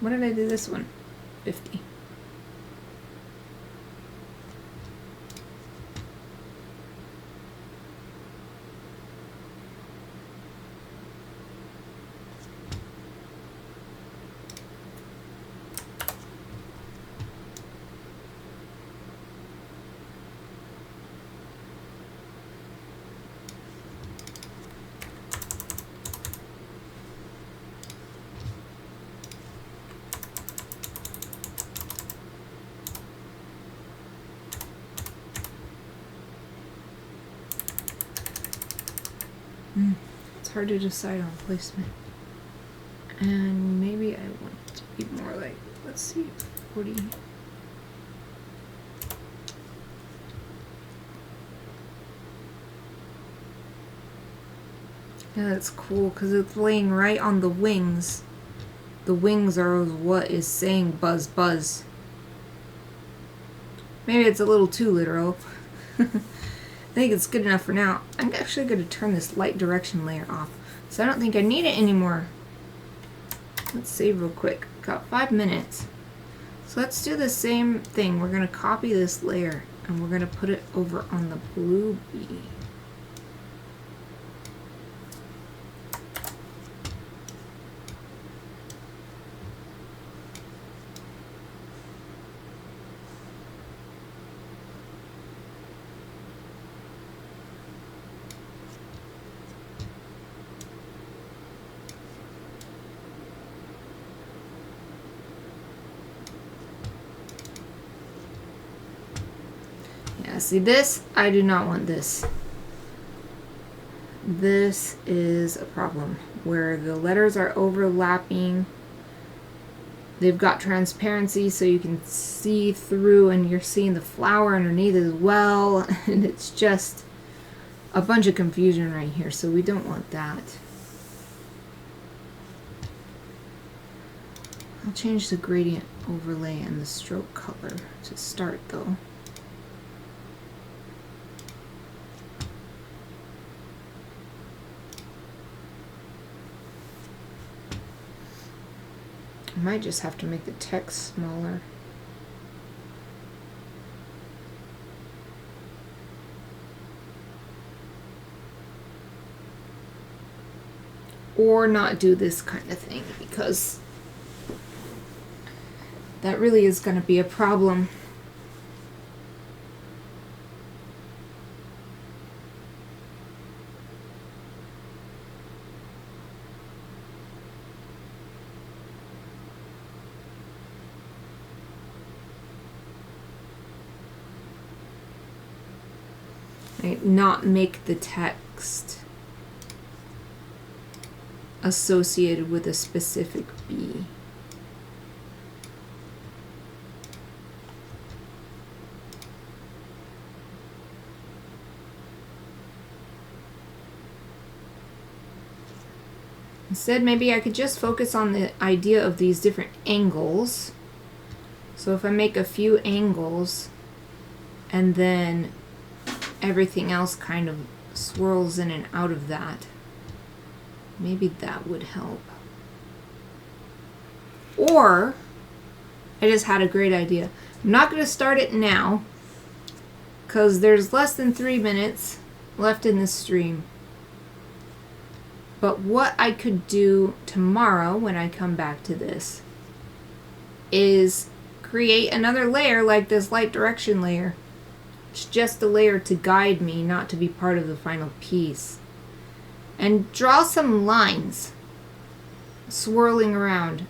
What did I do this one? 50. It's hard to decide on placement. And maybe I want it to be more like, let's see, 40. Yeah, that's cool because it's laying right on the wings. The wings are what is saying buzz buzz. Maybe it's a little too literal. I think it's good enough for now. I'm actually going to turn this light direction layer off. So I don't think I need it anymore. Let's save real quick. Got 5 minutes. So let's do the same thing. We're going to copy this layer and we're going to put it over on the blue bee. See this? I do not want this. This is a problem where the letters are overlapping. They've got transparency so you can see through and you're seeing the flower underneath as well. And it's just a bunch of confusion right here. So we don't want that. I'll change the gradient overlay and the stroke color to start though. I might just have to make the text smaller. Or not do this kind of thing because that really is going to be a problem. Right, not make the text associated with a specific bee. Instead, maybe I could just focus on the idea of these different angles. So if I make a few angles and then everything else kind of swirls in and out of that, maybe that would help. Or I just had a great idea. I'm not going to start it now because there's less than 3 minutes left in this stream. But what I could do tomorrow when I come back to this is create another layer like this light direction layer. It's just a layer to guide me, not to be part of the final piece. And draw some lines swirling around.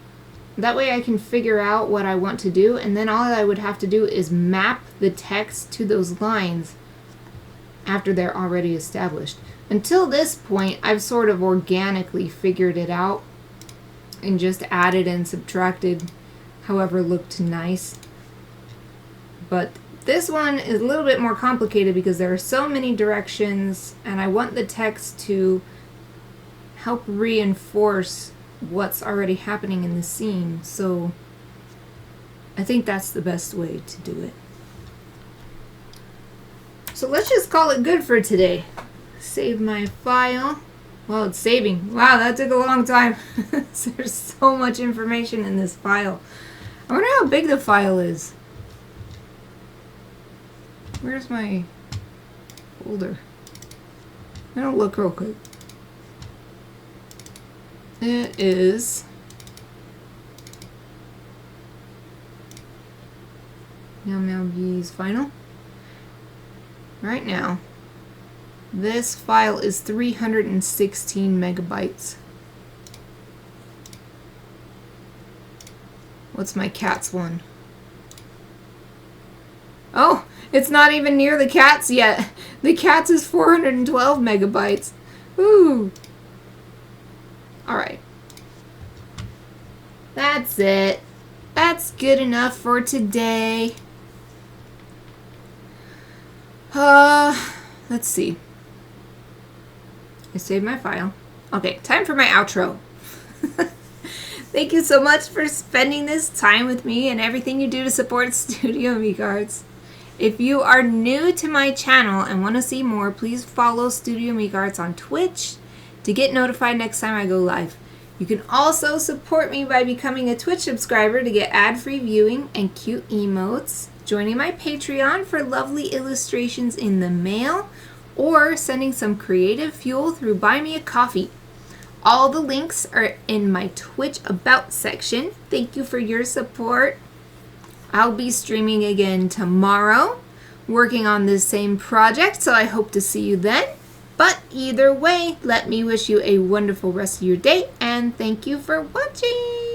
That way I can figure out what I want to do, and then all I would have to do is map the text to those lines after they're already established. Until this point, I've sort of organically figured it out and just added and subtracted however looked nice. But this one is a little bit more complicated because there are so many directions, and I want the text to help reinforce what's already happening in the scene. So I think that's the best way to do it. So let's just call it good for today. Save my file. Well, it's saving. Wow, that took a long time. There's so much information in this file. I wonder how big the file is. Where's my folder? I'm gonna look real quick. It is Meow Bees final. Right now, this file is 316 megabytes. What's my cat's one? Oh, it's not even near the cat's yet. The cat's is 412 megabytes. Ooh. Alright. That's it. That's good enough for today. Let's see. I saved my file. Okay, time for my outro. Thank you so much for spending this time with me and everything you do to support Studio Mikarts. If you are new to my channel and want to see more, please follow Studio Mikarts on Twitch to get notified next time I go live. You can also support me by becoming a Twitch subscriber to get ad-free viewing and cute emotes, joining my Patreon for lovely illustrations in the mail, or sending some creative fuel through Buy Me a Coffee. All the links are in my Twitch About section. Thank you for your support. I'll be streaming again tomorrow, working on this same project, so I hope to see you then. But either way, let me wish you a wonderful rest of your day, and thank you for watching!